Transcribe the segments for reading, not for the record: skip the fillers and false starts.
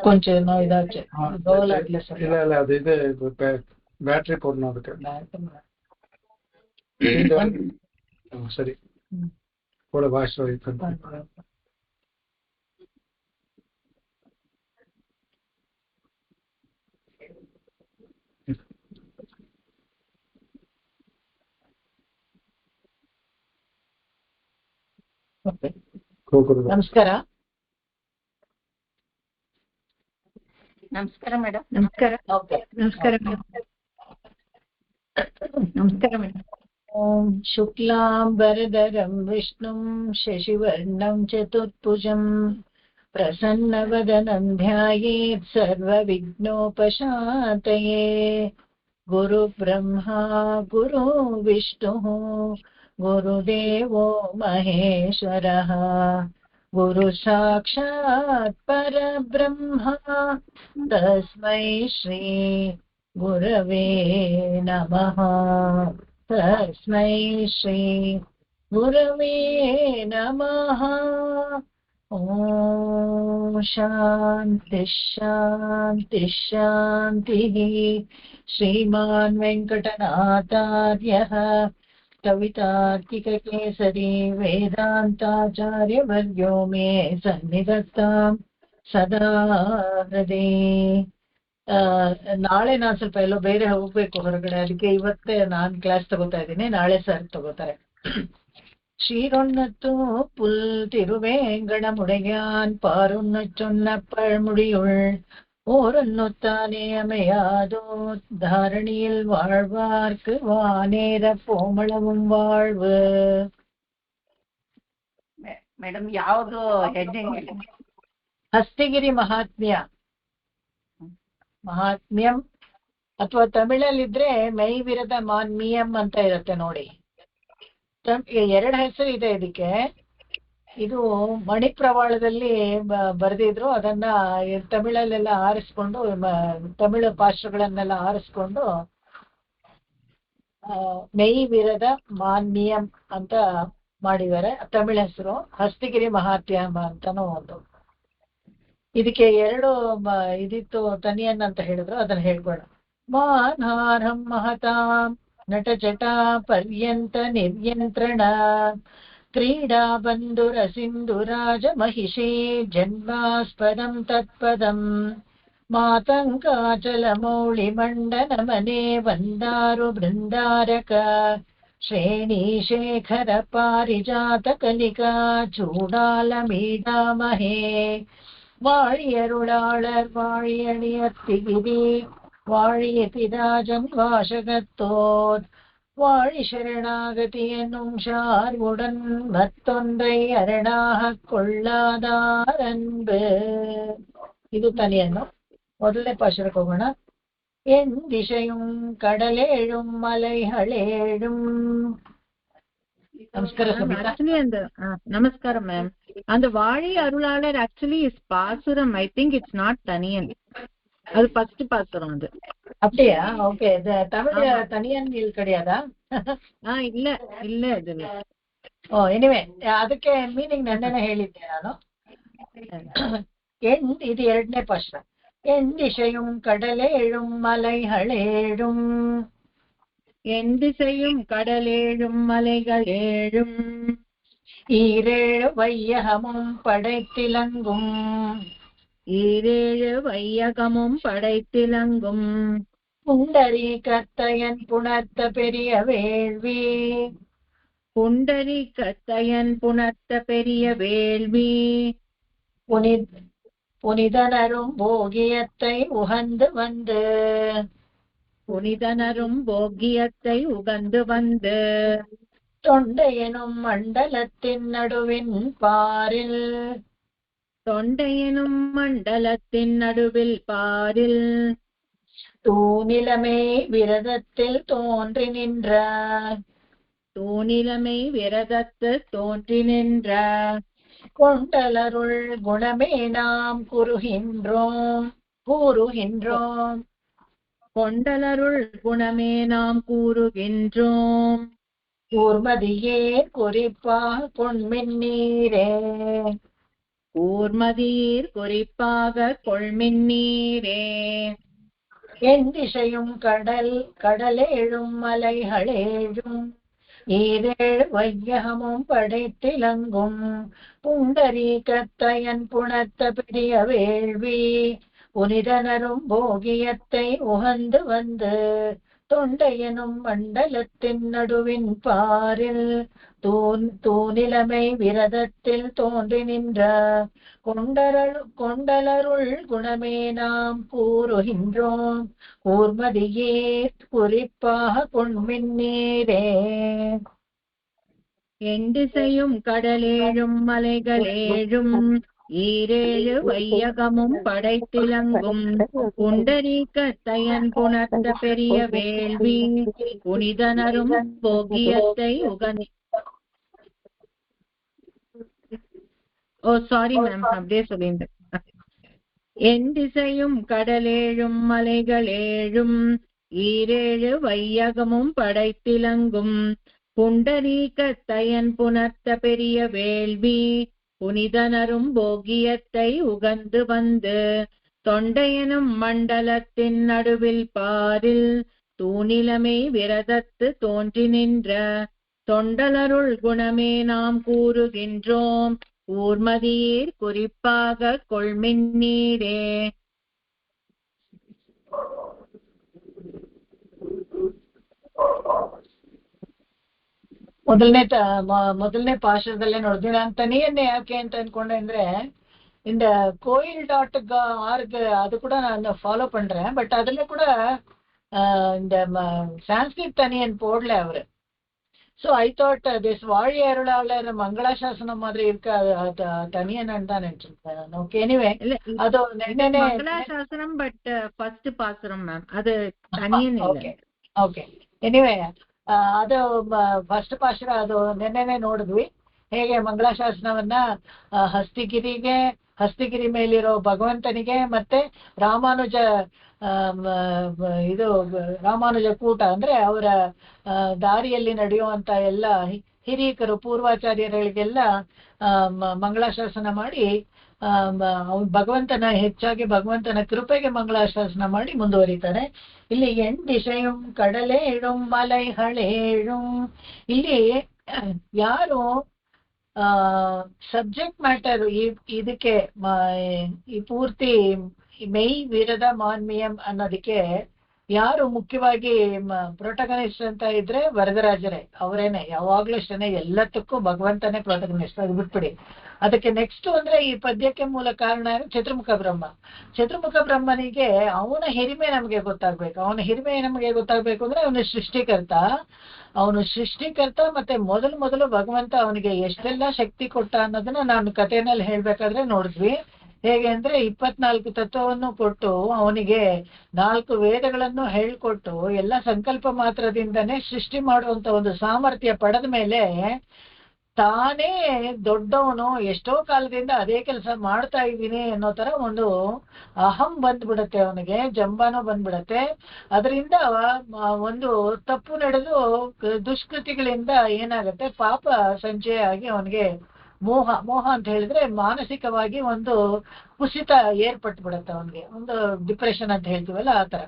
கொஞ்சம் இதாச்சு இல்ல அது இது பேட்டரி போடணும் அதுக்கு. சரி கூட வாய்ஸ் ನಮಸ್ಕಾರ. ನಮಸ್ಕಾರ ಮೇಡಮ್. ನಮಸ್ಕಾರ. ಓಕೆ ನಮಸ್ಕಾರ ನಮಸ್ಕಾರ ಮೇಡಮ್. ಓಂ ಶುಕ್ಲಾಂಬರಧರಂ ವಿಷ್ಣುಂ ಶಶಿವರ್ಣಂ ಚತುರ್ಭುಜಂ ಪ್ರಸನ್ನವದನಂ ಧ್ಯಾಯೇತ್ ಸರ್ವವಿಘ್ನೋಪಶಾಂತಯೇ. ಗುರು ಬ್ರಹ್ಮ ಗುರು ವಿಷ್ಣು ಗುರುದೇವೋ ಮಹೇಶ್ವರಃ ಗುರು ಸಾಕ್ಷಾತ್ ಪರಬ್ರಹ್ಮ ತಸ್ಮೈ ಶ್ರೀ ಗುರವೇ ನಮಃ. ತಸ್ಮೈ ಶ್ರೀ ಗುರವೇ ನಮಃ. ಓಂ ಶಾಂತಿ ಶಾಂತಿ ಶಾಂತಿ. ಶ್ರೀಮಾನ್ ವೆಂಕಟನಾಥಾರ್ಯಃ ಕವಿತಾರ್ಕಿಕಕೇಸರಿ ವೇದಾಂತಾಚಾರ್ಯವರ್ಯೋ ಮೇ ಸನ್ನಿಧತ್ತಾಂ ಸದಾ ಹೃದಯ. ನಾಳೆ ನಾನು ಸ್ವಲ್ಪ ಎಲ್ಲೋ ಬೇರೆ ಹೋಗ್ಬೇಕು ಹೊರಗಡೆ, ಅದಕ್ಕೆ ಇವತ್ತೇ ನಾನು ಕ್ಲಾಸ್ ತಗೋತಾ ಇದ್ದೀನಿ, ನಾಳೆ ಸರ್ ತಗೋತಾರೆ. ஷீரொன்னத்து புல் திருவேங்கடமுடையான் பாருன்னச் சொன்ன பழமுடியுள் ஓரொன்னுத்தானே அமையாதோ தாரணியில் வாழ்வார்க்கு வானேர போமளவும் வாழ்வு. ಮೇಡಮ್ ಯಾವುದು ಹೆಡ್ಡಿಂಗ್ ಹೇಳಿ? ಹಸ್ತಿಗಿರಿ ಮಹಾತ್ಮ್ಯಂ ಅಥವಾ ತಮಿಳಲ್ಲಿದ್ರೆ ಮೈವಿರದ ಮಾನ್ಮಿಯಂ ಅಂತ ಇರುತ್ತೆ ನೋಡಿ. ಎರಡು ಹೆಸರು ಇದೆ ಇದಕ್ಕೆ. ಇದು ಮಣಿಪ್ರವಾಳದಲ್ಲಿ ಬರೆದಿದ್ರು, ಅದನ್ನ ತಮಿಳಲ್ಲೆಲ್ಲ ಆರಿಸ್ಕೊಂಡು ತಮಿಳು ಪಾಶ್ರಗಳನ್ನೆಲ್ಲ ಆರಿಸ್ಕೊಂಡು ಮೈವಿರದ ಮಾನ್ಮಿಯಂ ಅಂತ ಮಾಡಿದ್ದಾರೆ. ತಮಿಳ ಹೆಸರು ಹಸ್ತಿಗಿರಿ ಮಹಾತ್ಮ್ಯಂ ಅಂತಾನು ಒಂದು. ಇದಕ್ಕೆ ಎರಡು ಇದಿತ್ತು ತನಿಯನ್ ಅಂತ ಹೇಳಿದ್ರು, ಅದನ್ನ ಹೇಳ್ಬೇಡ. ಮಾನಾರ್ಹಂ ಮಹತಾಂ ನಟಜಟಾ ಪರ್ಯಂತ ನಿರ್ಯಂತ್ರಣ ಕ್ರೀಡಾ ಬಂಧುರ ಸಿಂಧುರಾಜ ಮಹಿಷಿ ಜನ್ಮಾಸ್ಪದಂ ತತ್ಪದಂ ಮಾತಂಕಾಚಲ ಮೌಳಿ ಮಂಡನ ಮನೆ ವಂದಾರು ಬೃಂದಾರಕ ಶ್ರೇಣಿ ಶೇಖರ ಪಾರಿಜಾತ ಕಲಿಕಾ ಚೂಡಾಲ ಮೀಡಾಮಹೇ. வாழியருளாளர் வாழியணியத்திகிரி வாழியதிராஜன் வாசகத்தோர் வாழி சரணாகதி என்னும் ஷார்வுடன் மத்தொன்றை அரணாக கொள்ளாதார் அன்பு. ಇದು ತನಿಯನ್ನು. ಮೊದಲನೇ ಪಾಶರಕ್ಕೆ ಹೋಗೋಣ. என் திசையும் கடலேழும் மலைகளேழும். ನಮಸ್ಕಾರ ಸುಮಿತಾ. ನಮಸ್ಕಾರ ಮ್ಯಾಮ್. அந்த வாழி அருளாளர் ஆக்சுவலி இஸ் பாசுரம். ஐ திங்க் இட்ஸ் நாட் தனியன். அது ஃபர்ஸ்ட் பாசுரம் அது. அப்படியா? ஓகே. தமிழ் தனியன் இது கிடையாதா? இல்ல இல்ல இது. ಓ ಎನಿವೆ, ಅದಕ್ಕೆ ಮೀನಿಂಗ್ ನೆನ್ನೆನೆ ಹೇಳಿದ್ದೆ ನಾನು. ಇದು ಎರಡನೇ ಪಾಶ್ರ. என் திசையும் கடலேழும் மலைகளேழும். என் திசையும் கடலேழும் மலைகளேழும். ஈரேழு வையகமும் படைத்திலங்கும். ஈரேழு வையகமும் படைத்திலங்கும். புண்டரி கத்தையன் புணர்த்த பெரிய வேள்வி. புண்டரி கத்தையன் புணர்த்த பெரிய வேள்வி. புனிதனரும் போகியத்தை உகந்து வந்து. புனிதனரும் போகியத்தை உகந்து வந்து. தொண்டையனும் மண்டலத்தின் நடுவின் பாரில். தொண்டையனும் மண்டலத்தின் நடுவில் பாரில். தூணிலமே விரதத்தில் தோன்றி நின்ற. தூணிலமை விரதத்து தோன்றி நின்ற. கொண்டலருள் குணமே நாம் கூறுகின்றோம். கொண்டலருள் குணமே நாம் கூறுகின்றோம். கூர்மதியே குறிப்பா பொன்மின்னீரே. கூர்மதியீர் குறிப்பாக கொள்மின்னீரே. என் திசையும் கடலேழும் மலைகளேழும் ஈரேழு வையகமும் படைத்திலங்கும் புண்டரீகத்தையன் புணர்த்த பெரிய வேள்வி புனிதனரும் போகியத்தை உகந்து வந்து தொண்டையனும் மண்டலத்தின் நடுவின் பாரில் தூணிலமை விரதத்தில் தோன்றி நின்ற கொண்டலருள் குணமே நாம் கூறுகின்றோம் கூர்மதியே குறிப்பாக கொண்மின்னீரே. எண்டிசையும் கடலேழும் மலைகளேழும் ஈரேழு வையகமும் படைத்திலங்கும் புண்டரீகத்தையன் புணர்த்த பெரிய வேள்வி புனிதனரும் போகியத்தை உகந்து. ஓ சாரி மேம், அப்படியே சொல்லியிருந்தேன். எண்டிசையும் கடலேழும் மலைகளேழும் ஈரேழு வையகமும் படைத்திலங்கும் புண்டரீகத்தையன் புணர்த்த பெரிய வேள்வி புனிதனரும் போகியத்தை உகந்து வந்து தொண்டையனும் மண்டலத்தின் நடுவில் பாரில் தூணிலமை விரதத்து தோன்றி நின்ற தொண்டலருள் குணமே நாம் கூறுகின்றோம் ஊர்மதியீர் குறிப்பாக கொள்மின்னீரே. ಮೊದಲನೇ ಪಾಶದಲ್ಲೇ ನೋಡಿದ್ವಿ. ನಾನು ತನಿಯನ್ನೇ ಯಾಕೆ ಅಂತ ಅನ್ಕೊಂಡೆ ಅಂದ್ರೆ இந்த coil.org அது கூட நான் ஃபாலோ பண்றேன். பட் அதுல கூட இந்த சான்ஸ்கிரிட் தனியன் போடல அவரு. ஸோ ஐ தாட் திஸ் வாழி அருளாளர் மங்களாசாசனம் மாதிரி இருக்கு, அது தனியன் தான் நினைச்சிருக்கேன். ஓகே, எனிவே அது மங்களாசாசனம் பட் ஃபர்ஸ்ட் பாசுரம் மேம், அது தனியன் இல்ல. ಓಕೆ ಓಕೆ ಎನಿವೆ ಅದು ಫಸ್ಟ್ ಪಾಶರ ಅದು ನೆನ್ನೆನೆ ನೋಡಿದ್ವಿ. ಹೇಗೆ ಮಂಗಳಾಶಾಸನವನ್ನ ಹಸ್ತಿಗಿರಿ ಮೇಲಿರೋ ಭಗವಂತನಿಗೆ ಮತ್ತೆ ರಾಮಾನುಜ ಕೂಟ ಅಂದ್ರೆ ಅವರ ದಾರಿಯಲ್ಲಿ ನಡೆಯುವಂತ ಎಲ್ಲ ಹಿರೀಕರು ಪೂರ್ವಾಚಾರ್ಯರಿಗೆಲ್ಲ ಮಂಗಳಾಶಾಸನ ಮಾಡಿ ಭಗವಂತನ ಹೆಚ್ಚಾಗಿ ಭಗವಂತನ ಕೃಪೆಗೆ ಮಂಗಳಾಶಾಸನ ಮಾಡಿ ಮುಂದುವರಿತಾರೆ. ಇಲ್ಲಿ ಎಂದಿಶೆಯುಂ ಕಡಲೇಳುಂ ಮಲೈಗಳೇಳುಂ, ಇಲ್ಲಿ ಯಾರು ಸಬ್ಜೆಕ್ಟ್ ಮ್ಯಾಟರ್ ಇದಕ್ಕೆ ಈ ಪೂರ್ತಿ ಮೈ ವಿರದ ಮಾನ್ಮೀಯಂ ಅನ್ನೋದಕ್ಕೆ ಯಾರು ಮುಖ್ಯವಾಗಿ ಪ್ರೊಟಗನಿಸ್ಟ್ ಅಂತ ಇದ್ರೆ ವರದರಾಜರೇ, ಅವರೇನೆ ಯಾವಾಗ್ಲೂ ಅಷ್ಟೇನೆ, ಎಲ್ಲದಕ್ಕೂ ಭಗವಂತನೇ ಪ್ರೊಟಗನಿಸ್ಟ್, ಅದು ಬಿಟ್ಬಿಡಿ. ಅದಕ್ಕೆ ನೆಕ್ಸ್ಟ್ ಅಂದ್ರೆ ಈ ಪದ್ಯಕ್ಕೆ ಮೂಲ ಕಾರಣ ಚತುರ್ಮುಖ ಬ್ರಹ್ಮನಿಗೆ ಅವನ ಹಿರಿಮೆ ನಮಗೆ ಗೊತ್ತಾಗ್ಬೇಕು. ಅವನ ಹಿರಿಮೆ ನಮಗೆ ಗೊತ್ತಾಗ್ಬೇಕು ಅಂದ್ರೆ ಅವನು ಸೃಷ್ಟಿಕರ್ತ ಮತ್ತೆ ಮೊದಲು ಭಗವಂತ ಅವನಿಗೆ ಎಷ್ಟೆಲ್ಲ ಶಕ್ತಿ ಕೊಟ್ಟ ಅನ್ನೋದನ್ನ ನಾನು ಕಥೆನಲ್ಲಿ ಹೇಳ್ಬೇಕಾದ್ರೆ ನೋಡಿದ್ವಿ. ಹೇಗೆ ಅಂದ್ರೆ 24 ತತ್ವವನ್ನು ಕೊಟ್ಟು ಅವನಿಗೆ 4 ವೇದಗಳನ್ನು ಹೇಳ್ಕೊಟ್ಟು ಎಲ್ಲ ಸಂಕಲ್ಪ ಮಾತ್ರದಿಂದನೇ ಸೃಷ್ಟಿ ಮಾಡುವಂತ ಒಂದು ಸಾಮರ್ಥ್ಯ ಪಡೆದ ಮೇಲೆ ತಾನೇ ದೊಡ್ಡವನು, ಎಷ್ಟೋ ಕಾಲದಿಂದ ಅದೇ ಕೆಲಸ ಮಾಡ್ತಾ ಇದ್ದೀನಿ ಅನ್ನೋ ತರ ಒಂದು ಅಹಂ ಬಂದ್ಬಿಡತ್ತೆ ಅವನಿಗೆ, ಜಂಬಾನೂ ಬಂದ್ಬಿಡತ್ತೆ. ಅದರಿಂದ ಒಂದು ತಪ್ಪು ನಡೆದು ದುಷ್ಕೃತಿಗಳಿಂದ ಏನಾಗತ್ತೆ, ಪಾಪ ಸಂಚಯ ಆಗಿ ಅವನಿಗೆ ಮೋಹ ಅಂತ ಹೇಳಿದ್ರೆ ಮಾನಸಿಕವಾಗಿ ಒಂದು ಕುಸಿತ ಏರ್ಪಟ್ಟು ಬಿಡುತ್ತೆ ಅವನಿಗೆ, ಒಂದು ಡಿಪ್ರೆಷನ್ ಅಂತ ಹೇಳ್ತೀವಲ್ಲ ಆ ತರ.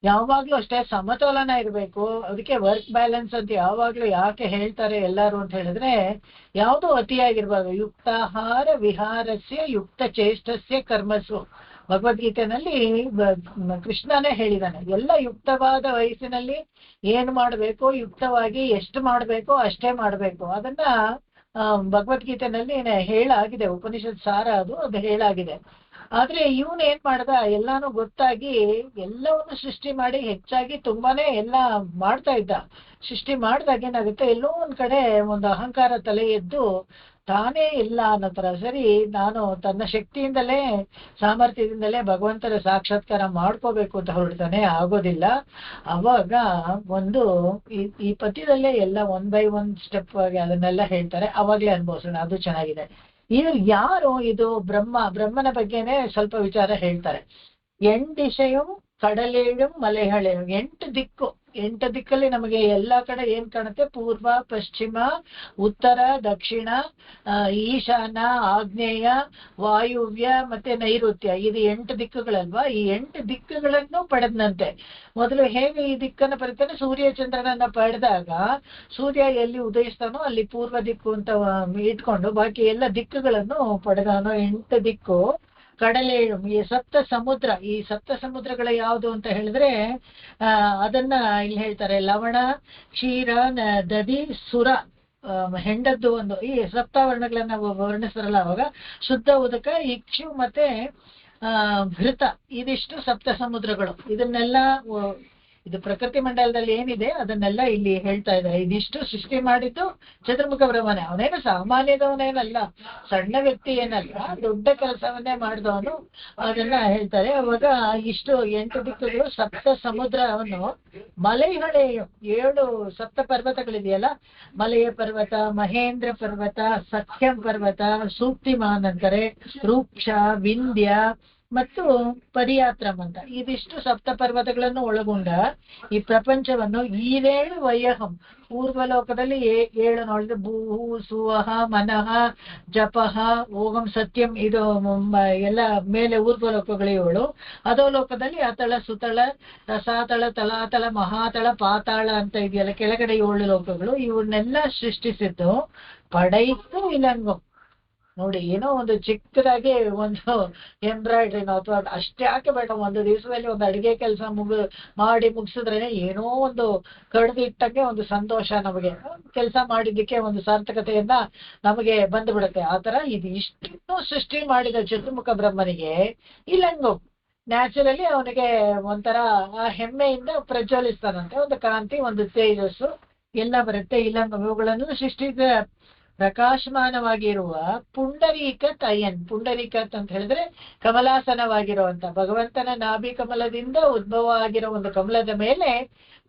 ಯಾವಾಗ್ಲೂ ಅಷ್ಟೇ ಸಮತೋಲನ ಇರಬೇಕು. ಅದಕ್ಕೆ ವರ್ಕ್ ಬ್ಯಾಲೆನ್ಸ್ ಅಂತ ಯಾವಾಗ್ಲೂ ಯಾಕೆ ಹೇಳ್ತಾರೆ ಎಲ್ಲರೂ ಅಂತ ಹೇಳಿದ್ರೆ, ಯಾವುದು ಅತಿಯಾಗಿರ್ಬಾರ್ದು. ಯುಕ್ತಾಹಾರ ವಿಹಾರಸ್ಯ ಯುಕ್ತ ಚೇಷ್ಟಸ್ಯ ಕರ್ಮಸು, ಭಗವದ್ಗೀತೆನಲ್ಲಿ ಕೃಷ್ಣನೇ ಹೇಳಿದಾನೆ. ಎಲ್ಲ ಯುಕ್ತವಾದ ವಯಸ್ಸಿನಲ್ಲಿ ಏನ್ ಮಾಡ್ಬೇಕು, ಯುಕ್ತವಾಗಿ ಎಷ್ಟು ಮಾಡ್ಬೇಕು ಅಷ್ಟೇ ಮಾಡ್ಬೇಕು. ಅದನ್ನ ಭಗವದ್ಗೀತೆನಲ್ಲಿ ಹೇಳಾಗಿದೆ, ಉಪನಿಷತ್ ಸಾರ ಅದು ಹೇಳಾಗಿದೆ. ಆದ್ರೆ ಇವನು ಏನ್ ಮಾಡ್ದ, ಎಲ್ಲಾನು ಗೊತ್ತಾಗಿ ಎಲ್ಲವನ್ನು ಸೃಷ್ಟಿ ಮಾಡಿ ಹೆಚ್ಚಾಗಿ ತುಂಬಾನೇ ಎಲ್ಲ ಮಾಡ್ತಾ ಇದ್ದ. ಸೃಷ್ಟಿ ಮಾಡಿದಾಗ ಏನಾಗುತ್ತೆ, ಎಲ್ಲೋ ಒಂದ್ ಕಡೆ ಒಂದು ಅಹಂಕಾರ ತಲೆ ಎದ್ದು ತಾನೇ ಇಲ್ಲ ಅನ್ನೋ ತರ, ಸರಿ ನಾನು ತನ್ನ ಶಕ್ತಿಯಿಂದಲೇ ಸಾಮರ್ಥ್ಯದಿಂದಲೇ ಭಗವಂತನ ಸಾಕ್ಷಾತ್ಕಾರ ಮಾಡ್ಕೋಬೇಕು ಅಂತ ಹೊರಡ್ತಾನೆ, ಆಗೋದಿಲ್ಲ. ಅವಾಗ ಒಂದು ಈ ಪದ್ಯದಲ್ಲೇ ಎಲ್ಲ 1 by 1 ಸ್ಟೆಪ್ ಆಗಿ ಅದನ್ನೆಲ್ಲ ಹೇಳ್ತಾರೆ, ಅವಾಗ್ಲೇ ಅನುಭವಿಸೋಣ. ಅದು ಚೆನ್ನಾಗಿದೆ. ಇದು ಯಾರು, ಇದು ಬ್ರಹ್ಮನ ಬಗ್ಗೆನೆ ಸ್ವಲ್ಪ ವಿಚಾರ ಹೇಳ್ತಾರೆ. ಎಂಡಿಶೆಯಂ ಕಡಲೇಳು ಮಲೆಹಳೆಳು. 8 ದಿಕ್ಕು. 8 ದಿಕ್ಕಲ್ಲಿ ನಮಗೆ ಎಲ್ಲಾ ಕಡೆ ಏನ್ ಕಾಣುತ್ತೆ? ಪೂರ್ವ, ಪಶ್ಚಿಮ, ಉತ್ತರ, ದಕ್ಷಿಣ, ಈಶಾನ, ಆಗ್ನೇಯ, ವಾಯುವ್ಯ ಮತ್ತೆ ನೈಋತ್ಯ. ಇದು 8 ದಿಕ್ಕುಗಳಲ್ವಾ? ಈ 8 ದಿಕ್ಕುಗಳನ್ನು ಪಡೆದಂತೆ. ಮೊದಲು ಹೇಗೆ ಈ ದಿಕ್ಕನ್ನು ಪಡಿತಾನೆ? ಸೂರ್ಯ ಚಂದ್ರನನ್ನ ಪಡೆದಾಗ ಸೂರ್ಯ ಎಲ್ಲಿ ಉದಯಿಸ್ತಾನೋ ಅಲ್ಲಿ ಪೂರ್ವ ದಿಕ್ಕು ಅಂತ ಇಟ್ಕೊಂಡು ಬಾಕಿ ಎಲ್ಲ ದಿಕ್ಕುಗಳನ್ನು ಪಡೆದಾನೋ. 8 ದಿಕ್ಕು. ಕಡಲೇಳು, ಈ ಸಪ್ತ ಸಮುದ್ರ. ಈ ಸಪ್ತ ಸಮುದ್ರಗಳ ಯಾವುದು ಅಂತ ಹೇಳಿದ್ರೆ ಅದನ್ನ ಇಲ್ಲಿ ಹೇಳ್ತಾರೆ. ಲವಣ, ಕ್ಷೀರ, ದಧಿ, ಸುರ, ಹೆಂಡದ್ದು ಒಂದು. ಈ ಸಪ್ತಾವರ್ಣಗಳನ್ನ ವರ್ಣಿಸ್ತಾರಲ್ಲ ಅವಾಗ ಶುದ್ಧ ಉದಕ, ಇಕ್ಷು ಮತ್ತೆ ಘೃತ, ಇದಿಷ್ಟು ಸಪ್ತ ಸಮುದ್ರಗಳು. ಇದನ್ನೆಲ್ಲ ಇದು ಪ್ರಕೃತಿ ಮಂಡಲದಲ್ಲಿ ಏನಿದೆ ಅದನ್ನೆಲ್ಲ ಇಲ್ಲಿ ಹೇಳ್ತಾ ಇದ್ದಾರೆ. ಇದಿಷ್ಟು ಸೃಷ್ಟಿ ಮಾಡಿದ್ದು ಚತುರ್ಮುಖ ಬ್ರಹ್ಮನೇ. ಅವನೇನು ಸಾಮಾನ್ಯದವನೇನಲ್ಲ, ಸಣ್ಣ ವ್ಯಕ್ತಿ ಏನಲ್ಲ, ದೊಡ್ಡ ಕೆಲಸವನ್ನೇ ಮಾಡಿದವನು. ಅದನ್ನ ಹೇಳ್ತಾರೆ. ಅವಾಗ ಇಷ್ಟು 8 ದಿಕ್ಕುಗಳು, ಸಪ್ತ ಸಮುದ್ರವನ್ನು ಮಲೆಹಳೆಯು 7 ಸಪ್ತ ಪರ್ವತಗಳಿದೆಯಲ್ಲ, ಮಲೆಯ ಪರ್ವತ, ಮಹೇಂದ್ರ ಪರ್ವತ, ಸಖ್ಯಂ ಪರ್ವತ, ಸೂಕ್ತಿಮಾನ್ ಅಂತಾರೆ, ರೂಕ್ಷ, ವಿಂಧ್ಯ ಮತ್ತು ಪದಿಯಾತ್ರಂ ಅಂತ. ಇದಿಷ್ಟು ಸಪ್ತ ಪರ್ವತಗಳನ್ನು ಒಳಗೊಂಡ ಈ ಪ್ರಪಂಚವನ್ನು 7 ವಯಹಂ, ಪೂರ್ವಲೋಕದಲ್ಲಿ 7 ನೋಡಿದ್ರೆ ಭೂ, ಸುವಹ, ಮನಃ, ಜಪಃ, ಓಂ, ಸತ್ಯಂ, ಇದು ಎಲ್ಲ ಮೇಲೆ ಊರ್ಧ್ವಲೋಕಗಳು 7. ಅಧೋಲೋಕದಲ್ಲಿ ಅತಳ, ಸುತಳ, ರಸಾತಳ, ತಲಾತಳ, ಮಹಾತಳ, ಪಾತಾಳ ಅಂತ ಇದೆಯಲ್ಲ, ಕೆಳಗಡೆ 7 ಲೋಕಗಳು. ಇವನ್ನೆಲ್ಲ ಸೃಷ್ಟಿಸಿದ್ದು ಪಡೈತ್ತು ಇಲಂಗಂ. ನೋಡಿ, ಏನೋ ಒಂದು ಚಿಕ್ಕದಾಗಿ ಒಂದು ಎಂಬ್ರಾಯ್ಡ್ರಿನೋ ಅಥವಾ ಅಷ್ಟೇ ಯಾಕೆ ಬೇಡ, ಒಂದು ದಿವಸದಲ್ಲಿ ಒಂದು ಅಡಿಗೆ ಕೆಲಸ ಮಾಡಿ ಮುಗಿಸಿದ್ರೇನೆ ಏನೋ ಒಂದು ಕಡ್ದಿಟ್ಟಂಗೆ ಒಂದು ಸಂತೋಷ, ನಮಗೆ ಕೆಲಸ ಮಾಡಿದ್ದಕ್ಕೆ ಒಂದು ಸಾರ್ಥಕತೆಯನ್ನ ನಮಗೆ ಬಂದು ಬಿಡುತ್ತೆ. ಆತರ ಇದು ಇಷ್ಟನ್ನು ಸೃಷ್ಟಿ ಮಾಡಿದ ಚತುರ್ಮುಖ ಬ್ರಹ್ಮನಿಗೆ ಇಲಂಗು ನ್ಯಾಚುರಲಿ ಅವನಿಗೆ ಒಂಥರ ಆ ಹೆಮ್ಮೆಯಿಂದ ಪ್ರಜ್ವಲಿಸ್ತಾನಂತೆ. ಒಂದು ಕಾಂತಿ, ಒಂದು ತೇಜಸ್ಸು ಎಲ್ಲ ಬರುತ್ತೆ. ಇಲಂಗಂ ಇವುಗಳನ್ನು ಸೃಷ್ಟಿಸಿದ ಪ್ರಕಾಶಮಾನವಾಗಿರುವ ಪುಂಡರೀಕ ತಯನ್. ಪುಂಡರೀಕತ್ ಅಂತ ಹೇಳಿದ್ರೆ ಕಮಲಾಸನವಾಗಿರುವಂತ ಭಗವಂತನ ನಾಭಿ ಕಮಲದಿಂದ ಉದ್ಭವ ಆಗಿರೋ ಒಂದು ಕಮಲದ ಮೇಲೆ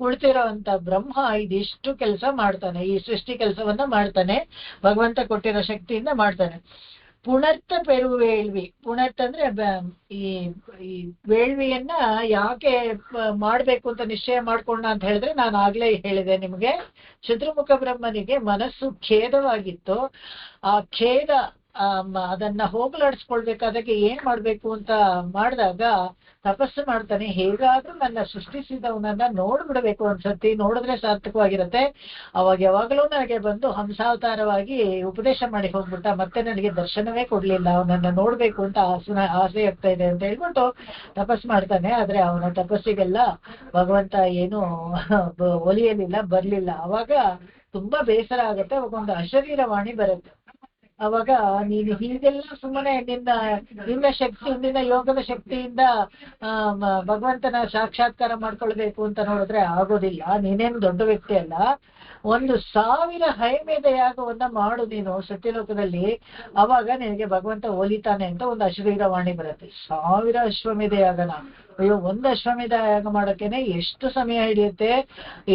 ಕುಳಿತಿರೋಂತ ಬ್ರಹ್ಮ ಇದಿಷ್ಟು ಕೆಲಸ ಮಾಡ್ತಾನೆ. ಈ ಸೃಷ್ಟಿ ಕೆಲಸವನ್ನ ಮಾಡ್ತಾನೆ, ಭಗವಂತ ಕೊಟ್ಟಿರೋ ಶಕ್ತಿಯಿಂದ ಮಾಡ್ತಾನೆ. ಪುಣರ್ತ ಪೆರುವೇಳ್ವಿ. ಪುಣರ್ತ ಅಂದ್ರೆ ಈ ವೇಳ್ವಿಯನ್ನ ಯಾಕೆ ಮಾಡ್ಬೇಕು ಅಂತ ನಿಶ್ಚಯ ಮಾಡ್ಕೊಂಡ ಅಂತ ಹೇಳಿದ್ರೆ, ನಾನು ಆಗ್ಲೇ ಹೇಳಿದೆ ನಿಮ್ಗೆ, ಚತುರ್ಮುಖ ಬ್ರಹ್ಮನಿಗೆ ಮನಸ್ಸು ಖೇದವಾಗಿತ್ತು. ಆ ಖೇದ ಅದನ್ನ ಹೋಗಲಾಡಿಸ್ಕೊಳ್ಬೇಕಾದಾಗೆ ಏನ್ ಮಾಡ್ಬೇಕು ಅಂತ ಮಾಡಿದಾಗ ತಪಸ್ಸು ಮಾಡ್ತಾನೆ. ಹೇಗಾದ್ರೂ ನನ್ನ ಸೃಷ್ಟಿಸಿದವನನ್ನ ನೋಡ್ಬಿಡ್ಬೇಕು ಒಂದ್ಸತಿ, ನೋಡಿದ್ರೆ ಸಾರ್ಥಕವಾಗಿರುತ್ತೆ. ಅವಾಗ ಯಾವಾಗಲೂ ನನಗೆ ಬಂದು ಹಂಸಾವತಾರವಾಗಿ ಉಪದೇಶ ಮಾಡಿ ಹೋಗ್ಬಿಟ್ಟ, ಮತ್ತೆ ನನಗೆ ದರ್ಶನವೇ ಕೊಡ್ಲಿಲ್ಲ, ಅವನನ್ನ ನೋಡ್ಬೇಕು ಅಂತ ಆಸೆ ಆಗ್ತಾ ಇದೆ ಅಂತ ಹೇಳ್ಬಿಟ್ಟು ತಪಸ್ಸು ಮಾಡ್ತಾನೆ. ಆದ್ರೆ ಅವನ ತಪಸ್ಸಿಗೆಲ್ಲ ಭಗವಂತ ಏನು ಒಲಿಯಲಿಲ್ಲ, ಬರ್ಲಿಲ್ಲ. ಅವಾಗ ತುಂಬಾ ಬೇಸರ ಆಗುತ್ತೆ. ಅವಾಗ ಒಂದು ಅಶರೀರವಾಣಿ ಬರುತ್ತೆ. ಅವಾಗ ನೀನು ಹೀಗೆಲ್ಲ ಸುಮ್ಮನೆ ನಿನ್ನ ಶಕ್ತಿ, ನಿನ್ನ ಯೋಗದ ಶಕ್ತಿಯಿಂದ ಭಗವಂತನ ಸಾಕ್ಷಾತ್ಕಾರ ಮಾಡ್ಕೊಳ್ಬೇಕು ಅಂತ ನೋಡಿದ್ರೆ ಆಗೋದಿಲ್ಲ. ನೀನೇನು ದೊಡ್ಡ ವ್ಯಕ್ತಿ ಅಲ್ಲ. 1000 ಹೈಮೇಧ ಯಾಗವನ್ನ ಮಾಡು ನೀನು ಸತ್ಯಲೋಕದಲ್ಲಿ, ಅವಾಗ ನಿನಗೆ ಭಗವಂತ ಒಲಿತಾನೆ ಅಂತ ಒಂದು ಅಶರೀರವಾಣಿ ಬರುತ್ತೆ. 1000 ಅಶ್ವಮೇಧ ಯಾಗನ, ಅಯ್ಯೋ, 1 ಅಶ್ವಮೇಧ ಯಾಗ ಮಾಡೋಕೆನೆ ಎಷ್ಟು ಸಮಯ ಹಿಡಿಯುತ್ತೆ,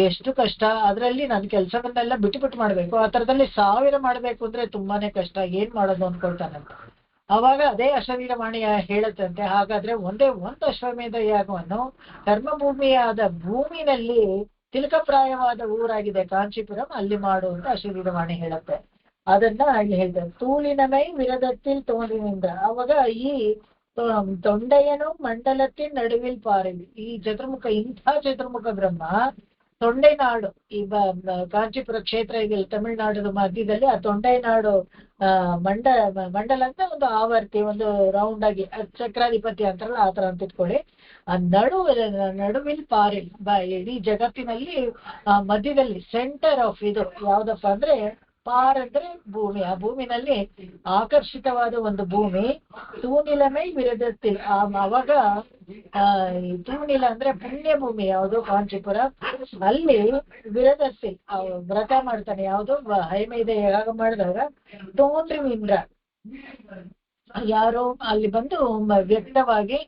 ಎಷ್ಟು ಕಷ್ಟ. ಅದ್ರಲ್ಲಿ ನನ್ನ ಕೆಲಸವನ್ನೆಲ್ಲ ಬಿಟ್ಟು ಮಾಡ್ಬೇಕು. ಆ ತರದಲ್ಲಿ 1000 ಮಾಡ್ಬೇಕು ಅಂದ್ರೆ ತುಂಬಾನೇ ಕಷ್ಟ. ಏನ್ ಮಾಡೋದು ಅನ್ಕೊಳ್ತಾನಂತ. ಅವಾಗ ಅದೇ ಅಶರೀರವಾಣಿ ಹೇಳುತ್ತಂತೆ, ಹಾಗಾದ್ರೆ ಒಂದೇ 1 ಅಶ್ವಮೇಧ ಯಾಗವನ್ನು ಕರ್ಮಭೂಮಿಯಾದ ಭೂಮಿನಲ್ಲಿ ತಿಲಕಪ್ರಾಯವಾದ ಊರಾಗಿದೆ ಕಾಂಚೀಪುರಂ, ಅಲ್ಲಿ ಮಾಡು ಅಂತ ಅಶರೀರವಾಣಿ ಹೇಳುತ್ತೆ. ಅದನ್ನ ಇಲ್ಲಿ ಹೇಳ್ತಾರೆ. ತೂಳಿನ ಮೈ ವಿರದತ್ತಿಲ್ ತೋಂಡಿನಿಂದ. ಅವಾಗ ಈ ತೊಂಡೆಯನು ಮಂಡಲತ್ತಿನ ನಡುವಿಲ್ ಪಾರಿವಿ. ಈ ಚತುರ್ಮುಖ, ಇಂಥ ಚತುರ್ಮುಖ ಬ್ರಹ್ಮ ತೊಂಡೆನಾಡು, ಈ ಕಾಂಚೀಪುರ ಕ್ಷೇತ್ರ ಇದೆಯಲ್ಲ ತಮಿಳುನಾಡು ಮಧ್ಯದಲ್ಲಿ, ಆ ತೊಂಡೆನಾಡು ಮಂಡಲ ಅಂತ ಒಂದು ಆವರ್ತಿ, ಒಂದು ರೌಂಡ್ ಆಗಿ ಚಕ್ರಾಧಿಪತಿ ಅಂತಾರಲ್ಲ ಆ ತರ ಅಂತ ಇಟ್ಕೊಳ್ಳಿ. ಆ ನಡುವಿಲ್ ಪಾರಿಲ್, ಇಡೀ ಜಗತ್ತಿನಲ್ಲಿ ಮಧ್ಯದಲ್ಲಿ ಸೆಂಟರ್ ಆಫ್ ಇದು ಯಾವ್ದಪ್ಪ ಅಂದ್ರೆ, ಪಾರ್ ಅಂದ್ರೆ ಭೂಮಿ. ಆ ಭೂಮಿನಲ್ಲಿ ಆಕರ್ಷಿತವಾದ ಒಂದು ಭೂಮಿ. ತೂನಿಲಮೈ ವಿರದತ್ತಿ. ಅವಾಗ ತೂನಿಲ ಅಂದ್ರೆ ಪುಣ್ಯ ಭೂಮಿ ಯಾವುದು, ಕಾಂಚೀಪುರ. ಅಲ್ಲಿ ವಿರದತ್ತಿ ವ್ರತ ಮಾಡ್ತಾನೆ. ಯಾವುದು, ಹೈಮೇಧ ಯಾಗ ಮಾಡಿದಾಗ ತೋಂದ್ರಿವಿಂದ್ರ ಯಾರು ಅಲ್ಲಿ ಬಂದು ವ್ಯಕ್ತವಾಗಿ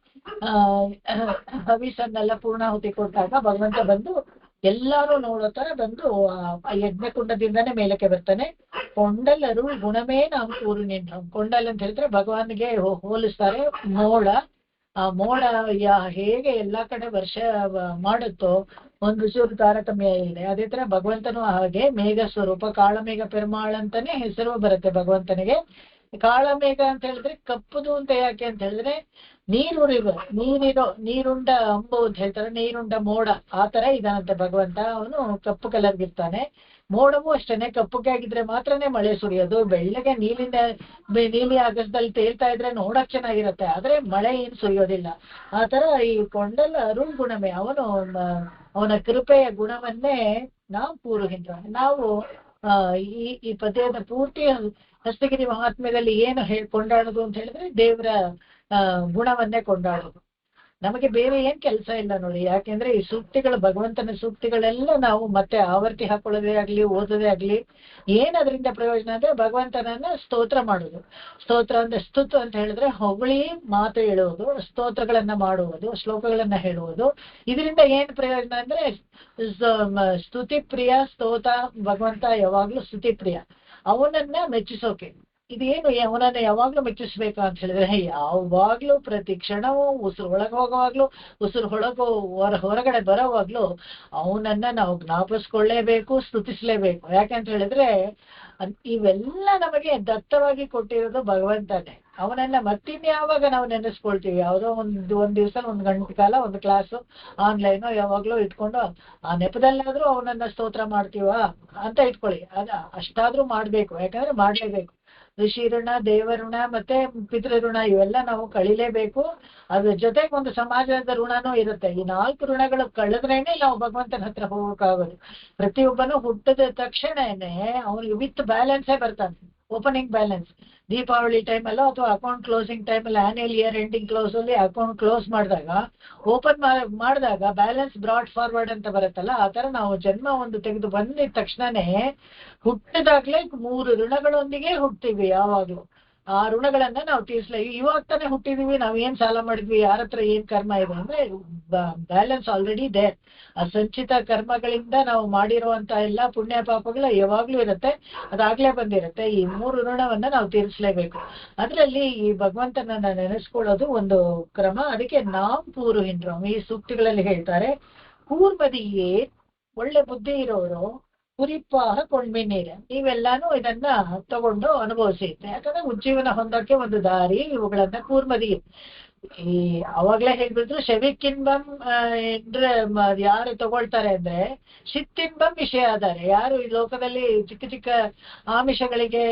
ಹವಿಸನ್ನೆಲ್ಲ ಪೂರ್ಣಾಹುತಿ ಕೊಟ್ಟಾಗ ಭಗವಂತ ಬಂದು ಎಲ್ಲಾರು ನೋಡೋ ತರ ಬಂದು ಆ ಯಜ್ಞಕುಂಡದಿಂದಾನೇ ಮೇಲಕ್ಕೆ ಬರ್ತಾನೆ. ಕೊಂಡಲರು ಗುಣಮೇ ನಾವು ಕೂರು ನಿಂಡ್ರು. ಕೊಂಡಲ್ ಅಂತ ಹೇಳಿದ್ರೆ ಭಗವಾನ್ಗೆ ಹೋಲಿಸ್ತಾರೆ. ಮೋಡ ಆ ಮೋಡ ಹೇಗೆ ಎಲ್ಲಾ ಕಡೆ ವರ್ಷ ಮಾಡುತ್ತೋ ಒಂದು ಚೂರು ತಾರತಮ್ಯ ಇದೆ. ಅದೇ ತರ ಭಗವಂತನು ಹಾಗೆ ಮೇಘ ಸ್ವರೂಪ, ಕಾಳಮೇಘ ಪೆರುಮಾಳ್ ಅಂತಾನೆ ಹೆಸರು ಬರುತ್ತೆ ಭಗವಂತನಿಗೆ. ಕಾಳಮೇಘ ಅಂತ ಹೇಳಿದ್ರೆ ಕಪ್ಪುದು ಅಂತ ಯಾಕೆ ಅಂತ ಹೇಳಿದ್ರೆ ನೀರುಂಡ ಅಂಬು ಅಂತ ಹೇಳ್ತಾರೆ, ನೀರುಂಡ ಮೋಡ ಆ ತರ ಇದಾನಂತೆ ಭಗವಂತ. ಅವನು ಕಪ್ಪು ಕಲರ್ಗೆ ಇರ್ತಾನೆ. ಮೋಡವೂ ಅಷ್ಟೇನೆ, ಕಪ್ಪುಗೆ ಆಗಿದ್ರೆ ಮಾತ್ರನೇ ಮಳೆ ಸುರಿಯೋದು. ಬೆಳ್ಳಗೆ ನೀಲಿ ಆಗಸದಲ್ಲಿ ತೇಲ್ತಾ ಇದ್ರೆ ನೋಡಕ್ ಚೆನ್ನಾಗಿರುತ್ತೆ, ಆದ್ರೆ ಮಳೆ ಏನ್ ಸುರಿಯೋದಿಲ್ಲ. ಆ ತರ ಈ ಕೊಂಡಲ ಅರುಣ್ ಗುಣಮೇ, ಅವನ ಕೃಪೆಯ ಗುಣವನ್ನೇ ನಾವು ಪೂರ್ವಹಿಂದ ನಾವು ಈ ಪದ್ಯದ ಪೂರ್ತಿ ಹಸ್ತಗಿರಿ ಮಹಾತ್ಮ್ಯದಲ್ಲಿ ಏನು ಕೊಂಡಾಡೋದು ಅಂತ ಹೇಳಿದ್ರೆ ದೇವರ ಗುಣವನ್ನೇ ಕೊಂಡಾಡೋದು. ನಮಗೆ ಬೇರೆ ಏನ್ ಕೆಲಸ ಇಲ್ಲ ನೋಡಿ. ಯಾಕೆಂದ್ರೆ ಈ ಸೂಕ್ತಿಗಳು, ಭಗವಂತನ ಸೂಕ್ತಿಗಳೆಲ್ಲ ನಾವು ಮತ್ತೆ ಆವರ್ತಿ ಹಾಕೊಳ್ಳೋದೇ ಆಗ್ಲಿ, ಓದೋದೇ ಆಗ್ಲಿ, ಅದರಿಂದ ಪ್ರಯೋಜನ ಅಂದ್ರೆ ಭಗವಂತನನ್ನ ಸ್ತೋತ್ರ ಮಾಡುದು. ಸ್ತೋತ್ರ ಅಂದ್ರೆ ಸ್ತುತು ಅಂತ ಹೇಳಿದ್ರೆ ಹೊಗಳಿ ಮಾತು ಹೇಳುವುದು, ಸ್ತೋತ್ರಗಳನ್ನ ಮಾಡುವುದು, ಶ್ಲೋಕಗಳನ್ನ ಹೇಳುವುದು. ಇದರಿಂದ ಏನ್ ಪ್ರಯೋಜನ ಅಂದ್ರೆ ಸ್ತುತಿ ಪ್ರಿಯ ಸ್ತೋತ ಭಗವಂತ ಯಾವಾಗ್ಲೂ ಸ್ತುತಿ ಪ್ರಿಯ, ಅವನನ್ನ ಮೆಚ್ಚಿಸೋಕೆ. ಇದೇನು ಅವನನ್ನ ಯಾವಾಗ್ಲೂ ಮೆಚ್ಚಿಸ್ಬೇಕು ಅಂತ ಹೇಳಿದ್ರೆ ಯಾವಾಗ್ಲೂ ಪ್ರತಿ ಕ್ಷಣವೂ ಉಸಿರು ಒಳಗೆ ಹೋಗುವಾಗ್ಲೂ ಉಸಿರು ಹೊರಗಡೆ ಬರೋವಾಗ್ಲೂ ಅವನನ್ನ ನಾವು ಜ್ಞಾಪಿಸ್ಕೊಳ್ಳೇಬೇಕು, ಸ್ತುತಿಸ್ಲೇಬೇಕು. ಯಾಕಂತ ಹೇಳಿದ್ರೆ ಇವೆಲ್ಲ ನಮಗೆ ದತ್ತವಾಗಿ ಕೊಟ್ಟಿರೋದು ಭಗವಂತನೇ. ಅವನನ್ನ ಮತ್ತಿನ್ಯಾವಾಗ ನಾವು ನೆನೆಸ್ಕೊಳ್ತೀವಿ? ಯಾವುದೋ ಒಂದ್ ದಿವಸ 1 ಗಂಟೆ ಕಾಲ ಒಂದು ಕ್ಲಾಸು ಆನ್ಲೈನ್ ಯಾವಾಗ್ಲೂ ಇಟ್ಕೊಂಡು ಆ ನೆಪದಲ್ಲಾದ್ರೂ ಅವನನ್ನ ಸ್ತೋತ್ರ ಮಾಡ್ತೀವ ಅಂತ ಇಟ್ಕೊಳ್ಳಿ. ಅಷ್ಟಾದ್ರೂ ಮಾಡ್ಬೇಕು, ಯಾಕಂದ್ರೆ ಮಾಡ್ಲೇಬೇಕು. ಋಷಿ ಋಣ, ದೇವಋಣ ಮತ್ತೆ ಪಿತೃಋಣ ಇವೆಲ್ಲ ನಾವು ಕಳಿಲೇಬೇಕು. ಅದ್ರ ಜೊತೆಗೆ ಒಂದು ಸಮಾಜದ ಋಣನೂ ಇರುತ್ತೆ. ಈ 4 ಋಣಗಳು ಕಳೆದ್ರೇನೆ ನಾವು ಭಗವಂತನ ಹತ್ರ ಹೋಗಕ್ಕಾಗೋದು. ಪ್ರತಿಯೊಬ್ಬನು ಹುಟ್ಟಿದ ತಕ್ಷಣನೇ ಅವನಿಗೆ ವಿತ್ ಬ್ಯಾಲೆನ್ಸೇ ಬರ್ತಾನೆ, ಓಪನಿಂಗ್ ಬ್ಯಾಲೆನ್ಸ್. ದೀಪಾವಳಿ ಟೈಮಲ್ಲೋ ಅಥವಾ ಅಕೌಂಟ್ ಕ್ಲೋಸಿಂಗ್ ಟೈಮಲ್ಲಿ, ಆನ್ಯುವಲ್ ಇಯರ್ ಎಂಡಿಂಗ್ ಕ್ಲೋಸ್ ಅಲ್ಲಿ ಅಕೌಂಟ್ ಕ್ಲೋಸ್ ಮಾಡಿದಾಗ, ಓಪನ್ ಮಾಡಿದಾಗ ಬ್ಯಾಲೆನ್ಸ್ ಬ್ರಾಡ್ ಫಾರ್ವರ್ಡ್ ಅಂತ ಬರುತ್ತಲ್ಲ, ಆ ತರ ನಾವು ಜನ್ಮ ಒಂದು ತೆಗೆದು ಬಂದಿದ ತಕ್ಷಣನೇ ಹುಟ್ಟಿದಾಗ್ಲೇ 3 ಋಣಗಳೊಂದಿಗೆ ಹುಟ್ತೀವಿ ಯಾವಾಗ್ಲೂ. ಆ ಋಣಗಳನ್ನ ನಾವು ಇವಾಗ ತಾನೇ ಹುಟ್ಟಿದೀವಿ, ನಾವ್ ಏನ್ ಸಾಲ ಮಾಡಿದ್ವಿ, ಯಾರ ಹತ್ರ ಏನ್ ಕರ್ಮ ಇದೆ ಅಂದ್ರೆ ಬ್ಯಾಲೆನ್ಸ್ ಆಲ್ರೆಡಿ ದೇರ್. ಆ ಸಂಚಿತ ಕರ್ಮಗಳಿಂದ ನಾವು ಮಾಡಿರುವಂತ ಎಲ್ಲಾ ಪುಣ್ಯ ಪಾಪಗಳು ಯಾವಾಗ್ಲೂ ಇರುತ್ತೆ, ಅದಾಗ್ಲೇ ಬಂದಿರುತ್ತೆ. ಈ 3 ಋಣವನ್ನ ನಾವು ತೀರಿಸ್ಲೇಬೇಕು. ಅದ್ರಲ್ಲಿ ಈ ಭಗವಂತನನ್ನ ನೆನೆಸ್ಕೊಳ್ಳೋದು ಒಂದು ಕ್ರಮ. ಅದಕ್ಕೆ ನಾವು ಪೂರ್ವಹಿಂಡ್ರು ಈ ಸೂಕ್ತಿಗಳಲ್ಲಿ ಹೇಳ್ತಾರೆ. ಕೂರ್ಮದಿಯೇ, ಒಳ್ಳೆ ಬುದ್ಧಿ ಇರೋರು ಕುರಿಪಾಹ ಕೊಂಡ್ಮಿನೀರೆ, ನೀವೆಲ್ಲಾನು ಇದನ್ನ ತಗೊಂಡು ಅನುಭವಿಸಿದ್ರೆ. ಯಾಕಂದ್ರೆ ಉಜ್ಜೀವನ ಹೊಂದಕ್ಕೆ ಒಂದು ದಾರಿ ಇವುಗಳನ್ನ ಕೂರ್ಮದಿ. ಈ ಅವಾಗ್ಲೇ ಹೇಳ್ಬಿಟ್ರು ಶವಿಕ್ಕಿನ್ಬಂ ಅಂದ್ರೆ ಯಾರು ತಗೊಳ್ತಾರೆ ಅಂದ್ರೆ ಶಿತ್ತಿನ್ಬಂ ವಿಷಯ ಆಧಾರೆ. ಯಾರು ಈ ಲೋಕದಲ್ಲಿ ಚಿಕ್ಕ ಚಿಕ್ಕ ಆಮಿಷಗಳಿಗೆ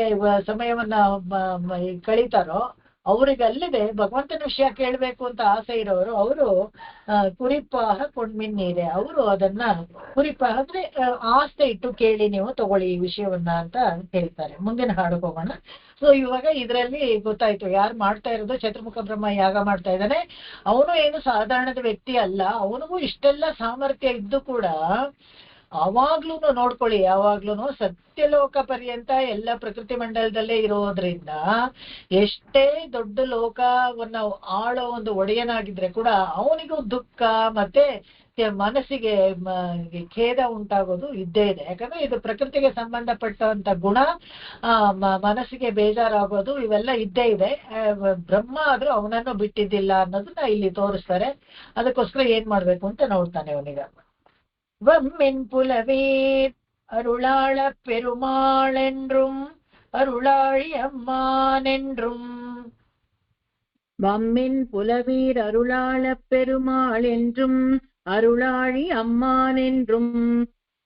ಸಮಯವನ್ನ ಕಳೀತಾರೋ ಅವ್ರಿಗೆ ಅಲ್ಲದೆ ಭಗವಂತನ ವಿಷಯ ಕೇಳ್ಬೇಕು ಅಂತ ಆಸೆ ಇರೋರು ಅವರು ಕುರಿಪಾಹ ಕೊಂಡ್ಮಿನ್ನೀರೆ, ಅವರು ಅದನ್ನ ಕುರಿಪಾಹ ಅಂದ್ರೆ ಆಸೆ ಇಟ್ಟು ಕೇಳಿ ನೀವು ತಗೊಳ್ಳಿ ಈ ವಿಷಯವನ್ನ ಅಂತ ಹೇಳ್ತಾರೆ. ಮುಂದಿನ ಹಾಡು ಹೋಗೋಣ. ಸೊ ಇವಾಗ ಇದ್ರಲ್ಲಿ ಗೊತ್ತಾಯ್ತು ಯಾರು ಮಾಡ್ತಾ ಇರೋದು. ಚತುರ್ಮುಖ ಬ್ರಹ್ಮ ಯಾಗ ಮಾಡ್ತಾ ಇದ್ದಾನೆ. ಅವನು ಏನು ಸಾಧಾರಣದ ವ್ಯಕ್ತಿ ಅಲ್ಲ. ಅವನಿಗೂ ಇಷ್ಟೆಲ್ಲ ಸಾಮರ್ಥ್ಯ ಇದ್ದು ಕೂಡ ಅವಾಗ್ಲೂ ನೋಡ್ಕೊಳ್ಳಿ, ಯಾವಾಗ್ಲೂ ಸತ್ಯಲೋಕ ಪರ್ಯಂತ ಎಲ್ಲ ಪ್ರಕೃತಿ ಮಂಡಲದಲ್ಲೇ ಇರೋದ್ರಿಂದ ಎಷ್ಟೇ ದೊಡ್ಡ ಲೋಕವನ್ನ ಆಳೋ ಒಂದು ಒಡೆಯನಾಗಿದ್ರೆ ಕೂಡ ಅವನಿಗೂ ದುಃಖ ಮತ್ತೆ ಮನಸ್ಸಿಗೆ ಖೇದ ಉಂಟಾಗೋದು ಇದ್ದೇ ಇದೆ. ಯಾಕಂದ್ರೆ ಇದು ಪ್ರಕೃತಿಗೆ ಸಂಬಂಧಪಟ್ಟಂತ ಗುಣ. ಮನಸ್ಸಿಗೆ ಬೇಜಾರಾಗೋದು ಇವೆಲ್ಲ ಇದ್ದೇ ಇದೆ. ಬ್ರಹ್ಮ ಆದ್ರೂ ಅವನನ್ನು ಬಿಟ್ಟಿದ್ದಿಲ್ಲ ಅನ್ನೋದನ್ನ ಇಲ್ಲಿ ತೋರಿಸ್ತಾರೆ. ಅದಕ್ಕೋಸ್ಕರ ಏನ್ ಮಾಡ್ಬೇಕು ಅಂತ ನೋಡ್ತಾನೆ ಅವನಿಗ. வம்மின் புலவீர் அருளாள பெருமாளென்றும் அருளாழி அம்மானென்றும். வம்மின் புலவீர் அருளாள பெருமாளென்றும் அருளாழி அம்மானென்றும்.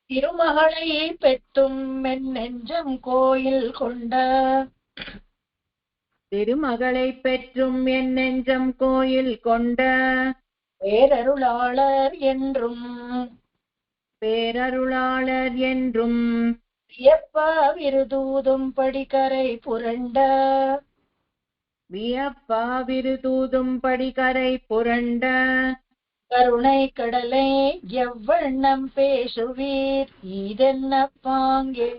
திருமகளை பெற்றும் என் நெஞ்சம் கோயில் கொண்ட, திருமகளை பெற்றும் என் நெஞ்சம் கோயில் கொண்ட பேரருளாளர் என்றும் பேரருளாளர் என்றும். வியப்பா விருதூதும் படிக்கரை புரண்ட, வியப்பா விருதூதும் படிக்கரை புரண்ட. கருணை கடலை எவ்வண்ணம் பேசுவீர் இதென்ன பாங்கே.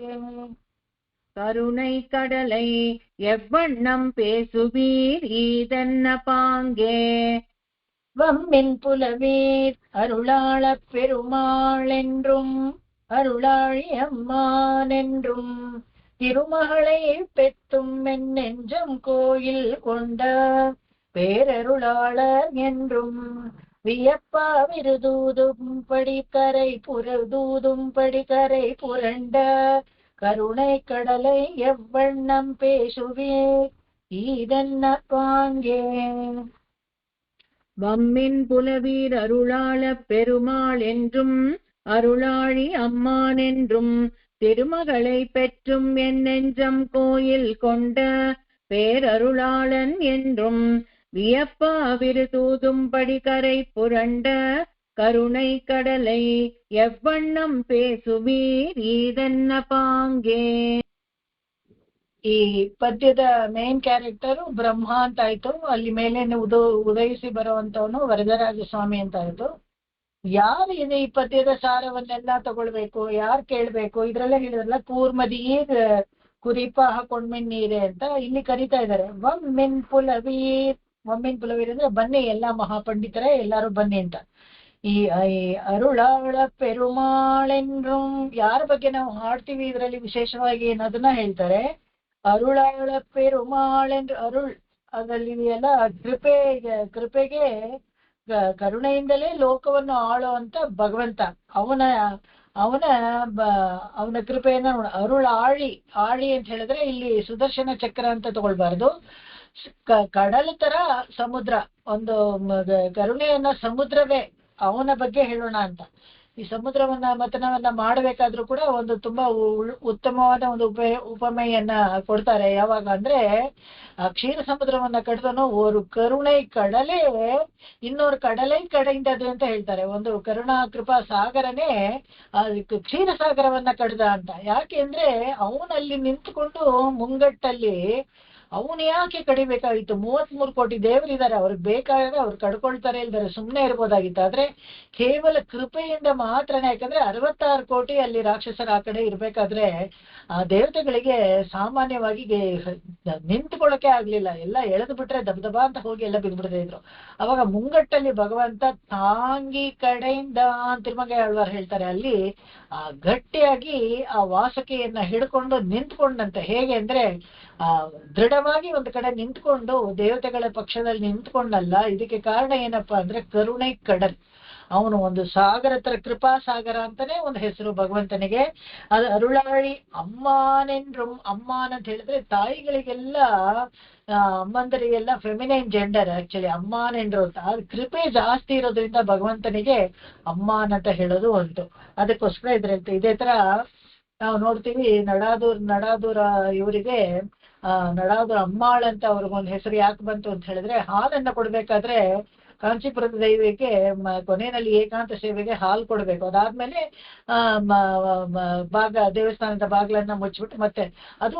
கருணை கடலை எவ்வண்ணம் பேசுவீர் இதென்ன பாங்கே. வம்மின் புலவீர் அருளாள பெருமாளென்றும் அருளாழி அம்மானென்றும். திருமகளை பெற்றும் என் நெஞ்சம் கோயில் கொண்ட, பேரருளாளர் என்றும் வியப்பா விருதூதும் படிக்கரை புரதூதும் படிக்கரை புரண்ட கருணை கடலை எவ்வண்ணம் பேசுவீர் ஈதன்ன பாங்கே. வம்மின் புலவீர் அருளாளப் பெருமாள் என்றும் அருளாழி அம்மான் என்றும் திருமகளை பெற்றும் என் நெஞ்சம் கோயில் கொண்ட பேரருளாளன் என்றும் வியப்பா விருதூதும் படிக்கரை புரண்ட கருணை கடலை எவ்வண்ணம் பேசுவீர் ஈதன்ன பாங்கே. ಈ ಪದ್ಯದ ಮೇನ್ ಕ್ಯಾರೆಕ್ಟರ್ ಬ್ರಹ್ಮ ಅಂತ ಆಯ್ತು. ಅಲ್ಲಿ ಮೇಲೆ ಉದಯಿಸಿ ಬರುವಂತವನು ವರದರಾಜ ಸ್ವಾಮಿ ಅಂತ ಆಯ್ತು. ಯಾರು ಇದೆ ಈ ಪದ್ಯದ ಸಾರವನ್ನೆಲ್ಲ ತಗೊಳ್ಬೇಕು, ಯಾರು ಕೇಳ್ಬೇಕು? ಇದ್ರಲ್ಲೇ ಹೇಳಿದ್ರಲ್ಲ, ಕೂರ್ಮದೀರ್ ಕುರಿಪ ಹಾಕೊಂಡ್ಮಿನ್ ನೀರೆ ಅಂತ ಇಲ್ಲಿ ಕರಿತಾ ಇದ್ದಾರೆ. ಒಮ್ಮಿನ್ ಪುಲವೀರ್, ಒಮ್ಮಿನ್ ಪುಲವೀರ್ ಅಂದ್ರೆ ಬನ್ನಿ ಎಲ್ಲಾ ಮಹಾಪಂಡಿತರೇ, ಎಲ್ಲಾರು ಬನ್ನಿ ಅಂತ. ಈ ಅರುಳಾಳ ಪೆರುಮಾಳೆನ್ರು ಯಾರ ಬಗ್ಗೆ ನಾವು ಹಾಡ್ತೀವಿ ಇದ್ರಲ್ಲಿ ವಿಶೇಷವಾಗಿ ಅನ್ನೋದನ್ನ ಹೇಳ್ತಾರೆ. ಅರುಳಾಳ ಪೆರುಮಾಳೆನ್ರು, ಅರುಳ್ ಅದರಲ್ಲಿ ಎಲ್ಲ ಕೃಪೆಗೆ ಕರುಣೆಯಿಂದಲೇ ಲೋಕವನ್ನು ಆಳುವಂತ ಭಗವಂತ, ಅವನ ಕೃಪೆಯನ್ನ ಅರುಳಾಳಿ. ಆಳಿ ಅಂತ ಹೇಳಿದ್ರೆ ಇಲ್ಲಿ ಸುದರ್ಶನ ಚಕ್ರ ಅಂತ ತಗೊಳ್ಬಾರ್ದು. ಕಡಲ ತರ ಸಮುದ್ರ, ಒಂದು ಕರುಣೆಯನ್ನ ಸಮುದ್ರವೇ ಅವನ ಬಗ್ಗೆ ಹೇಳೋಣ ಅಂತ. ಈ ಸಮುದ್ರವನ್ನ ಮತನವನ್ನ ಮಾಡಬೇಕಾದ್ರೂ ಕೂಡ ಒಂದು ತುಂಬಾ ಉತ್ತಮವಾದ ಒಂದು ಉಪಮೆಯನ್ನ ಕೊಡ್ತಾರೆ. ಯಾವಾಗ ಅಂದ್ರೆ ಕ್ಷೀರ ಸಮುದ್ರವನ್ನ ಕಡ್ದನು ஒரு ಕರುಣೈ ಕಡಲೆ ಇನ್ನೊರು ಕಡಲೈ ಕಡೆಯಿಂದದು ಅಂತ ಹೇಳ್ತಾರೆ. ಒಂದು ಕರುಣಾ ಕೃಪಾ ಸಾಗರನೇ ಕ್ಷೀರ ಸಾಗರವನ್ನ ಕಡ್ದ ಅಂತ. ಯಾಕೆ ಅಂದ್ರೆ ಅವನಲ್ಲಿ ನಿಂತ್ಕೊಂಡು ಮುಂಗಟ್ಟಲ್ಲಿ ಅವನು ಯಾಕೆ ಕಡಿಬೇಕಾಗಿತ್ತು? 33 ಕೋಟಿ ದೇವರಿದ್ದಾರೆ, ಅವ್ರಿಗೆ ಬೇಕಾದಾಗ ಅವ್ರು ಕಡ್ಕೊಳ್ತಾರೆ, ಇಲ್ದಾರೆ ಸುಮ್ಮನೆ ಇರ್ಬೋದಾಗಿತ್ತು. ಆದ್ರೆ ಕೇವಲ ಕೃಪೆಯಿಂದ ಮಾತ್ರನೇ. ಯಾಕಂದ್ರೆ 66 ಕೋಟಿ ಅಲ್ಲಿ ರಾಕ್ಷಸರ ಆ ಕಡೆ ಇರ್ಬೇಕಾದ್ರೆ ಆ ದೇವತೆಗಳಿಗೆ ಸಾಮಾನ್ಯವಾಗಿ ನಿಂತ್ಕೊಳ್ಳೋಕೆ ಆಗ್ಲಿಲ್ಲ. ಎಲ್ಲ ಎಳೆದು ಬಿಟ್ರೆ ದಬದಬ ಅಂತ ಹೋಗಿ ಎಲ್ಲ ಬಿದ್ಬಿಡ್ತಾ ಇದ್ರು. ಅವಾಗ ಮುಂಗಟ್ಟಲ್ಲಿ ಭಗವಂತ ತಾಂಗಿ ಕಡೆಯಿಂದ ತಿರುಮಗ ಆಳ್ವಾರ್ ಹೇಳ್ತಾರೆ, ಅಲ್ಲಿ ಗಟ್ಟಿಯಾಗಿ ಆ ವಾಸುಕಿಯನ್ನ ಹಿಡ್ಕೊಂಡು ನಿಂತ್ಕೊಂಡಂತೆ. ಹೇಗೆ ಅಂದ್ರೆ ದೃಢವಾಗಿ ಒಂದು ಕಡೆ ನಿಂತ್ಕೊಂಡು ದೇವತೆಗಳ ಪಕ್ಷದಲ್ಲಿ ನಿಂತ್ಕೊಂಡಲ್ಲ. ಇದಕ್ಕೆ ಕಾರಣ ಏನಪ್ಪಾ ಅಂದ್ರೆ ಕರುಣೈ ಕಡಲ್. ಅವನು ಒಂದು ಸಾಗರ ತರ, ಕೃಪಾ ಸಾಗರ ಅಂತಾನೆ ಒಂದು ಹೆಸರು ಭಗವಂತನಿಗೆ. ಅದು ಅರುಳಾಳಿ ಅಮ್ಮಾನೆನ್ರು, ಅಮ್ಮಾನ್ ಅಂತ ಹೇಳಿದ್ರೆ ತಾಯಿಗಳಿಗೆಲ್ಲ, ಅಮ್ಮಂದರಿಗೆಲ್ಲ ಫೆಮಿನೈನ್ ಜೆಂಡರ್ ಆಕ್ಚುಲಿ ಅಮ್ಮಾನೆನ್ರು ಅಂತ. ಕೃಪೆ ಜಾಸ್ತಿ ಇರೋದ್ರಿಂದ ಭಗವಂತನಿಗೆ ಅಮ್ಮಾನ್ ಅಂತ ಹೇಳೋದು ಉಂಟು. ಅದಕ್ಕೋಸ್ಕರ ಇದೇ ತರ ನಾವು ನೋಡ್ತೀವಿ. ನಡಾದೂರ ಇವರಿಗೆ ನಡಾದೂರ ಅಮ್ಮಾಳ್ ಅಂತ ಅವ್ರಿಗೊಂದು ಹೆಸರು ಯಾಕೆ ಬಂತು ಅಂತ ಹೇಳಿದ್ರೆ, ಹಾಲನ್ನ ಕೊಡ್ಬೇಕಾದ್ರೆ ಕಾಂಚೀಪುರದ ದೈವಕ್ಕೆ ಕೊನೆಯಲ್ಲಿ ಏಕಾಂತ ಸೇವೆಗೆ ಹಾಲು ಕೊಡ್ಬೇಕು. ಅದಾದ್ಮೇಲೆ ದೇವಸ್ಥಾನದ ಬಾಗ್ಲನ್ನ ಮುಚ್ಚಿಬಿಟ್ಟು ಮತ್ತೆ ಅದು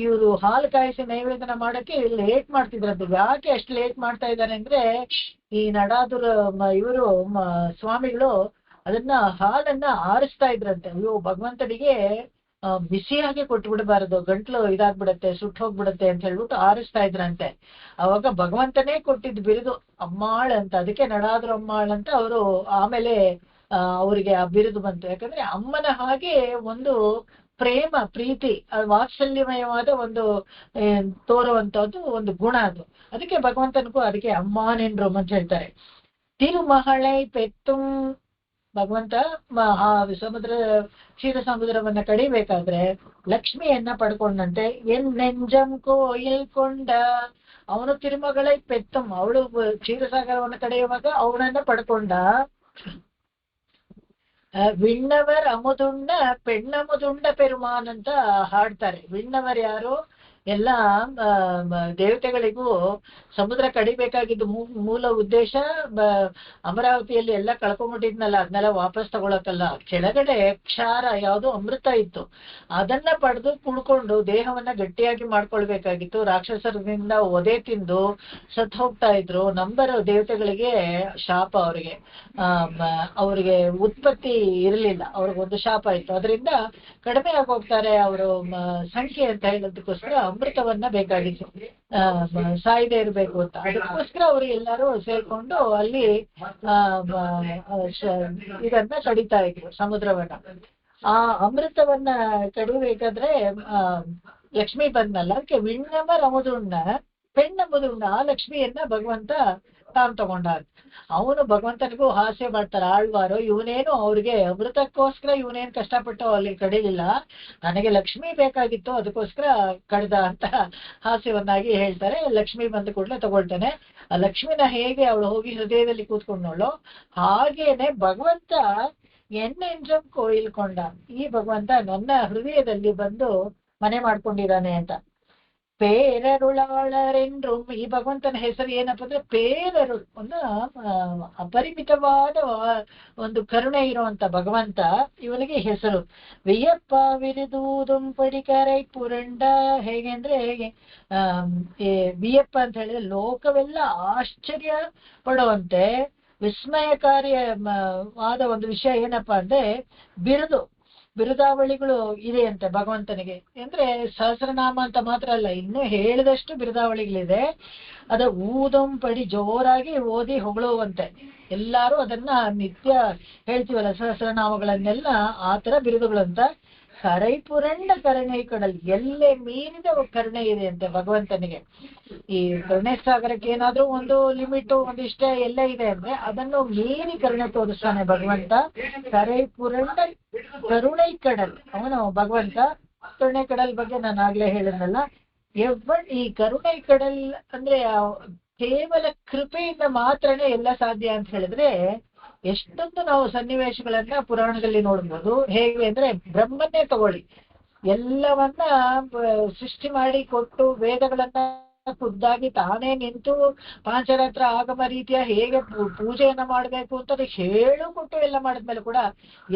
ಇವರು ಹಾಲು ಕಾಯಿಸಿ ನೈವೇದ್ಯ ಮಾಡಕ್ಕೆ ಲೇಟ್ ಮಾಡ್ತಿದ್ರಂತೆ. ಯಾಕೆ ಅಷ್ಟು ಲೇಟ್ ಮಾಡ್ತಾ ಇದ್ದಾರೆ ಅಂದ್ರೆ, ಈ ನಡಾದೂರ ಇವರು ಸ್ವಾಮಿಗಳು ಅದನ್ನ ಹಾಲನ್ನ ಆರಿಸ್ತಾ ಇದ್ರಂತೆ. ಅಯ್ಯೋ ಭಗವಂತನಿಗೆ ಬಿಸಿಯಾಗಿ ಕೊಟ್ಟು ಬಿಡಬಾರದು, ಗಂಟ್ಲು ಇದಾಗ್ಬಿಡತ್ತೆ, ಸುಟ್ಟು ಹೋಗ್ಬಿಡತ್ತೆ ಅಂತ ಹೇಳ್ಬಿಟ್ಟು ಆರಿಸ್ತಾ ಇದ್ರಂತೆ. ಅವಾಗ ಭಗವಂತನೇ ಕೊಟ್ಟಿದ್ ಬಿರುದು ಅಮ್ಮಾಳ್ ಅಂತ. ಅದಕ್ಕೆ ನಡಾದ್ರು ಅಮ್ಮಾಳ್ ಅಂತ ಅವರು ಆಮೇಲೆ ಅವರಿಗೆ ಆ ಬಿರುದು ಬಂತು. ಯಾಕಂದ್ರೆ ಅಮ್ಮನ ಹಾಗೆ ಒಂದು ಪ್ರೇಮ, ಪ್ರೀತಿ, ವಾತ್ಸಲ್ಯಮಯವಾದ ಒಂದು ತೋರುವಂತದ್ದು ಒಂದು ಗುಣ ಅದು. ಅದಕ್ಕೆ ಭಗವಂತನಿಗೂ ಅದಕ್ಕೆ ಅಮ್ಮಾನೆನ್ರು ಅಂತ ಹೇಳ್ತಾರೆ. ತಿರುಮಹಳೈ ಪೆತ್ತುಂ, ಭಗವಂತ ಕ್ಷೀರ ಸಮುದ್ರವನ್ನ ಕಡಿಬೇಕಾದ್ರೆ ಲಕ್ಷ್ಮಿಯನ್ನ ಪಡ್ಕೊಂಡಂತೆ. ಎನ್ ನೆಂಜಂ ಕೋಯಿಲ್ ಕೊಂಡ, ಅವನು ತಿರುಮಗಳೈ ಪೆತ್ತಂ, ಅವಳು ಕ್ಷೀರಸಾಗರವನ್ನ ಕಡೆಯುವಾಗ ಅವನನ್ನ ಪಡ್ಕೊಂಡ. ವಿಣ್ಣವರ್ ಅಮುದುಂಡ ಪೆಣ್ಣಮುದುಂಡ ಪೆರುಮಾನ್ ಅಂತ ಹಾಡ್ತಾರೆ. ವಿಣ್ಣವರ್ ಯಾರು? ಎಲ್ಲ ದೇವತೆಗಳಿಗೂ ಸಮುದ್ರ ಕಡಿಬೇಕಾಗಿದ್ದು ಮೂಲ ಉದ್ದೇಶ ಅಮರಾವತಿಯಲ್ಲಿ ಎಲ್ಲ ಕಳ್ಕೊಂಡ್ಬಿಟ್ಟಿದ್ನಲ್ಲ, ಅದನ್ನೆಲ್ಲ ವಾಪಸ್ ತಗೊಳಕಲ್ಲ. ಕೆಳಗಡೆ ಕ್ಷಾರ ಯಾವುದು ಅಮೃತ ಇತ್ತು, ಅದನ್ನ ಪಡೆದು ಕುಡ್ಕೊಂಡು ದೇಹವನ್ನ ಗಟ್ಟಿಯಾಗಿ ಮಾಡ್ಕೊಳ್ಬೇಕಾಗಿತ್ತು. ರಾಕ್ಷಸರಿಂದ ಒದೆ ತಿಂದು ಸತ್ ಹೋಗ್ತಾ ಇದ್ರು. ನಂಬರ್ ದೇವತೆಗಳಿಗೆ ಶಾಪ, ಅವ್ರಿಗೆ ಉತ್ಪತ್ತಿ ಇರಲಿಲ್ಲ, ಅವ್ರಿಗೊಂದು ಶಾಪ ಇತ್ತು. ಅದರಿಂದ ಕಡಿಮೆ ಆಗೋಗ್ತಾರೆ ಅವರು ಸಂಖ್ಯೆ ಅಂತ ಹೇಳೋದಕ್ಕೋಸ್ಕರ ಅಮೃತವನ್ನ ಬೇಕಾಗಿತ್ತು, ಸಾಯ್ದೆ ಇರ್ಬೇಕು ಅಂತ. ಅದಕ್ಕೋಸ್ಕರ ಅವರು ಎಲ್ಲರೂ ಸೇರ್ಕೊಂಡು ಅಲ್ಲಿ ಇದನ್ನ ಕಡಿತಾ ಇದ್ರು, ಸಮುದ್ರವನ್ನ. ಆ ಅಮೃತವನ್ನ ಕಡಿಬೇಕಾದ್ರೆ ಲಕ್ಷ್ಮಿ ಬಂದ್ನಲ್ಲ, ಅದಕ್ಕೆ ವಿಣ್ಣವ ರಮದುಣ್ಣ ಪೆಣ್ಣೆಂಬುದನ್ನ ಆ ಲಕ್ಷ್ಮಿಯನ್ನ ಭಗವಂತ ತಾನು ತಗೊಂಡ. ಅವನು ಭಗವಂತನಿಗೂ ಹಾಸ್ಯ ಮಾಡ್ತಾರೆ ಆಳ್ವಾರು, ಇವನೇನು ಅವ್ರಿಗೆ ಅಮೃತಕ್ಕೋಸ್ಕರ ಇವನೇನು ಕಷ್ಟಪಟ್ಟು ಅಲ್ಲಿ ಕಡಿಲಿಲ್ಲ, ನನಗೆ ಲಕ್ಷ್ಮಿ ಬೇಕಾಗಿತ್ತು ಅದಕ್ಕೋಸ್ಕರ ಕಡ್ದ ಅಂತ ಹಾಸ್ಯವನ್ನಾಗಿ ಹೇಳ್ತಾರೆ. ಲಕ್ಷ್ಮಿ ಬಂದ ಕೂಡಲೇ ತಗೊಳ್ತಾನೆ. ಆ ಲಕ್ಷ್ಮಿನ ಹೇಗೆ ಅವಳು ಹೋಗಿ ಹೃದಯದಲ್ಲಿ ಕೂತ್ಕೊಂಡವಳು ಹಾಗೇನೆ ಭಗವಂತ ಎಣ್ಣೆಂಜಂ ಕೊಯ್ಲ್ಕೊಂಡ. ಈ ಭಗವಂತ ನನ್ನ ಹೃದಯದಲ್ಲಿ ಬಂದು ಮನೆ ಮಾಡ್ಕೊಂಡಿದ್ದಾನೆ ಅಂತ. ಪೇರರುಳಾಳರೆಂದ್ರು ಈ ಭಗವಂತನ ಹೆಸರು ಏನಪ್ಪ ಅಂದ್ರೆ ಪೇರರುಳು, ಒಂದು ಅಪರಿಮಿತವಾದ ಒಂದು ಕರುಣೆ ಇರುವಂತ ಭಗವಂತ ಇವನಿಗೆ ಹೆಸರು. ವಿಯಪ್ಪ ವಿರಿದೂದುಂ ಪಡಿಕರೈ ಪುರಂಡ. ಹೇಗೆ ಅಂದ್ರೆ ಹೇಗೆ ವಿಯಪ್ಪ ಅಂತ ಹೇಳಿದ್ರೆ ಲೋಕವೆಲ್ಲ ಆಶ್ಚರ್ಯ ಪಡುವಂತೆ ವಿಸ್ಮಯಕಾರಿಯಾದ ಒಂದು ವಿಷಯ ಏನಪ್ಪಾ ಅಂದ್ರೆ ಬಿರುದಾವಳಿಗಳು ಇದೆ ಅಂತೆ ಭಗವಂತನಿಗೆ. ಅಂದ್ರೆ ಸಹಸ್ರನಾಮ ಅಂತ ಮಾತ್ರ ಅಲ್ಲ, ಇನ್ನು ಹೇಳಿದಷ್ಟು ಬಿರುದಾವಳಿಗಳಿದೆ. ಅದ ಊದಂ ಪಡಿ ಜೋರಾಗಿ ಓದಿ ಹೊಗಳುವಂತೆ. ಎಲ್ಲಾರು ಅದನ್ನ ನಿತ್ಯ ಹೇಳ್ತೀವಲ್ಲ ಸಹಸ್ರನಾಮಗಳನ್ನೆಲ್ಲ, ಆ ತರ ಬಿರುದುಗಳಂತ. ಕರೈ ಪುರಂಡ ಕರುಣೈ ಕಡಲ್, ಎಲ್ಲೇ ಮೀರಿದ ಕರುಣೆ ಇದೆ ಅಂತೆ ಭಗವಂತನಿಗೆ. ಈ ಕರುಣೆ ಸಾಗರಕ್ಕೆ ಏನಾದ್ರೂ ಒಂದು ಲಿಮಿಟ್ ಒಂದಿಷ್ಟ ಎಲ್ಲ ಇದೆ ಅಂದ್ರೆ ಅದನ್ನು ಮೀರಿ ಕರುಣೆ ತೋರಿಸ್ತಾನೆ ಭಗವಂತ. ಕರೈ ಪುರಂಡ ಕರುಣೈ ಕಡಲ್ ಅವನು ಭಗವಂತ. ಕರುಣೆ ಕಡಲ್ ಬಗ್ಗೆ ನಾನು ಆಗ್ಲೇ ಹೇಳಿದ್ನಲ್ಲ. ಈ ಕರುಣೈ ಕಡಲ್ ಅಂದ್ರೆ ಕೇವಲ ಕೃಪೆಯಿಂದ ಮಾತ್ರನೇ ಎಲ್ಲ ಸಾಧ್ಯ ಅಂತ ಹೇಳಿದ್ರೆ, ಎಷ್ಟೊಂದು ನಾವು ಸನ್ನಿವೇಶಗಳನ್ನ ಪುರಾಣದಲ್ಲಿ ನೋಡ್ಬೋದು. ಹೇಗೆ ಅಂದ್ರೆ ಬ್ರಹ್ಮನ್ನೇ ತಗೊಳ್ಳಿ, ಎಲ್ಲವನ್ನ ಸೃಷ್ಟಿ ಮಾಡಿ ಕೊಟ್ಟು ವೇದಗಳನ್ನ ಖುದ್ದಾಗಿ ತಾನೇ ನಿಂತು ಪಾಂಚರಾತ್ರ ಆಗಮ ರೀತಿಯ ಹೇಗೆ ಪೂಜೆಯನ್ನ ಮಾಡ್ಬೇಕು ಅಂತ ಹೇಳು ಕೊಟ್ಟು ಎಲ್ಲ ಮಾಡಿದ್ಮೇಲೆ ಕೂಡ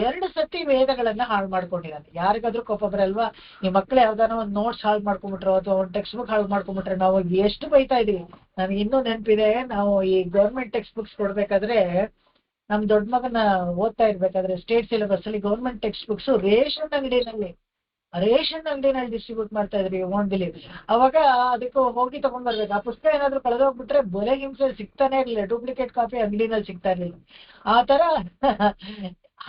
2 ಸತಿ ವೇದಗಳನ್ನ ಹಾಳು ಮಾಡ್ಕೊಂಡಿದ್ದಾನೆ. ಯಾರಿಗಾದ್ರೂ ಕೋಪ ಬರಲ್ವಾ? ಈ ಮಕ್ಳು ಯಾವ್ದಾನ ಒಂದು ನೋಟ್ಸ್ ಹಾಳು ಮಾಡ್ಕೊಂಡ್ಬಿಟ್ರು ಅಥವಾ ಒಂದು ಟೆಕ್ಸ್ಟ್ ಬುಕ್ ಹಾಳು ಮಾಡ್ಕೊಂಡ್ಬಿಟ್ರೆ ನಾವು ಎಷ್ಟು ಬೈತಾ ಇದೀವಿ. ನನ್ಗೆ ಇನ್ನೂ ನೆನಪಿದೆ, ನಾವು ಈ ಗೌರ್ಮೆಂಟ್ ಟೆಕ್ಸ್ಟ್ ಬುಕ್ಸ್ ಕೊಡ್ಬೇಕಾದ್ರೆ ನಮ್ ದೊಡ್ಡ ಮಗನ ಓದ್ತಾ ಇರ್ಬೇಕಾದ್ರೆ ಸ್ಟೇಟ್ ಸಿಲೆಬಸ್ ಅಲ್ಲಿ ಗೌರ್ಮೆಂಟ್ ಟೆಕ್ಸ್ಟ್ ಬುಕ್ಸ್ ರೇಷನ್ ಅಂಗಡಿನಲ್ಲಿ ಡಿಸ್ಟ್ರಿಬ್ಯೂಟ್ ಮಾಡ್ತಾ ಇದ್ರಿ, ಓನ್ ಬಿಲೀವ್. ಅವಾಗ ಅದಕ್ಕೂ ಹೋಗಿ ತಗೊಂಡ್ ಬರ್ಬೇಕು. ಆ ಪುಸ್ತಕ ಏನಾದ್ರು ಕಳೆದೋಗ್ಬಿಟ್ರೆ ಬಲೆ ಹಿಂಸೆ ಸಿಗ್ತಾನೆ ಇರ್ಲಿಲ್ಲ, ಡೂಪ್ಲಿಕೇಟ್ ಕಾಪಿ ಅಂಗಡಿನಲ್ಲಿ ಸಿಗ್ತಾ ಇರ್ಲಿಲ್ಲ. ಆ ತರ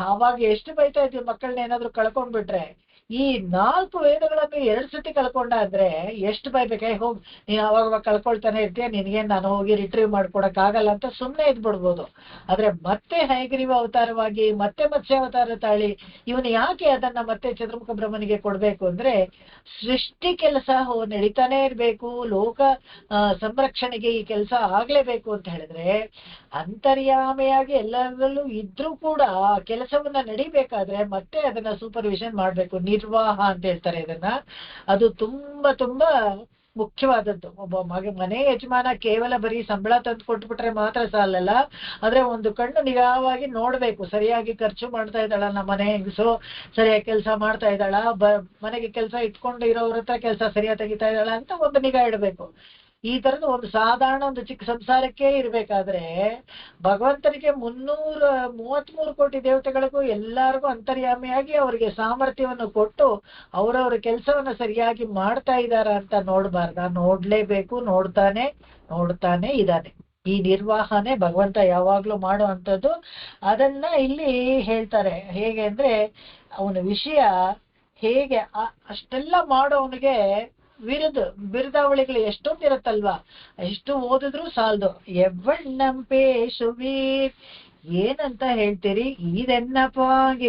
ಆವಾಗ ಎಷ್ಟು ಬೈತಾ ಇದ್ವಿ ಮಕ್ಕಳನ್ನ ಏನಾದ್ರು ಕಳ್ಕೊಂಡ್ಬಿಟ್ರೆ. ಈ 4 ವೇದಗಳನ್ನು 2 ಸತಿ ಕಳ್ಕೊಂಡಾದ್ರೆ ಎಷ್ಟು ಬೈಬೇಕೆ. ಹೋಗಿ ನೀನ್ ಅವಾಗ ಕಳ್ಕೊಳ್ತಾನೆ ಇರ್ತೀಯ, ನಿನ್ಗೇನ್ ನಾನು ಹೋಗಿ ರಿಟ್ರೀವ್ ಮಾಡ್ಕೊಡಕ್ ಆಗಲ್ಲ ಅಂತ ಸುಮ್ನೆ ಇದ್ಬಿಡ್ಬೋದು. ಆದ್ರೆ ಮತ್ತೆ ಹಯಗ್ರೀವ ಅವತಾರವಾಗಿ ಮತ್ತೆ ಮತ್ಸ್ಯ ಅವತಾರ ತಾಳಿ ಇವನು ಯಾಕೆ ಅದನ್ನ ಮತ್ತೆ ಚತುರ್ಮುಖ ಬ್ರಹ್ಮನಿಗೆ ಕೊಡ್ಬೇಕು ಅಂದ್ರೆ, ಸೃಷ್ಟಿ ಕೆಲಸ ನಡೀತಾನೆ ಇರ್ಬೇಕು, ಲೋಕ ಸಂರಕ್ಷಣೆಗೆ ಈ ಕೆಲಸ ಆಗ್ಲೇಬೇಕು ಅಂತ ಹೇಳಿದ್ರೆ ಅಂತರ್ಯಾಮಿಯಾಗಿ ಎಲ್ಲರಲ್ಲೂ ಇದ್ರೂ ಕೂಡ ಕೆಲಸವನ್ನ ನಡಿಬೇಕಾದ್ರೆ ಮತ್ತೆ ಅದನ್ನ ಸೂಪರ್ವಿಷನ್ ಮಾಡ್ಬೇಕು. ನಿರ್ವಾಹ ಅಂತ ಹೇಳ್ತಾರೆ ಇದನ್ನ. ಅದು ತುಂಬಾ ತುಂಬಾ ಮುಖ್ಯವಾದದ್ದು. ಒಬ್ಬ ಮನೆ ಯಜಮಾನ ಕೇವಲ ಬರೀ ಸಂಬಳ ತಂದು ಕೊಟ್ಬಿಟ್ರೆ ಮಾತ್ರ ಸಾಲಲ್ಲ, ಆದ್ರೆ ಒಂದು ಕಣ್ಣು ನಿಗಾವಾಗಿ ನೋಡ್ಬೇಕು, ಸರಿಯಾಗಿ ಖರ್ಚು ಮಾಡ್ತಾ ಇದ್ದಾಳ ನಮ್ಮ ಮನೆ ಹೆಂಗಸು, ಸರಿಯಾಗಿ ಕೆಲಸ ಮಾಡ್ತಾ ಇದ್ದಾಳ, ಮನೆಗೆ ಕೆಲಸ ಇಟ್ಕೊಂಡು ಇರೋವ್ರ ಹತ್ರ ಕೆಲಸ ಸರಿಯಾಗಿ ತೆಗಿತಾ ಇದ್ದಾಳ ಅಂತ ಒಂದು ನಿಗಾ ಇಡಬೇಕು. ಈ ತರದ ಒಂದು ಸಾಧಾರಣ ಒಂದು ಚಿಕ್ಕ ಸಂಸಾರಕ್ಕೆ ಇರ್ಬೇಕಾದ್ರೆ ಭಗವಂತನಿಗೆ 333 ಕೋಟಿ ದೇವತೆಗಳಿಗೂ ಎಲ್ಲರಿಗೂ ಅಂತರ್ಯಾಮಿಯಾಗಿ ಅವರಿಗೆ ಸಾಮರ್ಥ್ಯವನ್ನು ಕೊಟ್ಟು ಅವರವರ ಕೆಲಸವನ್ನ ಸರಿಯಾಗಿ ಮಾಡ್ತಾ ಇದ್ದಾರ ಅಂತ ನೋಡ್ಬಾರ್ದ? ನೋಡ್ಲೇಬೇಕು, ನೋಡ್ತಾನೆ ಇದ್ದಾನೆ. ಈ ನಿರ್ವಾಹನೆ ಭಗವಂತ ಯಾವಾಗ್ಲೂ ಮಾಡೋ ಅಂಥದ್ದು. ಅದನ್ನ ಇಲ್ಲಿ ಹೇಳ್ತಾರೆ. ಹೇಗೆ ಅಂದ್ರೆ ಅವನ ವಿಷಯ ಹೇಗೆ ಅಷ್ಟೆಲ್ಲ ಮಾಡೋ ಅವನಿಗೆ ಬಿರುದಾವಳಿಗಳು ಎಷ್ಟೊಂದಿರತ್ತಲ್ವಾ, ಎಷ್ಟು ಓದಿದ್ರು ಸಾಲದು. ಎವ್ವಣ್ಣಂಪೇಶುವೀರ್ ಏನಂತ ಹೇಳ್ತೀರಿ, ಇದೆನ್ನಪ್ಪ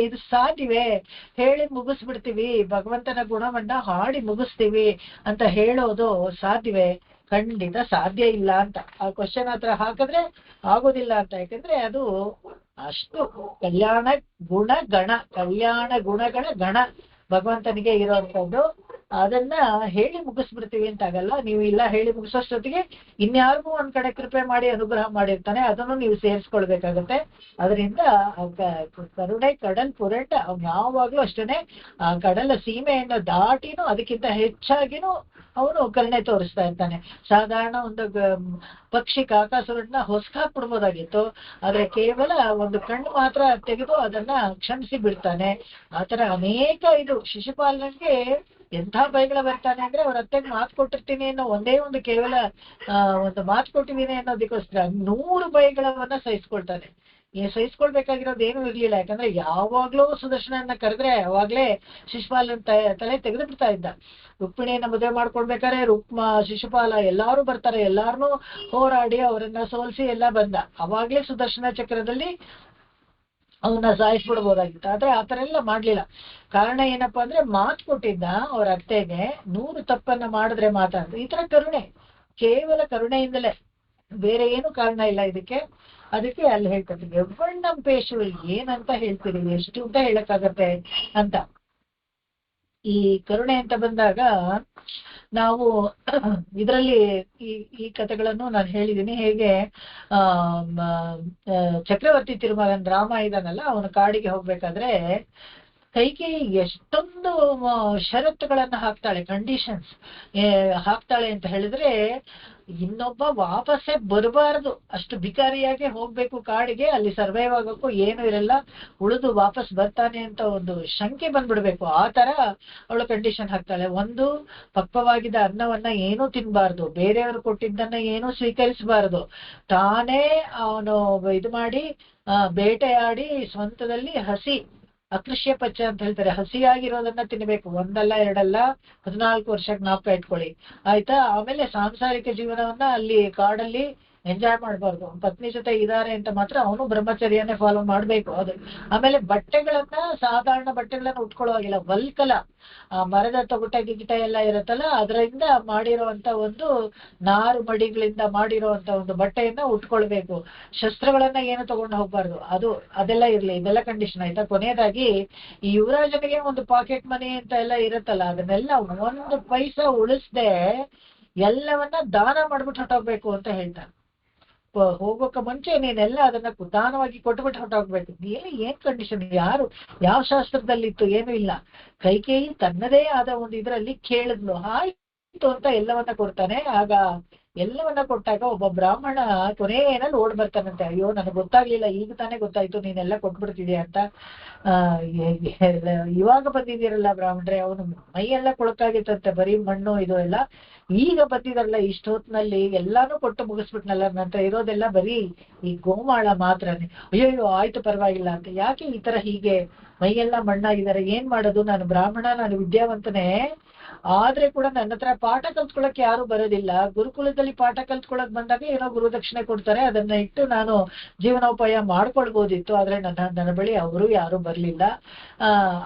ಇದು ಸಾಧ್ಯವೇ? ಹೇಳಿ ಮುಗಿಸ್ಬಿಡ್ತೀವಿ, ಭಗವಂತನ ಗುಣವನ್ನ ಹಾಡಿ ಮುಗಿಸ್ತೀವಿ ಅಂತ ಹೇಳೋದು ಸಾಧ್ಯವೇ? ಖಂಡಿತ ಸಾಧ್ಯ ಇಲ್ಲ ಅಂತ ಆ ಕ್ವಶನ್ ಹತ್ರ ಹಾಕಿದ್ರೆ ಆಗೋದಿಲ್ಲ ಅಂತ. ಯಾಕಂದ್ರೆ ಅದು ಅಷ್ಟು ಕಲ್ಯಾಣ ಗುಣಗಳ ಗಣ ಭಗವಂತನಿಗೆ ಇರುವಂತದ್ದು. ಅದನ್ನ ಹೇಳಿ ಮುಗಿಸ್ಬಿಡ್ತೀವಿ ಅಂತ ಆಗಲ್ಲ. ನೀವು ಇಲ್ಲ ಹೇಳಿ ಮುಗಿಸೋಷ್ಟೊತ್ತಿಗೆ ಇನ್ಯಾರಿಗೂ ಒಂದ್ ಕಡೆ ಕೃಪೆ ಮಾಡಿ ಅನುಗ್ರಹ ಮಾಡಿರ್ತಾನೆ, ಅದನ್ನು ನೀವು ಸೇರಿಸ್ಕೊಳ್ಬೇಕಾಗತ್ತೆ. ಅದರಿಂದ ಕರುಣೆ ಕಡಲ್ ಪುರಂಡ ಅವ್ನು ಯಾವಾಗ್ಲೂ ಅಷ್ಟೇನೆ ಆ ಕಡಲ ಸೀಮೆಯನ್ನು ದಾಟಿನೂ ಅದಕ್ಕಿಂತ ಹೆಚ್ಚಾಗಿನೂ ಅವನು ಕರುಣೆ ತೋರಿಸ್ತಾ ಇರ್ತಾನೆ. ಸಾಧಾರಣ ಒಂದು ಪಕ್ಷಿ ಕಾಕಾಸುರನ್ನ ಹೊಸ್ಕಾಕ್ಬಿಡ್ಬೋದಾಗಿತ್ತು, ಆದ್ರೆ ಕೇವಲ ಒಂದು ಕಣ್ಣು ಮಾತ್ರ ತೆಗೆದು ಅದನ್ನ ಕ್ಷಮಿಸಿ ಬಿಡ್ತಾನೆ. ಆತರ ಅನೇಕ ಇದು ಶಿಶುಪಾಲನಿಗೆ ಎಂಥ ಬೈಗಳ ಬರ್ತಾನೆ ಅಂದ್ರೆ ಅವ್ರ ಅತ್ತೆಗೆ ಮಾತು ಕೊಟ್ಟಿರ್ತೀನಿ ಅನ್ನೋ ಒಂದೇ ಒಂದು ಕೇವಲ ಒಂದು ಮಾತು ಕೊಟ್ಟಿದ್ದೀನಿ ಅನ್ನೋದಕ್ಕೋಸ್ಕರ 100 ಬೈಗಳವನ್ನ ಸಹಿಸ್ಕೊಳ್ತಾನೆ. ಸಹಿಸ್ಕೊಳ್ಬೇಕಾಗಿರೋದು ಏನೂ ಇರ್ಲಿಲ್ಲ. ಯಾಕಂದ್ರೆ ಯಾವಾಗ್ಲೂ ಸುದರ್ಶನನ್ನ ಕರೆದ್ರೆ ಅವಾಗ್ಲೇ ಶಿಶುಪಾಲನ ತಲೆ ತೆಗೆದು ಬಿಡ್ತಾ ಇದ್ದ. ರುಕ್ಮಿಣಿಯನ್ನ ಮದುವೆ ಮಾಡ್ಕೊಳ್ಬೇಕಾದ್ರೆ ಶಿಶುಪಾಲ ಎಲ್ಲಾರು ಬರ್ತಾರೆ, ಎಲ್ಲಾರನ್ನೂ ಹೋರಾಡಿ ಅವರನ್ನ ಸೋಲಿಸಿ ಎಲ್ಲ ಬಂದ. ಅವಾಗ್ಲೇ ಸುದರ್ಶನ ಚಕ್ರದಲ್ಲಿ ಅವನ್ನ ಸಾಯಿಸ್ಬಿಡ್ಬೋದಾಗಿತ್ತು. ಆದ್ರೆ ಆತರ ಎಲ್ಲ ಮಾಡ್ಲಿಲ್ಲ. ಕಾರಣ ಏನಪ್ಪಾ ಅಂದ್ರೆ ಮಾತು ಕೊಟ್ಟಿದ್ದ ಅವ್ರ ಅತ್ತೆಗೆ, 100 ತಪ್ಪನ್ನ ಮಾಡಿದ್ರೆ ಮಾತಾಡ್ದು. ಈ ತರ ಕರುಣೆ, ಕೇವಲ ಕರುಣೆಯಿಂದಲೇ, ಬೇರೆ ಏನು ಕಾರಣ ಇಲ್ಲ ಇದಕ್ಕೆ. ಅದಕ್ಕೆ ಅಲ್ಲಿ ಹೇಳ್ತಾರೆ ಎವ್ವಣ್ಣಂ ಪೇಶು, ಏನಂತ ಹೇಳ್ತೀರಿ, ಎಷ್ಟು ಅಂತ ಹೇಳಕ್ಕಾಗತ್ತೆ ಅಂತ. ಈ ಕರುಣೆ ಅಂತ ಬಂದಾಗ ನಾವು ಇದರಲ್ಲಿ ಈ ಕಥೆಗಳನ್ನು ನಾನು ಹೇಳಿದ್ದೀನಿ. ಹೇಗೆ ಚಕ್ರವರ್ತಿ ತಿರುಮಲನ್ ರಾಮ ಇದಾನಲ್ಲ, ಅವನು ಕಾಡಿಗೆ ಹೋಗ್ಬೇಕಾದ್ರೆ ಕೈಕೇಯಿ ಎಷ್ಟೊಂದು ಷರತ್ತುಗಳನ್ನ ಹಾಕ್ತಾಳೆ, ಕಂಡೀಷನ್ಸ್ ಹಾಕ್ತಾಳೆ ಅಂತ ಹೇಳಿದ್ರೆ, ಇನ್ನೊಬ್ಬ ವಾಪಸ್ಸೇ ಬರಬಾರದು, ಅಷ್ಟು ಭಿಕಾರಿಯಾಗೆ ಹೋಗ್ಬೇಕು ಕಾಡಿಗೆ, ಅಲ್ಲಿ ಸರ್ವೈವ್ ಆಗೋಕ್ಕೂ ಏನು ಇರಲ್ಲ, ಉಳಿದು ವಾಪಸ್ ಬರ್ತಾನೆ ಅಂತ ಒಂದು ಶಂಕೆ ಬಂದ್ಬಿಡ್ಬೇಕು. ಆ ತರ ಅವಳು ಕಂಡೀಷನ್ ಹಾಕ್ತಾಳೆ. ಒಂದು, ಪಕ್ವವಾಗಿದ್ದ ಅನ್ನವನ್ನ ಏನೂ ತಿನ್ಬಾರ್ದು, ಬೇರೆಯವರು ಕೊಟ್ಟಿದ್ದನ್ನ ಏನೂ ಸ್ವೀಕರಿಸಬಾರದು, ತಾನೇ ಅವನು ಇದು ಮಾಡಿ ಬೇಟೆಯಾಡಿ ಸ್ವಂತದಲ್ಲಿ ಹಸಿ ಅಕೃಷ್ಯ ಪಚ್ಚ ಅಂತ ಹೇಳ್ತಾರೆ, ಹಸಿಯಾಗಿರೋದನ್ನ ತಿನ್ಬೇಕು. ಒಂದಲ್ಲ ಎರಡಲ್ಲ, 14 ವರ್ಷ ಜ್ಞಾಪಕ ಇಟ್ಕೊಳ್ಳಿ ಆಯ್ತಾ. ಆಮೇಲೆ ಸಾಂಸಾರಿಕ ಜೀವನವನ್ನ ಅಲ್ಲಿ ಕಾಡಲ್ಲಿ ಎಂಜಾಯ್ ಮಾಡ್ಬಾರ್ದು. ಪತ್ನಿ ಜೊತೆ ಇದಾರೆ ಅಂತ ಮಾತ್ರ ಅವನು ಬ್ರಹ್ಮಚರ್ಯನೇ ಫಾಲೋ ಮಾಡ್ಬೇಕು. ಅದು ಆಮೇಲೆ ಬಟ್ಟೆಗಳನ್ನ, ಸಾಧಾರಣ ಬಟ್ಟೆಗಳನ್ನ ಉಟ್ಕೊಳ್ಳೋವಾಗಿಲ್ಲ, ವಲ್ಕಲ ಮರದ ತೊಗಟ ಗಿಗಿಟ ಎಲ್ಲ ಇರುತ್ತಲ್ಲ, ಅದರಿಂದ ಮಾಡಿರುವಂತ ಒಂದು ನಾರು ಮಡಿಗಳಿಂದ ಮಾಡಿರುವಂತ ಒಂದು ಬಟ್ಟೆಯನ್ನ ಉಟ್ಕೊಳ್ಬೇಕು. ಶಸ್ತ್ರಗಳನ್ನ ಏನು ತಗೊಂಡು ಹೋಗ್ಬಾರ್ದು, ಅದೆಲ್ಲ ಇರ್ಲಿ. ಇದೆಲ್ಲ ಕಂಡೀಷನ್ ಆಯ್ತಾ. ಕೊನೆಯದಾಗಿ ಈ ಯುವರಾಜನಿಗೆ ಒಂದು ಪಾಕೆಟ್ ಮನಿ ಅಂತ ಎಲ್ಲ ಇರುತ್ತಲ್ಲ, ಅದನ್ನೆಲ್ಲ 1 ಪೈಸಾ ಉಳಿಸ್ದೆ ಎಲ್ಲವನ್ನ ದಾನ ಮಾಡ್ಬಿಟ್ಟು ಹೊಟ್ಟೋಗ್ಬೇಕು ಅಂತ ಹೇಳ್ತಾನೆ. ಹೋಗೋಕೆ ಮುಂಚೆ ನೀನೆಲ್ಲ ಅದನ್ನ ದಾನವಾಗಿ ಕೊಟ್ಬಿಟ್ಟು ಹೊಟ್ಟೋಗ್ಬೇಕು. ಏನ್ ಕಂಡೀಷನ್, ಯಾವ ಶಾಸ್ತ್ರದಲ್ಲಿತ್ತು, ಏನು ಇಲ್ಲ. ಕೈಕೇಯಿ ತನ್ನದೇ ಆದ ಒಂದು ಇದರಲ್ಲಿ ಕೇಳಿದ್ಲು, ಆಯ್ತು ಅಂತ ಎಲ್ಲವನ್ನ ಕೊಡ್ತಾನೆ. ಆಗ ಎಲ್ಲವನ್ನ ಕೊಟ್ಟಾಗ ಒಬ್ಬ ಬ್ರಾಹ್ಮಣ ಕೊನೆಯಲ್ಲಿ ಓಡ್ ಬರ್ತಾನಂತೆ, ಅಯ್ಯೋ ನನಗೆ ಗೊತ್ತಾಗ್ಲಿಲ್ಲ, ಈಗ ತಾನೇ ಗೊತ್ತಾಯ್ತು ನೀನೆಲ್ಲ ಕೊಟ್ಬಿಡ್ತಿದ್ಯಾ ಅಂತ. ಇವಾಗ ಬಂದಿದ್ದೀರಲ್ಲ ಬ್ರಾಹ್ಮಣರೇ, ಅವನು ಮೈಯೆಲ್ಲ ಕೊಳಕಾಗಿತ್ತಂತೆ, ಬರೀ ಮಣ್ಣು ಇದು ಎಲ್ಲ. ಈಗ ಬಂದಿದಾರಲ್ಲ ಇಷ್ಟೊತ್ನಲ್ಲಿ ಎಲ್ಲಾನು ಕೊಟ್ಟು ಮುಗಿಸ್ಬಿಟ್ನಲ್ಲ, ನಂತರ ಇರೋದೆಲ್ಲ ಬರೀ ಈ ಗೋಮಾಳ ಮಾತ್ರನೇ. ಅಯ್ಯೋ ಆಯ್ತು ಪರವಾಗಿಲ್ಲ ಅಂತ. ಯಾಕೆ ಈ ತರ ಹೀಗೆ ಮೈಯೆಲ್ಲ ಮಣ್ಣಾಗಿದ್ದಾರೆ, ಏನ್ ಮಾಡೋದು, ನಾನು ಬ್ರಾಹ್ಮಣ, ನಾನು ವಿದ್ಯಾವಂತನೇ, ಆದ್ರೆ ಕೂಡ ನನ್ನ ಹತ್ರ ಪಾಠ ಕಲ್ತ್ಕೊಳಕ್ ಯಾರು ಬರೋದಿಲ್ಲ. ಗುರುಕುಲದಲ್ಲಿ ಪಾಠ ಕಲ್ತ್ಕೊಳಕ್ ಬಂದಾಗ ಏನೋ ಗುರುದಕ್ಷಿಣೆ ಕೊಡ್ತಾರೆ, ಅದನ್ನ ಇಟ್ಟು ನಾನು ಜೀವನೋಪಾಯ ಮಾಡ್ಕೊಳ್ಬೋದಿತ್ತು. ಆದ್ರೆ ನನ್ನ ಬಳಿ ಅವರು ಯಾರು ಬರ್ಲಿಲ್ಲ.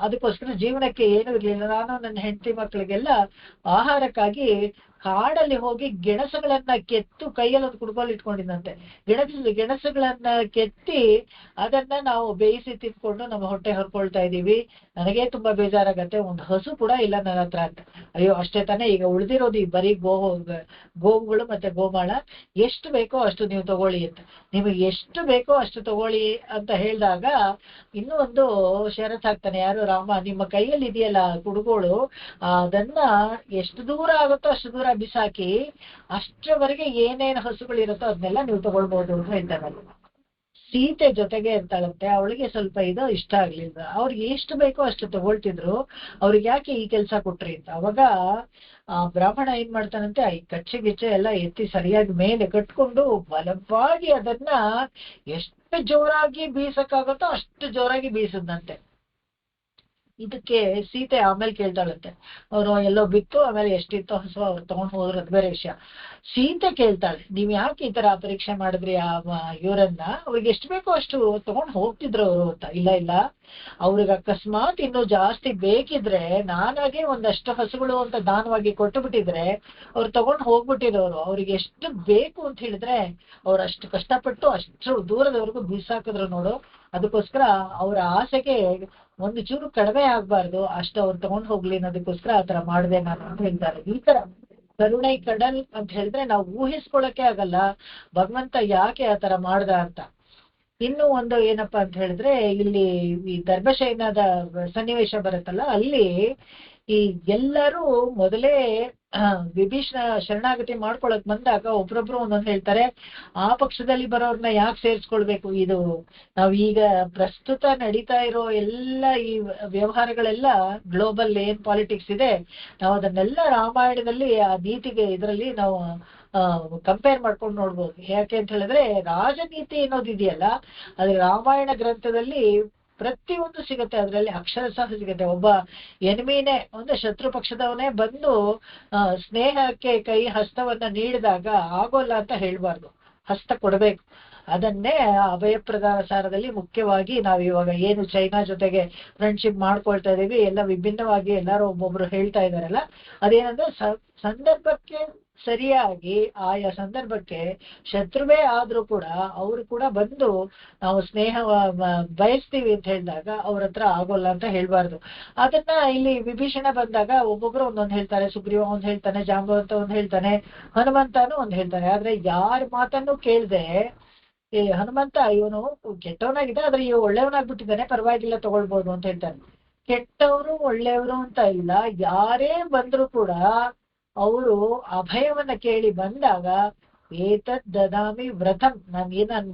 ಅದಕ್ಕೋಸ್ಕರ ಜೀವನಕ್ಕೆ ಏನು ಇರ್ಲಿಲ್ಲ. ನಾನು ನನ್ನ ಹೆಂಡತಿ ಮಕ್ಕಳಿಗೆಲ್ಲ ಆಹಾರಕ್ಕಾಗಿ ಕಾಡಲ್ಲಿ ಹೋಗಿ ಗೆಣಸುಗಳನ್ನ ಕೆತ್ತು ಕೈಯಲ್ಲಿ ಒಂದು ಕುಡ್ಕೋಲ್ ಇಟ್ಕೊಂಡಿದ್ದಂತೆ. ಗೆಣಸುಗಳನ್ನ ಕೆತ್ತಿ ಅದನ್ನ ನಾವು ಬೇಯಿಸಿ ತಿನ್ಕೊಂಡು ನಮ್ಮ ಹೊಟ್ಟೆ ಹೊರ್ಕೊಳ್ತಾ ಇದೀವಿ. ನನಗೆ ತುಂಬಾ ಬೇಜಾರಾಗತ್ತೆ, ಒಂದು ಹಸು ಕೂಡ ಇಲ್ಲ ನನ್ನ ಹತ್ರ ಅಂತ. ಅಯ್ಯೋ ಅಷ್ಟೇ ತಾನೇ, ಈಗ ಉಳಿದಿರೋದು ಈ ಬರೀ ಗೋವುಗಳು ಮತ್ತೆ ಗೋಮಾಳ, ಎಷ್ಟು ಬೇಕೋ ಅಷ್ಟು ನೀವು ತಗೊಳ್ಳಿ ಅಂತ. ನಿಮಗೆ ಎಷ್ಟು ಬೇಕೋ ಅಷ್ಟು ತಗೊಳ್ಳಿ ಅಂತ ಹೇಳಿದಾಗ ಇನ್ನೂ ಒಂದು ಷರತ್ ಹಾಕ್ತಾನೆ, ಯಾರು ರಾಮ, ನಿಮ್ಮ ಕೈಯಲ್ಲಿ ಇದೆಯಲ್ಲ ಕುಡುಗೋಳು, ಅದನ್ನ ಎಷ್ಟು ದೂರ ಆಗುತ್ತೋ ಅಷ್ಟು ದೂರ ಬಿಸಾಕಿ ಅಷ್ಟರವರೆಗೆ ಏನೇನು ಹಸುಗಳಿರುತ್ತೋ ಅದನ್ನೆಲ್ಲ ನೀವು ತಗೊಳ್ಬಹುದು ಅಂತ ಹೇಳ್ತಾನೆ. ಸೀತೆ ಜೊತೆಗೆ ಇರ್ತಾಳಂತೆ, ಅವಳಿಗೆ ಸ್ವಲ್ಪ ಇದು ಇಷ್ಟ ಆಗ್ಲಿಲ್ಲ. ಅವ್ರಿಗೆ ಎಷ್ಟು ಬೇಕೋ ಅಷ್ಟು ತಗೊಳ್ತಿದ್ರು, ಅವ್ರಿಗೆ ಯಾಕೆ ಈ ಕೆಲಸ ಕೊಟ್ರಿ ಅಂತ. ಅವಾಗ ಬ್ರಾಹ್ಮಣ ಏನ್ ಮಾಡ್ತಾನಂತೆ, ಈ ಕಚ್ಚೆ ಗಿಚ್ಚೆ ಎಲ್ಲ ಎತ್ತಿ ಸರಿಯಾಗಿ ಮೇಲೆ ಕಟ್ಕೊಂಡು ಬಲವಾಗಿ ಅದನ್ನ ಎಷ್ಟು ಜೋರಾಗಿ ಬೀಸಕ್ಕಾಗತ್ತೋ ಅಷ್ಟು ಜೋರಾಗಿ ಬೀಸದಂತೆ. ಇದಕ್ಕೆ ಸೀತೆ ಆಮೇಲೆ ಕೇಳ್ತಾಳಂತೆ, ಅವ್ರು ಎಲ್ಲೋ ಬಿತ್ತು, ಆಮೇಲೆ ಎಷ್ಟಿತ್ತೋ ಹಸು ಅವ್ರು ತಗೊಂಡ್ ಹೋದ್ರು, ಅದು ಬೇರೆ ವಿಷಯ. ಸೀತೆ ಕೇಳ್ತಾಳೆ, ನೀವ್ ಯಾಕೆ ಈ ತರ ಪರೀಕ್ಷೆ ಮಾಡಿದ್ರಿ ಇವರನ್ನ, ಅವ್ರಿಗೆ ಎಷ್ಟು ಬೇಕೋ ಅಷ್ಟು ತಗೊಂಡ್ ಹೋಗ್ತಿದ್ರು ಅವರು ಅಂತ. ಇಲ್ಲ, ಅವ್ರಿಗೆ ಅಕಸ್ಮಾತ್ ಇನ್ನು ಜಾಸ್ತಿ ಬೇಕಿದ್ರೆ ನಾನಾಗೆ ಒಂದಷ್ಟು ಹಸುಗಳು ಅಂತ ದಾನವಾಗಿ ಕೊಟ್ಟು ಬಿಟ್ಟಿದ್ರೆ ಅವ್ರು ತಗೊಂಡ್ ಹೋಗ್ಬಿಟ್ಟಿರೋರು. ಅವ್ರಿಗೆ ಎಷ್ಟು ಬೇಕು ಅಂತ ಹೇಳಿದ್ರೆ ಅವ್ರು ಅಷ್ಟು ಕಷ್ಟಪಟ್ಟು ಅಷ್ಟು ದೂರದವರೆಗೂ ಬೀಸಾಕಿದ್ರು ನೋಡು. ಅದಕ್ಕೋಸ್ಕರ ಅವ್ರ ಆಸೆಗೆ ಒಂದು ಚೂರು ಕಡಿಮೆ ಆಗ್ಬಾರ್ದು, ಅಷ್ಟು ಅವ್ರು ತಗೊಂಡ್ ಹೋಗ್ಲಿ ಅನ್ನೋದಕ್ಕೋಸ್ಕರ ಆತರ ಮಾಡಿದೆ ನಾನು ಅಂತ ಹೇಳ್ತಾರೆ. ಈ ತರ ಕರುಣೈ ಕಡಲ್ ಅಂತ ಹೇಳಿದ್ರೆ ನಾವು ಊಹಿಸ್ಕೊಳಕ್ಕೆ ಆಗಲ್ಲ ಭಗವಂತ ಯಾಕೆ ಆತರ ಮಾಡ್ದ ಅಂತ. ಇನ್ನು ಒಂದು ಏನಪ್ಪಾ ಅಂತ ಹೇಳಿದ್ರೆ, ಇಲ್ಲಿ ಈ ದರ್ಭಶಯನದ ಸನ್ನಿವೇಶ ಬರುತ್ತಲ್ಲ, ಅಲ್ಲಿ ಈ ಎಲ್ಲರೂ ಮೊದಲೇ ವಿಭೀಷಣ ಶರಣಾಗತಿ ಮಾಡ್ಕೊಳಕ್ ಬಂದಾಗ ಒಬ್ರೊಬ್ರು ಒಂದೊಂದು ಹೇಳ್ತಾರೆ. ಆ ಪಕ್ಷದಲ್ಲಿ ಬರೋರ್ನ ಯಾಕೆ ಸೇರಿಸ್ಕೊಳ್ಬೇಕು, ಇದು ನಾವ್ ಈಗ ಪ್ರಸ್ತುತ ನಡೀತಾ ಇರೋ ಎಲ್ಲ ಈ ವ್ಯವಹಾರಗಳೆಲ್ಲ ಗ್ಲೋಬಲ್ ಏನ್ ಪಾಲಿಟಿಕ್ಸ್ ಇದೆ, ನಾವು ಅದನ್ನೆಲ್ಲ ರಾಮಾಯಣದಲ್ಲಿ ಆ ನೀತಿಗೆ ಇದರಲ್ಲಿ ನಾವು ಕಂಪೇರ್ ಮಾಡ್ಕೊಂಡು ನೋಡ್ಬೋದು. ಯಾಕೆ ಅಂತ ಹೇಳಿದ್ರೆ ರಾಜನೀತಿ ಅನ್ನೋದಿದೆಯಲ್ಲ, ಅದು ರಾಮಾಯಣ ಗ್ರಂಥದಲ್ಲಿ ಪ್ರತಿಯೊಂದು ಸಿಗುತ್ತೆ. ಅದರಲ್ಲಿ ಅಕ್ಷರಶಃ ಸಿಗುತ್ತೆ. ಒಬ್ಬ ಎನಿಮಿನೇ, ಒಂದು ಶತ್ರು ಪಕ್ಷದವನೇ ಬಂದು ಸ್ನೇಹಕ್ಕೆ ಕೈ ಹಸ್ತವನ್ನ ನೀಡಿದಾಗ ಆಗೋಲ್ಲ ಅಂತ ಹೇಳ್ಬಾರ್ದು, ಹಸ್ತ ಕೊಡಬೇಕು. ಅದನ್ನೇ ಅಭಯ ಪ್ರದಾನ ಸಾರದಲ್ಲಿ ಮುಖ್ಯವಾಗಿ ನಾವು ಇವಾಗ ಏನು ಚೈನಾ ಜೊತೆಗೆ ಫ್ರೆಂಡ್ಶಿಪ್ ಮಾಡ್ಕೊಳ್ತಾ ಇದೀವಿ, ಎಲ್ಲ ವಿಭಿನ್ನವಾಗಿ ಎಲ್ಲಾರು ಒಬ್ಬೊಬ್ರು ಹೇಳ್ತಾ ಇದಾರಲ್ಲ, ಅದೇನಂದ್ರೆ ಸಂದರ್ಭಕ್ಕೆ ಸರಿಯಾಗಿ ಆಯಾ ಸಂದರ್ಭಕ್ಕೆ ಶತ್ರುವೇ ಆದ್ರೂ ಕೂಡ ಅವರು ಕೂಡ ಬಂದು ನಾವು ಸ್ನೇಹ ಬಯಸ್ತೀವಿ ಅಂತ ಹೇಳಿದಾಗ ಅವ್ರ ಹತ್ರ ಆಗೋಲ್ಲ ಅಂತ ಹೇಳ್ಬಾರ್ದು. ಅದನ್ನ ಇಲ್ಲಿ ವಿಭೀಷಣ ಬಂದಾಗ ಒಬ್ಬೊಬ್ರು ಒಂದೊಂದ್ ಹೇಳ್ತಾರೆ. ಸುಗ್ರೀವ ಒಂದ್ ಹೇಳ್ತಾನೆ, ಜಾಂಬವಂತ ಒಂದ್ ಹೇಳ್ತಾನೆ, ಹನುಮಂತನು ಒಂದ್ ಹೇಳ್ತಾನೆ. ಆದ್ರೆ ಯಾರ ಮಾತನ್ನು ಕೇಳ್ದೆ ಈ ಹನುಮಂತ ಇವನು ಕೆಟ್ಟವನಾಗಿದೆ, ಆದ್ರೆ ಇವ್ ಒಳ್ಳೆಯವನಾಗ್ಬಿಟ್ಟಿದ್ದಾನೆ, ಪರವಾಗಿಲ್ಲ ತಗೊಳ್ಬೋದು ಅಂತ ಹೇಳ್ತಾನೆ. ಕೆಟ್ಟವರು ಒಳ್ಳೆಯವರು ಅಂತ ಇಲ್ಲ, ಯಾರೇ ಬಂದ್ರು ಕೂಡ ಅವರು ಅಭಯವನ್ನ ಕೇಳಿ ಬಂದಾಗ ಏತದ್ ದದಾಮಿ ವ್ರತಂ,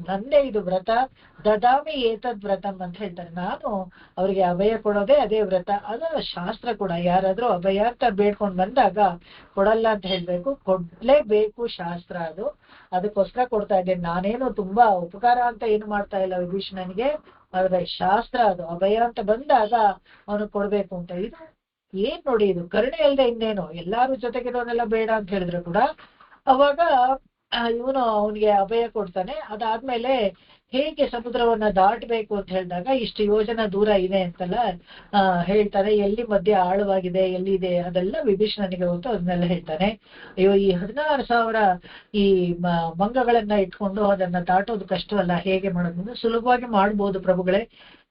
ನಂದೇ ಇದು ವ್ರತ, ದದಾಮಿ ಏತದ್ ವ್ರತಂ ಅಂತ ಹೇಳ್ತಾರೆ. ನಾನು ಅವ್ರಿಗೆ ಅಭಯ ಕೊಡೋದೇ ಅದೇ ವ್ರತ. ಅದು ಶಾಸ್ತ್ರ ಕೂಡ. ಯಾರಾದ್ರೂ ಅಭಯ ಅಂತ ಬೇಡ್ಕೊಂಡ್ ಬಂದಾಗ ಕೊಡಲ್ಲ ಅಂತ ಹೇಳ್ಬೇಕು, ಕೊಡ್ಲೇಬೇಕು, ಶಾಸ್ತ್ರ ಅದು. ಅದಕ್ಕೋಸ್ಕರ ಕೊಡ್ತಾ ಇದ್ದೇನೆ. ನಾನೇನು ತುಂಬಾ ಉಪಕಾರ ಅಂತ ಏನು ಮಾಡ್ತಾ ಇಲ್ಲ ವಿಭೀಷಣನಿಗೆ, ಆದ್ರೆ ಶಾಸ್ತ್ರ ಅದು. ಅಭಯ ಅಂತ ಬಂದಾಗ ಅವನು ಕೊಡ್ಬೇಕು ಅಂತ. ಇದು ಏನ್ ನೋಡಿ, ಇದು ಕರುಣೆ ಅಲ್ದೆ ಇನ್ನೇನು. ಎಲ್ಲಾರು ಜೊತೆಗಿರೋನೆಲ್ಲ ಬೇಡ ಅಂತ ಹೇಳಿದ್ರು ಕೂಡ ಅವಾಗ ಇವನು ಅವನಿಗೆ ಅಭಯ ಕೊಡ್ತಾನೆ. ಅದಾದ್ಮೇಲೆ ಹೇಗೆ ಸಮುದ್ರವನ್ನ ದಾಟಬೇಕು ಅಂತ ಹೇಳಿದಾಗ ಇಷ್ಟು ಯೋಜನ ದೂರ ಇದೆ ಅಂತೆಲ್ಲ ಹೇಳ್ತಾನೆ. ಎಲ್ಲಿ ಮಧ್ಯೆ ಆಳವಾಗಿದೆ, ಎಲ್ಲಿದೆ, ಅದೆಲ್ಲ ವಿಭೀಷಣನಿಗೆ ಗೊತ್ತು, ಅದನ್ನೆಲ್ಲ ಹೇಳ್ತಾನೆ. ಅಯ್ಯೋ, ಈ 16,000 ಈ ಮಂಗಗಳನ್ನ ಇಟ್ಕೊಂಡು ಅದನ್ನ ದಾಟೋದು ಕಷ್ಟವಲ್ಲ, ಹೇಗೆ ಮಾಡೋದು? ಸುಲಭವಾಗಿ ಮಾಡ್ಬೋದು ಪ್ರಭುಗಳೇ,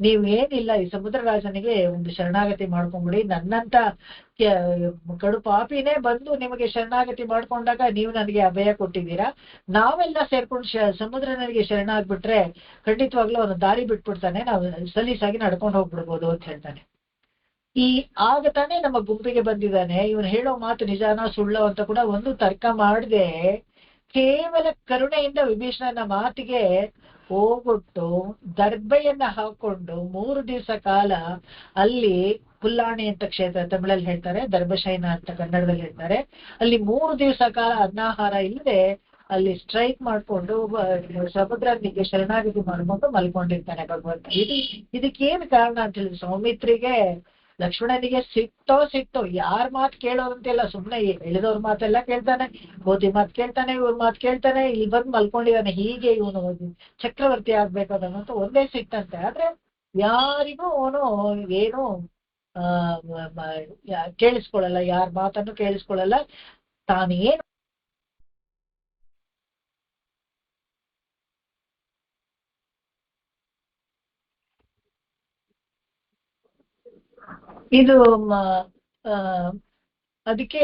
ನೀವ್ ಏನಿಲ್ಲ, ಈ ಸಮುದ್ರ ರಾಜನಿಗೆ ಒಂದು ಶರಣಾಗತಿ ಮಾಡ್ಕೊಂಡ್ಬಿಡಿ. ನನ್ನಂತ ಕಡು ಪಾಪಿನೇ ಬಂದು ನಿಮಗೆ ಶರಣಾಗತಿ ಮಾಡ್ಕೊಂಡಾಗ ನೀವು ನನಗೆ ಅಭಯ ಕೊಟ್ಟಿದ್ದೀರಾ. ನಾವೆಲ್ಲ ಸೇರ್ಕೊಂಡು ಸಮುದ್ರ ನನಗೆ ಶರಣಾಗ್ಬಿಟ್ರೆ ಖಂಡಿತವಾಗ್ಲೂ ಅವನು ದಾರಿ ಬಿಟ್ಬಿಡ್ತಾನೆ, ನಾವು ಸಲೀಸಾಗಿ ನಡ್ಕೊಂಡು ಹೋಗ್ಬಿಡ್ಬೋದು ಅಂತ ಹೇಳ್ತಾನೆ. ಈ ಆಗ ತಾನೇ ನಮ್ಮ ಗುಂಪಿಗೆ ಬಂದಿದ್ದಾನೆ. ಇವನು ಹೇಳೋ ಮಾತು ನಿಜಾನ ಸುಳ್ಳು ಅಂತ ಕೂಡ ಒಂದು ತರ್ಕ ಮಾಡದೆ ಕೇವಲ ಕರುಣೆಯಿಂದ ವಿಭೀಷಣನ ಮಾತಿಗೆ ಹೋಗೊಟ್ಟು ದರ್ಬೆಯನ್ನ ಹಾಕೊಂಡು 3 ದಿವಸ ಕಾಲ ಅಲ್ಲಿ ಪುಲ್ಲಾಣಿ ಅಂತ ಕ್ಷೇತ್ರ ತಮಿಳಲ್ಲಿ ಹೇಳ್ತಾರೆ, ದರ್ಭಶಯನ ಅಂತ ಕನ್ನಡದಲ್ಲಿ ಹೇಳ್ತಾರೆ, ಅಲ್ಲಿ 3 ದಿವಸ ಕಾಲ ಅನ್ನಾಹಾರ ಇಲ್ಲದೆ ಅಲ್ಲಿ ಸ್ಟ್ರೈಕ್ ಮಾಡ್ಕೊಂಡು ಸಮುದ್ರನಿಗೆ ಶರಣಾಗತಿ ಮಾಡ್ಕೊಂಡು ಮಲ್ಕೊಂಡಿರ್ತಾನೆ ಭಗವಂತ. ಇದಕ್ಕೇನು ಕಾರಣ ಅಂತ ಹೇಳಿದ್ರೆ, ಸೌಮಿತ್ರಿಗೆ ಲಕ್ಷ್ಮಣನಿಗೆ ಸಿಟ್ಟು. ಯಾರ್ ಮಾತು ಕೇಳೋದಂತೆಲ್ಲ, ಸುಮ್ನೆ ಎಳೆದವ್ರ ಮಾತೆಲ್ಲ ಕೇಳ್ತಾನೆ, ಗೋಧಿ ಮಾತು ಕೇಳ್ತಾನೆ, ಇವ್ರ ಮಾತು ಕೇಳ್ತಾನೆ, ಇಲ್ಲಿ ಬಂದು ಮಲ್ಕೊಂಡಿದ್ದಾನೆ, ಹೀಗೆ ಇವನು ಚಕ್ರವರ್ತಿ ಆಗ್ಬೇಕಾದಂತ ಒಂದೇ ಸಿಟ್ಟಂತೆ. ಆದ್ರೆ ಯಾರಿಗೂ ಅವನು ಏನು ಕೇಳಿಸ್ಕೊಳ್ಳಲ್ಲ, ಯಾರ ಮಾತನ್ನು ಕೇಳಿಸ್ಕೊಳ್ಳಲ್ಲ. ತಾನೇನು ಇದು ಅದಕ್ಕೆ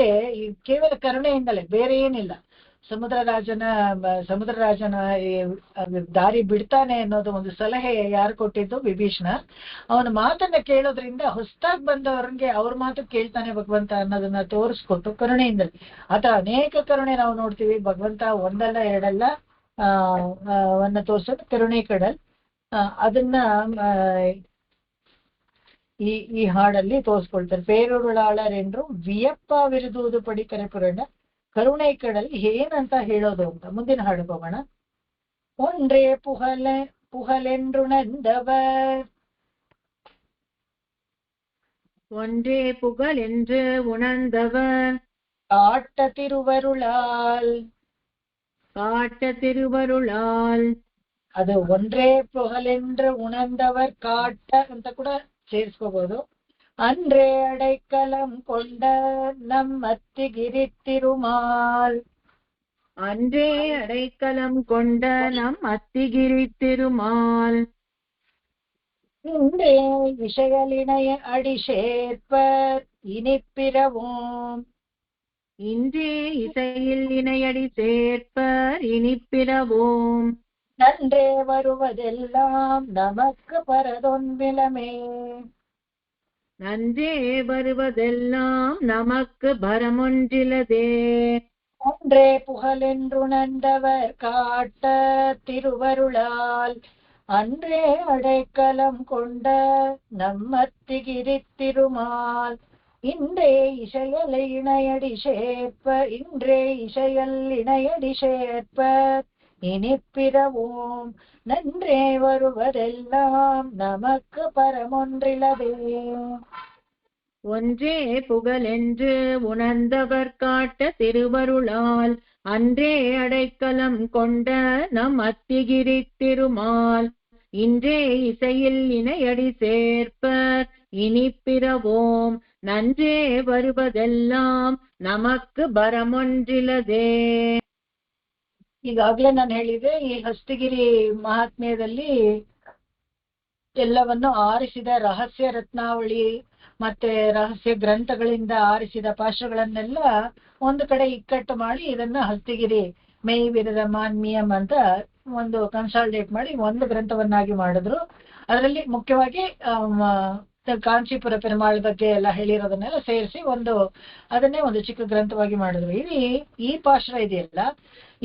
ಕೇವಲ ಕರುಣೆಯಿಂದಲೇ, ಬೇರೆ ಏನಿಲ್ಲ. ಸಮುದ್ರ ರಾಜನ ದಾರಿ ಬಿಡ್ತಾನೆ ಅನ್ನೋದು ಒಂದು ಸಲಹೆ ಯಾರು ಕೊಟ್ಟಿದ್ದು? ವಿಭೀಷಣ. ಅವನ ಮಾತನ್ನ ಕೇಳೋದ್ರಿಂದ ಹೊಸದಾಗಿ ಬಂದವ್ರಿಗೆ ಅವ್ರ ಮಾತು ಕೇಳ್ತಾನೆ ಭಗವಂತ ಅನ್ನೋದನ್ನ ತೋರಿಸ್ಕೊಟ್ಟು ಕರುಣೆಯಿಂದಲೇ. ಆತ ಅನೇಕ ಕರುಣೆ ನಾವು ನೋಡ್ತೀವಿ. ಭಗವಂತ ಒಂದಲ್ಲ ಎರಡಲ್ಲ ವನ್ನ ತೋರ್ಸೋದು ಕರುಣೆ ಕಡಲ್. ಅದನ್ನ ಈ ಹಾಡಲ್ಲಿ ತೋರಿಸ್ಕೊಳ್ತಾರೆ. ಪೇರುರುಳಾಳರೆಂದ್ರು ವಿಯಪ್ಪ ವಿರುದುವುದು ಪಡಿಕರೆ ಪುರಾಣ ಕರುಣೆ ಕಡಲ್ ಏನಂತ ಹೇಳೋದು ಅಂತ ಮುಂದಿನ ಹಾಡು ಹೋಗೋಣ. ஒன்றே புகழென்று உணர்ந்தவர் ஒன்றே புகழ் என்று உணர்ந்தவர் காட்ட திருவருளால் ಅದು ಒಂದ್ರೇ புகழென்று உணர்ந்தவர் ಕಾಟ ಅಂತ ಕೂಡ ಸೇರಿಸ್ಕೋಬಹುದು. அன்றே அடைக்கலம் கொண்ட நம் அத்திகிரி திருமால் இன்றே இசைகளினைய அடி சேர்ப்பர் இனிப்பிரவோம் நன்றே வருவதெல்லாம் நமக்கு பரதொன்பிலமே ஒன்றே புகழென்றுணர்ந்தவர் காட்ட திருவருளால் அன்றே அடைக்கலம் கொண்ட நம்மத்திகிரி திருமால் இன்றே இசையல் இணையடி சேர்ப்ப இன்றே இசையல் இணையடி சேர்ப்ப இனிப்பிறவோம் நன்றே வருவதெல்லாம் நமக்கு பரமொன்றிலதே. ஒன்றே புகழென்று உணர்ந்தவர் காட்ட திருவருளால் அன்றே அடைக்கலம் கொண்ட நம் அத்திகிரி திருமால் இன்றே இசையில் இணையடி சேர்ப்பர் இனிப்பிறவோம் நன்றே வருவதெல்லாம் நமக்கு பரமொன்றிலதே. ಈಗಾಗ್ಲೇ ನಾನು ಹೇಳಿದೆ, ಈ ಹಸ್ತಿಗಿರಿ ಮಹಾತ್ಮ್ಯದಲ್ಲಿ ಎಲ್ಲವನ್ನು ಆರಿಸಿದ ರಹಸ್ಯ ರತ್ನಾವಳಿ ಮತ್ತೆ ರಹಸ್ಯ ಗ್ರಂಥಗಳಿಂದ ಆರಿಸಿದ ಪಾಶಗಳನ್ನೆಲ್ಲ ಒಂದು ಕಡೆ ಇಕ್ಕಟ್ಟು ಮಾಡಿ ಇದನ್ನ ಹಸ್ತಿಗಿರಿ ಮೇಯ್ವಿರದ ಮಾನ್ಮಿಯಂ ಅಂತ ಒಂದು ಕನ್ಸಾಲಿಡೇಟ್ ಮಾಡಿ ಒಂದು ಗ್ರಂಥವನ್ನಾಗಿ ಮಾಡಿದ್ರು. ಅದರಲ್ಲಿ ಮುಖ್ಯವಾಗಿ ಕಾಂಚೀಪುರ ಪೆರುಮಾಳ್ ಬಗ್ಗೆ ಎಲ್ಲ ಹೇಳಿರೋದನ್ನೆಲ್ಲ ಸೇರಿಸಿ ಅದನ್ನೇ ಒಂದು ಚಿಕ್ಕ ಗ್ರಂಥವಾಗಿ ಮಾಡಿದ್ರು. ಈ ಪಾಶುರ ಇದೆಯಲ್ಲ,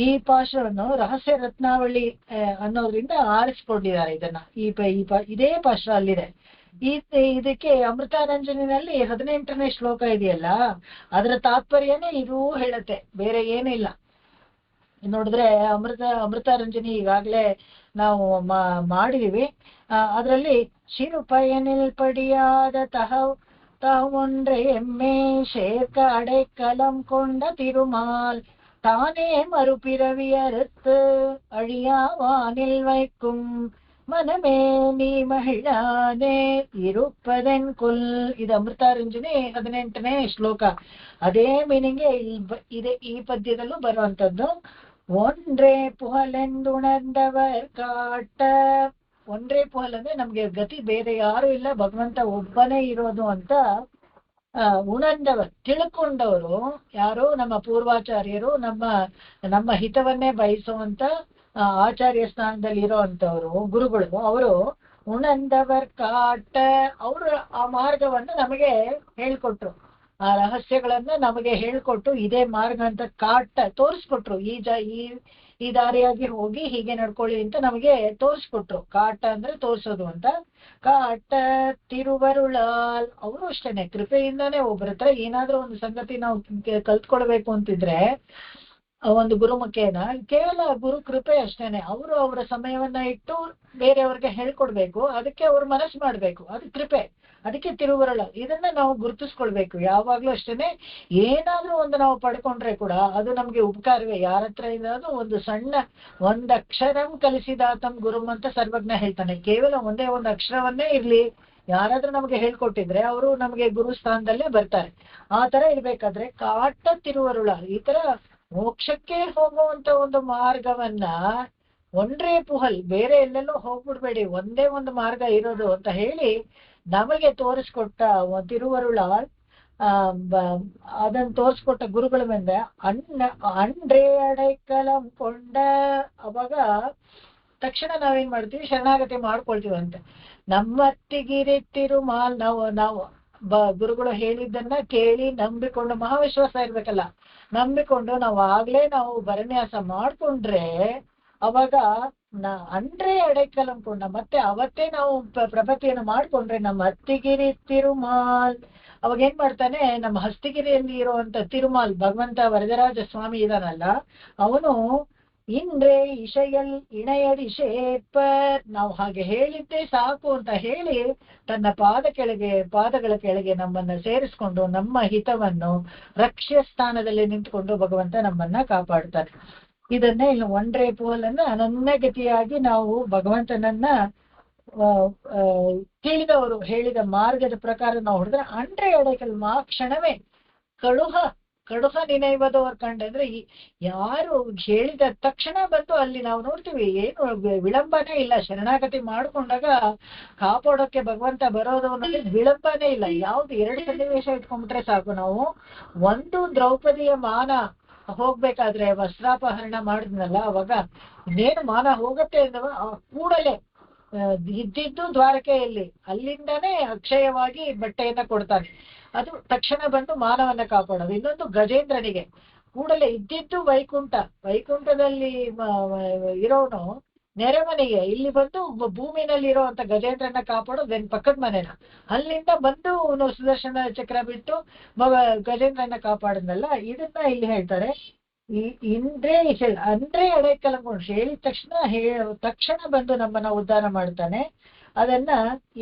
ಈ ಪಾಶುರವನ್ನು ರಹಸ್ಯ ರತ್ನಾವಳಿ ಅನ್ನೋದ್ರಿಂದ ಆರಿಸ್ಕೊಂಡಿದ್ದಾರೆ ಇದನ್ನ. ಇದೇ ಪಾಶುರ ಅಲ್ಲಿದೆ. ಇದಕ್ಕೆ ಅಮೃತಾರಂಜನಿನಲ್ಲಿ 18ನೇ ಶ್ಲೋಕ ಇದೆಯಲ್ಲ, ಅದರ ತಾತ್ಪರ್ಯನೇ ಇದು ಹೇಳುತ್ತೆ, ಬೇರೆ ಏನಿಲ್ಲ. ನೋಡಿದ್ರೆ ಅಮೃತಾರಂಜನಿ ಈಗಾಗ್ಲೇ ನಾವು ಮಾಡಿದೀವಿ. ಅದರಲ್ಲಿ ಶಿರುಪಯನಿಲ್ ಪಡಿಯಾದ ತಹವೊಂದ್ರೆ ಎಮ್ಮೆ ಶೇರ್ಕ ಅಡೆಕಲಂ ಕೊಂಡ ತಿರುಮಾಲ್ தானே மறுபிறவியறுத்து அழியாவானில் வைக்கும் மனமே நீ ಮಹಿಳಾನೆ ಇರುಪ್ಪದೆನ್ ಕುಲ್. ಇದು ಅಮೃತಾರಂಜನಿ 18ನೇ ಶ್ಲೋಕ. ಅದೇ ಮೀನಿಂಗ್ ಇದೆ ಈ ಪದ್ಯದಲ್ಲೂ ಬರುವಂತದ್ದು. ஒன்றே புகழென்றுணர்ந்தவர் ಕಾಟ. ಒಂದ್ರೇ ಪುಹಲ್ ಅಂದ್ರೆ ನಮ್ಗೆ ಗತಿ ಬೇರೆ ಯಾರು ಇಲ್ಲ, ಭಗವಂತ ಒಬ್ಬನೇ ಇರೋದು ಅಂತ ಉಣಂದವರು, ತಿಳ್ಕೊಂಡವರು ಯಾರು? ನಮ್ಮ ಪೂರ್ವಾಚಾರ್ಯರು, ನಮ್ಮ ಹಿತವನ್ನೇ ಬಯಸುವಂತ ಆಚಾರ್ಯ ಸ್ಥಾನದಲ್ಲಿ ಇರೋಂಥವ್ರು ಗುರುಗಳು. ಅವರು ಉಣಂದವರ್ ಕಾಟ, ಅವರು ಆ ಮಾರ್ಗವನ್ನು ನಮಗೆ ಹೇಳ್ಕೊಟ್ರು, ಆ ರಹಸ್ಯಗಳನ್ನ ನಮಗೆ ಹೇಳ್ಕೊಟ್ಟು ಇದೇ ಮಾರ್ಗ ಅಂತ ಕಾಟ ತೋರಿಸ್ಕೊಟ್ರು. ಈ ದಾರಿಯಾಗಿ ಹೋಗಿ ಹೀಗೆ ನಡ್ಕೊಳ್ಳಿ ಅಂತ ನಮಗೆ ತೋರಿಸ್ಕೊಟ್ರು. ಕಾಟ ಅಂದ್ರೆ ತೋರ್ಸೋದು ಅಂತ. ಕಾಟ ತಿರುವರುಳಾಲ್, ಅವರು ಅಷ್ಟೇನೆ ಕೃಪೆಯಿಂದಾನೇ ಒಬ್ಬರ ಹತ್ರ ಏನಾದ್ರೂ ಒಂದು ಸಂಗತಿ ನಾವು ಕಲ್ತ್ಕೊಳ್ಬೇಕು ಅಂತಿದ್ರೆ ಒಂದು ಗುರುಮುಖೇನ ಕೇವಲ ಗುರು ಕೃಪೆ ಅಷ್ಟೇನೆ. ಅವರು ಅವರ ಸಮಯವನ್ನ ಇಟ್ಟು ಬೇರೆಯವ್ರಿಗೆ ಹೇಳ್ಕೊಡ್ಬೇಕು, ಅದಕ್ಕೆ ಅವ್ರ ಮನಸ್ಸು ಮಾಡ್ಬೇಕು, ಅದು ಕೃಪೆ, ಅದಕ್ಕೆ ತಿರುವರುಳ. ಇದನ್ನ ನಾವು ಗುರುತಿಸ್ಕೊಳ್ಬೇಕು ಯಾವಾಗ್ಲೂ ಅಷ್ಟೇನೆ. ಏನಾದ್ರೂ ಒಂದು ನಾವು ಪಡ್ಕೊಂಡ್ರೆ ಕೂಡ ಅದು ನಮ್ಗೆ ಉಪಕಾರವೇ. ಯಾರ ಹತ್ರ ಇರೋದು ಒಂದ್ ಅಕ್ಷರಂ ಕಲಿಸಿದಾತಂ ಗುರುಂ ಅಂತ ಸರ್ವಜ್ಞ ಹೇಳ್ತಾನೆ. ಕೇವಲ ಒಂದೇ ಒಂದು ಅಕ್ಷರವನ್ನೇ ಇರ್ಲಿ, ಯಾರಾದ್ರೂ ನಮ್ಗೆ ಹೇಳ್ಕೊಟ್ಟಿದ್ರೆ ಅವರು ನಮ್ಗೆ ಗುರು ಸ್ಥಾನದಲ್ಲೇ ಬರ್ತಾರೆ. ಆ ತರ ಇರ್ಬೇಕಾದ್ರೆ ಕಾಟ ತಿರುವರುಳ, ಈ ತರ ಮೋಕ್ಷಕ್ಕೆ ಹೋಗುವಂತ ಒಂದು ಮಾರ್ಗವನ್ನ ಒಂದ್ರೇ ಪುಹಲ್, ಬೇರೆ ಎಲ್ಲೆಲ್ಲೋ ಹೋಗ್ಬಿಡ್ಬೇಡಿ, ಒಂದೇ ಒಂದು ಮಾರ್ಗ ಇರೋದು ಅಂತ ಹೇಳಿ ನಮಗೆ ತೋರಿಸ್ಕೊಟ್ಟ ತಿರುವರುಳಾಳ್. ಅದನ್ನ ತೋರಿಸ್ಕೊಟ್ಟ ಗುರುಗಳ ಮೇಲೆ ಅಂಡ್ರೇ ಅಡೈಕಲಂ ಕೊಂಡ. ಅವಾಗ ತಕ್ಷಣ ನಾವೇನ್ ಮಾಡ್ತೀವಿ, ಶರಣಾಗತಿ ಮಾಡ್ಕೊಳ್ತೀವಂತೆ. ನಮ್ಮತ್ತಿಗಿರಿ ತಿರುಮಾಲ್, ನಾವು ಗುರುಗಳು ಹೇಳಿದ್ದನ್ನ ಕೇಳಿ ನಂಬಿಕೊಂಡು, ಮಹಾವಿಶ್ವಾಸ ಇರ್ಬೇಕಲ್ಲ, ನಂಬಿಕೊಂಡು ನಾವು ಭರನ್ಯಾಸ ಮಾಡ್ಕೊಂಡ್ರೆ ಅವಾಗ ಅಂಡ್ರೆ ಅಡೈಕಲ್ ಅನ್ಕೊಂಡ, ಮತ್ತೆ ಅವತ್ತೇ ನಾವು ಪ್ರಪತ್ತಿಯನ್ನು ಮಾಡ್ಕೊಂಡ್ರೆ ನಮ್ಮ ಹಸ್ತಿಗಿರಿ ತಿರುಮಾಲ್. ಅವಾಗ ಏನ್ ಮಾಡ್ತಾನೆ, ನಮ್ಮ ಹಸ್ತಿಗಿರಿಯಲ್ಲಿ ಇರುವಂತ ತಿರುಮಾಲ್ ಭಗವಂತ ವರದರಾಜ ಸ್ವಾಮಿ ಇದಾನಲ್ಲ, ಅವನು ಇಂದ್ರೆ ಇಶಯಲ್ ಇಣಯಡಿ ಶೇಪರ್, ನಾವು ಹಾಗೆ ಹೇಳಿದ್ದೇ ಸಾಕು ಅಂತ ಹೇಳಿ ತನ್ನ ಪಾದಗಳ ಕೆಳಗೆ ನಮ್ಮನ್ನ ಸೇರಿಸ್ಕೊಂಡು ನಮ್ಮ ಹಿತವನ್ನು ರಕ್ಷ್ಯ ಸ್ಥಾನದಲ್ಲಿ ನಿಂತ್ಕೊಂಡು ಭಗವಂತ ನಮ್ಮನ್ನ ಕಾಪಾಡ್ತಾನೆ. ಇದನ್ನೇ ಇಲ್ಲಿ ಒಂಡ್ರೆ ಪೋಲನ್ನ ಅನನ್ಯಗತಿಯಾಗಿ ನಾವು ಭಗವಂತನನ್ನ ತಿಳಿದವರು ಹೇಳಿದ ಮಾರ್ಗದ ಪ್ರಕಾರ ನಾವು ಹೊಡೆದ್ರೆ ಅಂಡ್ರೆ ಅಡಕಲ್ ಕ್ಷಣವೇ ಕಡುಹ ನಿನೈವದವ್ರು ಕಂಡ್ರೆ ಯಾರು ಹೇಳಿದ ತಕ್ಷಣ ಬಂದು ಅಲ್ಲಿ ನಾವು ನೋಡ್ತೀವಿ, ಏನು ವಿಳಂಬನೇ ಇಲ್ಲ. ಶರಣಾಗತಿ ಮಾಡ್ಕೊಂಡಾಗ ಕಾಪಾಡೋಕೆ ಭಗವಂತ ಬರೋದು ಅನ್ನೋದು ವಿಳಂಬನೇ ಇಲ್ಲ. ಯಾವ್ದು 2 ಸನ್ನಿವೇಶ ಇಟ್ಕೊಂಡ್ಬಿಟ್ರೆ ಸಾಕು. ನಾವು ಒಂದು ದ್ರೌಪದಿಯ ಮಾನ ಹೋಗ್ಬೇಕಾದ್ರೆ ವಸ್ತ್ರಾಪಹರಣ ಮಾಡಿದ್ನಲ್ಲ, ಅವಾಗ ಇನ್ನೇನು ಮಾನ ಹೋಗತ್ತೆ ಅಂದವ ಕೂಡಲೇ ಇದ್ದಿದ್ದು ದ್ವಾರಕೆಯಲ್ಲಿ, ಅಲ್ಲಿಂದಾನೇ ಅಕ್ಷಯವಾಗಿ ಬಟ್ಟೆಯನ್ನ ಕೊಡ್ತಾನೆ. ಅದು ತಕ್ಷಣ ಬಂದು ಮಾನವನ್ನ ಕಾಪಾಡೋದು. ಇನ್ನೊಂದು ಗಜೇಂದ್ರನಿಗೆ ಕೂಡಲೇ ಇದ್ದಿದ್ದು ವೈಕುಂಠದಲ್ಲಿ ಇರೋನು ನೆರೆಮನೆಗೆ ಇಲ್ಲಿ ಬಂದು ಭೂಮಿನಲ್ಲಿ ಇರುವಂತ ಗಜೇಂದ್ರನ ಕಾಪಾಡೋದು ದೆನ್ ಪಕ್ಕದ ಮನೆನ, ಅಲ್ಲಿಂದ ಬಂದು ಸುದರ್ಶನ ಚಕ್ರ ಬಿಟ್ಟು ಗಜೇಂದ್ರನ ಕಾಪಾಡದ್ನಲ್ಲ, ಇದನ್ನ ಇಲ್ಲಿ ಹೇಳ್ತಾರೆ. ಈ ಅಂದ್ರೆ ಅಡೈಕಲಂಗೊಂಡು ಹೇಳಿದ ತಕ್ಷಣ ಬಂದು ನಮ್ಮನ್ನ ಉದ್ಧಾರ ಮಾಡ್ತಾನೆ. ಅದನ್ನ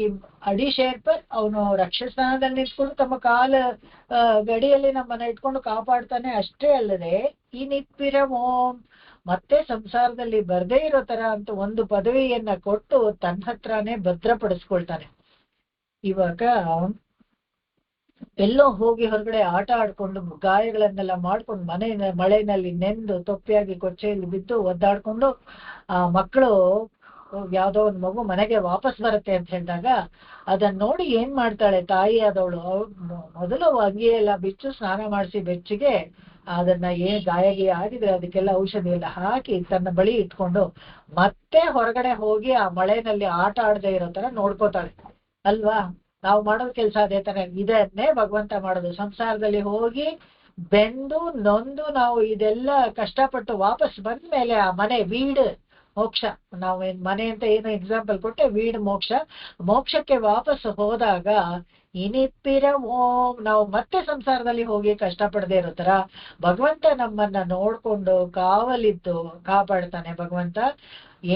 ಈ ಅಡಿಶೇರ್ಪರ್ ಅವನು ರಕ್ಷಸ್ಥಾನದಲ್ಲಿ ನಿಂತ್ಕೊಂಡು ತಮ್ಮ ಕಾಲ ಗಡಿಯಲ್ಲಿ ನಮ್ಮನ್ನ ಇಟ್ಕೊಂಡು ಕಾಪಾಡ್ತಾನೆ. ಅಷ್ಟೇ ಅಲ್ಲದೆ ಈ ನಿತ್ಪಿರಮೋ ಮತ್ತೆ ಸಂಸಾರದಲ್ಲಿ ಬರ್ದೇ ಇರೋ ತರ ಅಂತ ಒಂದು ಪದವಿಯನ್ನ ಕೊಟ್ಟು ತನ್ನ ಹತ್ರನೇ ಭದ್ರಪಡಿಸ್ಕೊಳ್ತಾನೆ. ಇವಾಗ ಎಲ್ಲೋ ಹೋಗಿ ಹೊರಗಡೆ ಆಟ ಆಡ್ಕೊಂಡು ಗಾಯಗಳನ್ನೆಲ್ಲ ಮಾಡ್ಕೊಂಡು ಮಳೆನಲ್ಲಿ ನೆಂದು ತೊಪ್ಪಿಯಾಗಿ ಕೊಚ್ಚೆಯಲ್ಲಿ ಬಿದ್ದು ಒದ್ದಾಡ್ಕೊಂಡು ಆ ಮಕ್ಕಳು ಯಾವ್ದೋ ಒಂದು ಮಗು ಮನೆಗೆ ವಾಪಸ್ ಬರುತ್ತೆ ಅಂತ ಹೇಳಿದಾಗ ಅದನ್ನ ನೋಡಿ ಏನ್ ಮಾಡ್ತಾಳೆ ತಾಯಿ ಆದವಳು, ಮೊದಲು ಅಂಗಿ ಎಲ್ಲ ಬಿಚ್ಚು ಸ್ನಾನ ಮಾಡಿಸಿ ಬೆಚ್ಚಿಗೆ ಅದನ್ನ ಗಾಯಗಿ ಆಗಿದ್ರೆ ಅದಕ್ಕೆಲ್ಲ ಔಷಧಿ ಎಲ್ಲ ಹಾಕಿ ತನ್ನ ಬಳಿ ಇಟ್ಕೊಂಡು ಮತ್ತೆ ಹೊರಗಡೆ ಹೋಗಿ ಆ ಮಳೆನಲ್ಲಿ ಆಟ ಆಡದೆ ಇರೋ ತರ ನೋಡ್ಕೋತಾಳೆ ಅಲ್ವಾ. ನಾವು ಮಾಡೋದ್ ಕೆಲ್ಸ ಅದೇ ತರ. ಇದನ್ನೇ ಭಗವಂತ ಮಾಡೋದು. ಸಂಸಾರದಲ್ಲಿ ಹೋಗಿ ಬೆಂದು ನೊಂದು ನಾವು ಇದೆಲ್ಲ ಕಷ್ಟಪಟ್ಟು ವಾಪಸ್ ಬಂದ್ಮೇಲೆ ಆ ಮನೆ ವೀಡ್ ಮೋಕ್ಷ, ನಾವು ಮನೆ ಅಂತ ಏನು ಎಕ್ಸಾಂಪಲ್ ಕೊಟ್ಟೆ, ವೀಡ್ ಮೋಕ್ಷಕ್ಕೆ ವಾಪಸ್ ಹೋದಾಗ ಇನಿಪ್ಪಿರ ಓಂ ನಾವು ಮತ್ತೆ ಸಂಸಾರದಲ್ಲಿ ಹೋಗಿ ಕಷ್ಟಪಡದೆ ಇರೋ ತರ ಭಗವಂತ ನಮ್ಮನ್ನ ನೋಡ್ಕೊಂಡು ಕಾವಲಿದ್ದು ಕಾಪಾಡ್ತಾನೆ. ಭಗವಂತ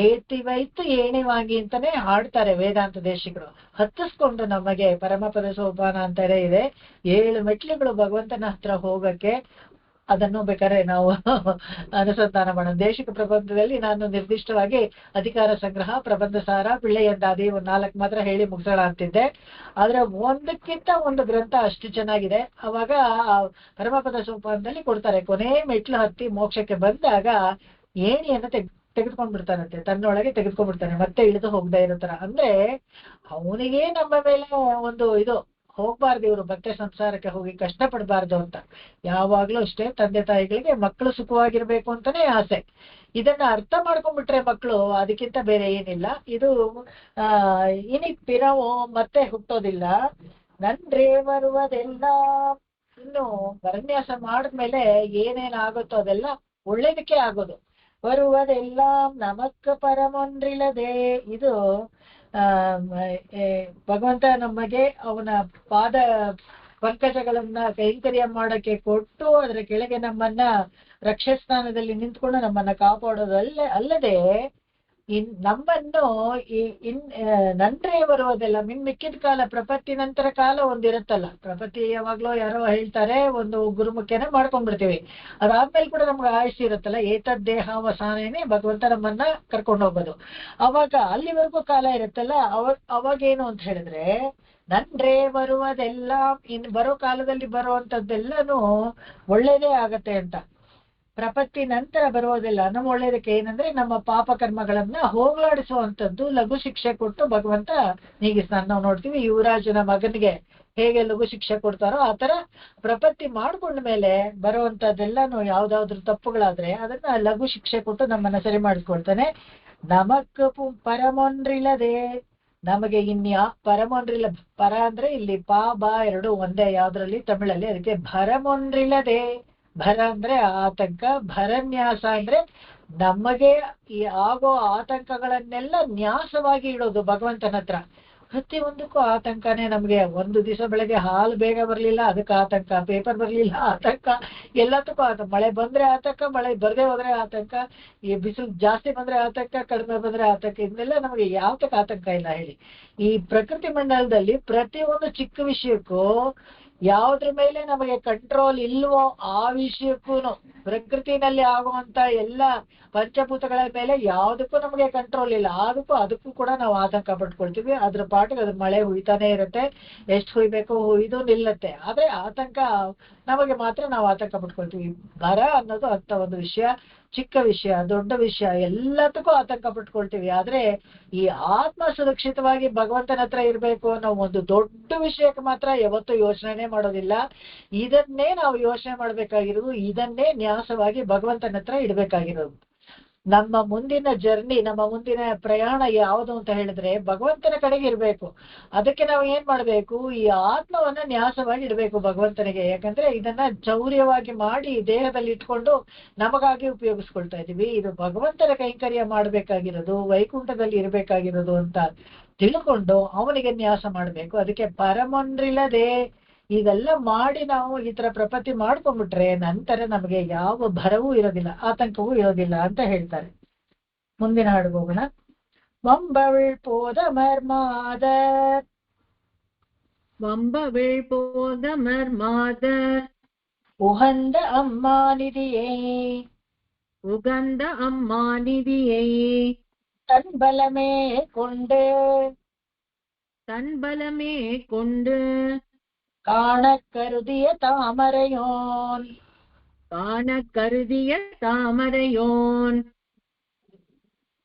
ಏತಿವೈತು ಏಣಿವಾಗಿ ಅಂತಾನೆ ಹಾಡ್ತಾರೆ ವೇದಾಂತ ದೇಶಿಕರು. ಹತ್ತಿಸ್ಕೊಂಡು ನಮಗೆ ಪರಮಪದ ಸೋಪಾನ ಅಂತಾನೆ ಇದೆ, 7 ಮೆಟ್ಲುಗಳು ಭಗವಂತನ ಹತ್ರ ಹೋಗಕ್ಕೆ. ಅದನ್ನು ಬೇಕಾದ್ರೆ ನಾವು ಅನುಸಂಧಾನ ಮಾಡೋಣ. ದೇಶಿಕ ಪ್ರಬಂಧದಲ್ಲಿ ನಾನು ನಿರ್ದಿಷ್ಟವಾಗಿ ಅಧಿಕಾರ ಸಂಗ್ರಹ, ಪ್ರಬಂಧ ಸಾರ, ಪಿಳ್ಳೆಯಂದಾದಿ 4 ಮಾತ್ರ ಹೇಳಿ ಮುಗಿಸೋಣ ಅಂತಿದ್ದೆ. ಆದ್ರೆ ಒಂದಕ್ಕಿಂತ ಒಂದು ಗ್ರಂಥ ಅಷ್ಟು ಚೆನ್ನಾಗಿದೆ. ಅವಾಗ ಪರಮಪದ ಸೋಪಾನದಲ್ಲಿ ಕೊಡ್ತಾರೆ, ಕೊನೆ ಮೆಟ್ಲು ಹತ್ತಿ ಮೋಕ್ಷಕ್ಕೆ ಬಂದಾಗ ಏಣಿಯನ್ನು ತೆಗೆದುಕೊಂಡ್ಬಿಡ್ತಾನಂತೆ, ತನ್ನೊಳಗೆ ತೆಗೆದುಕೊಂಡ್ಬಿಡ್ತಾನೆ, ಮತ್ತೆ ಇಳಿದು ಹೋಗದೆ ಇರೋ ತರ. ಅಂದ್ರೆ ಅವನಿಗೆ ನಮ್ಮ ಮೇಲೆ ಒಂದು ಇದು ಹೋಗ್ಬಾರ್ದು, ಇವರು ಮತ್ತೆ ಸಂಸಾರಕ್ಕೆ ಹೋಗಿ ಕಷ್ಟಪಡಬಾರ್ದು ಅಂತ. ಯಾವಾಗ್ಲೂ ಅಷ್ಟೇ ತಂದೆ ತಾಯಿಗಳಿಗೆ ಮಕ್ಕಳು ಸುಖವಾಗಿರ್ಬೇಕು ಅಂತಾನೆ ಆಸೆ. ಇದನ್ನ ಅರ್ಥ ಮಾಡ್ಕೊಂಡ್ಬಿಟ್ರೆ ಮಕ್ಕಳು ಅದಕ್ಕಿಂತ ಬೇರೆ ಏನಿಲ್ಲ. ಇದು ಇನಿಪ್ಪಿರವೋ ಮತ್ತೆ ಹುಟ್ಟೋದಿಲ್ಲ. ನನ್ರೇ ಬರುವುದೆಲ್ಲ ಇನ್ನು ವರನ್ಯಾಸ ಮಾಡಿದ್ಮೇಲೆ ಏನೇನಾಗುತ್ತೋ ಅದೆಲ್ಲ ಒಳ್ಳೇದಕ್ಕೆ ಆಗೋದು. ಬರುವುದೆಲ್ಲ ನಮಕ್ಕ ಪರಮೊಂದ್ರಿಲ್ಲದೆ. ಇದು ಭಗವಂತ ನಮಗೆ ಅವನ ಪಾದ ಪಂಕಜಗಳನ್ನ ಕೈಂಕರ್ಯ ಮಾಡಕ್ಕೆ ಕೊಟ್ಟು ಅದರ ಕೆಳಗೆ ನಮ್ಮನ್ನ ರಕ್ಷಸ್ಥಾನದಲ್ಲಿ ನಿಂತ್ಕೊಂಡು ನಮ್ಮನ್ನ ಕಾಪಾಡೋದು ಅಲ್ಲದೆ ನಮ್ಮನ್ನು ನಂತರ ಬರುವುದೆಲ್ಲ ಮಿಕ್ಕಿದ ಕಾಲ ಪ್ರಪತ್ತಿ ನಂತರ ಕಾಲ ಒಂದಿರುತ್ತಲ್ಲ. ಪ್ರಪತ್ತಿ ಯಾವಾಗ್ಲೋ ಯಾರೋ ಹೇಳ್ತಾರೆ ಒಂದು ಗುರುಮುಖ್ಯನ ಮಾಡ್ಕೊಂಡ್ಬಿಡ್ತೀವಿ, ಅದಾದ್ಮೇಲೆ ಕೂಡ ನಮ್ಗೆ ಆಯುಷ್ಯ ಇರುತ್ತಲ್ಲ, ಏತದ್ದೇಹಾವಸಾನೇನೆ ಭಗವಂತ ನಮ್ಮನ್ನ ಕರ್ಕೊಂಡು ಹೋಗೋದು. ಅವಾಗ ಅಲ್ಲಿವರೆಗೂ ಕಾಲ ಇರುತ್ತಲ್ಲ, ಅವಾಗೇನು ಅಂತ ಹೇಳಿದ್ರೆ ನನ್ರೇ ಬರುವುದೆಲ್ಲ ಬರೋ ಕಾಲದಲ್ಲಿ ಬರುವಂತದ್ದೆಲ್ಲನೂ ಒಳ್ಳೇದೇ ಆಗತ್ತೆ ಅಂತ. ಪ್ರಪತ್ತಿ ನಂತರ ಬರುವುದಿಲ್ಲ ನಮ್ಮ ಒಳ್ಳೇದಕ್ಕೆ. ಏನಂದ್ರೆ ನಮ್ಮ ಪಾಪ ಕರ್ಮಗಳನ್ನ ಹೋಗಲಾಡಿಸುವಂಥದ್ದು ಲಘು ಶಿಕ್ಷೆ ಕೊಟ್ಟು ಭಗವಂತ ನೀಗಿಸ್ತಾನೆ. ನಾವು ನೋಡ್ತೀವಿ ಯುವರಾಜನ ಮಗನಿಗೆ ಹೇಗೆ ಲಘು ಶಿಕ್ಷೆ ಕೊಡ್ತಾರೋ ಆ ತರ ಪ್ರಪತ್ತಿ ಮಾಡ್ಕೊಂಡ ಮೇಲೆ ಬರುವಂತದ್ದೆಲ್ಲಾನು ಯಾವ್ದಾದ್ರು ತಪ್ಪುಗಳಾದ್ರೆ ಅದನ್ನ ಲಘು ಶಿಕ್ಷೆ ಕೊಟ್ಟು ನಮ್ಮನ್ನ ಸರಿ ಮಾಡಿಸ್ಕೊಳ್ತಾನೆ. ನಮಕ್ ಪರಮೊಂದ್ರಿಲ್ಲದೆ ನಮಗೆ ಪರಮೊಂದ್ರಿಲ್ಲ. ಪರ ಅಂದ್ರೆ ಇಲ್ಲಿ ಪಾ ಬಾ ಎರಡು ಒಂದೇ ಯಾವ್ದ್ರಲ್ಲಿ ತಮಿಳಲ್ಲಿ, ಅದಕ್ಕೆ ಭರಮೊಂದ್ರಿಲ್ಲದೆ. ಭರ ಅಂದ್ರೆ ಆತಂಕ, ಭರನ್ಯಾಸ ಅಂದ್ರೆ ನಮಗೆ ಈ ಆಗೋ ಆತಂಕಗಳನ್ನೆಲ್ಲ ನ್ಯಾಸವಾಗಿ ಇಡೋದು ಭಗವಂತನ ಹತ್ರ. ಪ್ರತಿಯೊಂದಕ್ಕೂ ಆತಂಕನೇ ನಮ್ಗೆ. ಒಂದು ದಿವಸ ಬೆಳಗ್ಗೆ ಹಾಲು ಬೇಗ ಬರ್ಲಿಲ್ಲ ಅದಕ್ಕೆ ಆತಂಕ, ಪೇಪರ್ ಬರ್ಲಿಲ್ಲ ಆತಂಕ, ಎಲ್ಲದಕ್ಕೂ ಆತಂಕ. ಮಳೆ ಬಂದ್ರೆ ಆತಂಕ, ಮಳೆ ಬರ್ದೇ ಹೋದ್ರೆ ಆತಂಕ, ಈ ಬಿಸಿಲು ಜಾಸ್ತಿ ಬಂದ್ರೆ ಆತಂಕ, ಕಡಿಮೆ ಬಂದ್ರೆ ಆತಂಕ. ಇದನ್ನೆಲ್ಲ ನಮಗೆ ಯಾವತ್ತಕ್ಕೆ ಆತಂಕ ಇಲ್ಲ ಹೇಳಿ. ಈ ಪ್ರಕೃತಿ ಮಂಡಲದಲ್ಲಿ ಪ್ರತಿಯೊಂದು ಚಿಕ್ಕ ವಿಷಯಕ್ಕೂ ಯಾವ್ದ್ರ ಮೇಲೆ ನಮಗೆ ಕಂಟ್ರೋಲ್ ಇಲ್ವೋ ಆ ವಿಷಯಕ್ಕೂ ಪ್ರಕೃತಿನಲ್ಲಿ ಆಗುವಂತ ಎಲ್ಲ ಪಂಚಭೂತಗಳ ಮೇಲೆ ಯಾವ್ದಕ್ಕೂ ನಮಗೆ ಕಂಟ್ರೋಲ್ ಇಲ್ಲ. ಅದಕ್ಕೂ ಕೂಡ ನಾವು ಆತಂಕ ಪಟ್ಕೊಳ್ತೀವಿ. ಅದ್ರ ಪಾಟಿಗೆ ಅದ್ರ ಮಳೆ ಹುಯ್ತಾನೆ ಇರುತ್ತೆ, ಎಷ್ಟು ಹುಯ್ಬೇಕು ಹುಯ್ದು ನಿಲ್ಲತ್ತೆ. ಆದ್ರೆ ಆತಂಕ ನಮಗೆ ಮಾತ್ರ ನಾವು ಆತಂಕ ಪಟ್ಕೊಳ್ತೀವಿ. ಬರ ಅನ್ನೋದು ಅಂತ ಒಂದು ವಿಷಯ, ಚಿಕ್ಕ ವಿಷಯ ದೊಡ್ಡ ವಿಷಯ ಎಲ್ಲದಕ್ಕೂ ಆತಂಕ ಪಟ್ಕೊಳ್ತೀವಿ. ಆದ್ರೆ ಈ ಆತ್ಮ ಸುರಕ್ಷಿತವಾಗಿ ಭಗವಂತನ ಹತ್ರ ಇರ್ಬೇಕು ಅನ್ನೋ ಒಂದು ದೊಡ್ಡ ವಿಷಯಕ್ಕೆ ಮಾತ್ರ ಯಾವತ್ತೂ ಯೋಚನೆ ಮಾಡೋದಿಲ್ಲ. ಇದನ್ನೇ ನಾವು ಯೋಚನೆ ಮಾಡ್ಬೇಕಾಗಿರೋದು, ಇದನ್ನೇ ನ್ಯಾಸವಾಗಿ ಭಗವಂತನ ಹತ್ರ ಇಡ್ಬೇಕಾಗಿರೋದು. ನಮ್ಮ ಮುಂದಿನ ಜರ್ನಿ, ನಮ್ಮ ಮುಂದಿನ ಪ್ರಯಾಣ ಯಾವುದು ಅಂತ ಹೇಳಿದ್ರೆ ಭಗವಂತನ ಕಡೆಗೆ ಇರ್ಬೇಕು. ಅದಕ್ಕೆ ನಾವು ಏನ್ ಮಾಡ್ಬೇಕು, ಈ ಆತ್ಮವನ್ನ ನ್ಯಾಸವಾಗಿ ಇಡ್ಬೇಕು ಭಗವಂತನಿಗೆ. ಯಾಕಂದ್ರೆ ಇದನ್ನ ಚೌರ್ಯವಾಗಿ ಮಾಡಿ ದೇಹದಲ್ಲಿ ಇಟ್ಕೊಂಡು ನಮಗಾಗಿ ಉಪಯೋಗಿಸ್ಕೊಳ್ತಾ ಇದೀವಿ. ಇದು ಭಗವಂತನ ಕೈಂಕರ್ಯ ಮಾಡ್ಬೇಕಾಗಿರೋದು, ವೈಕುಂಠದಲ್ಲಿ ಇರ್ಬೇಕಾಗಿರೋದು ಅಂತ ತಿಳ್ಕೊಂಡು ಅವನಿಗೆ ನ್ಯಾಸ ಮಾಡ್ಬೇಕು. ಅದಕ್ಕೆ ಪರಮೊಂದ್ರಿಲ್ಲದೆ ಇದೆಲ್ಲ ಮಾಡಿ ನಾವು ಈ ತರ ಪ್ರಪತ್ತಿ ಮಾಡ್ಕೊಂಡ್ಬಿಟ್ರೆ ನಂತರ ನಮಗೆ ಯಾವ ಭರವೂ ಇರೋದಿಲ್ಲ, ಆತಂಕವೂ ಇರೋದಿಲ್ಲ ಅಂತ ಹೇಳ್ತಾರೆ. ಮುಂದಿನ ಹಾಡು ಹೋಗೋಣ. வம்பவிழ் போதமர் மாதர் வம்பவிழ் போதமர் மாதர் உகந்த அம்மாநிதியை உகந்த அம்மாநிதியை தன் பலமே கொண்டு தன் பலமே கொண்டு காண கருதிய தாமரையோன் காண கருதிய தாமரையோன்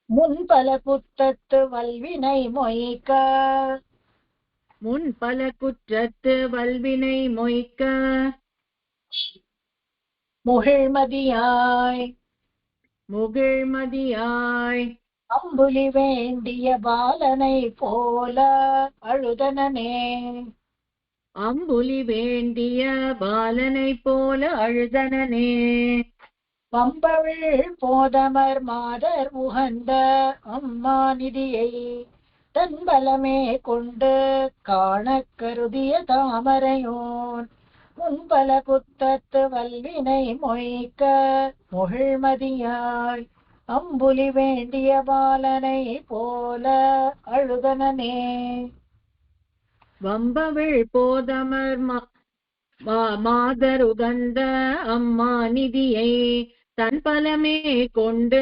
முன்பல குத்தத்து வல்வினை மொய்க்க முன் பல குற்றத்து வல்வினை மொய்க்க முகிழ்மதியாய் முகிழ்மதியாய் அம்புலி வேண்டிய பாலனை போல அழுதனனே அம்புலி வேண்டிய பாலனை போல அழுதனனே வம்பவிழ் போதமர் மாதர் உகந்த அம்மாநிதியை தன் பலமே கொண்டு காண கருதிய தாமரையோன் முன்பல குத்தத்து வல்வினை மொய்க்க முகிழ்மதியாய் அம்புலி வேண்டிய பாலனை போல அழுதனனே. வம்பவிழ் போதமர் மாதர் உகந்த அம்மா நிதியை தன் பலமே கொண்டு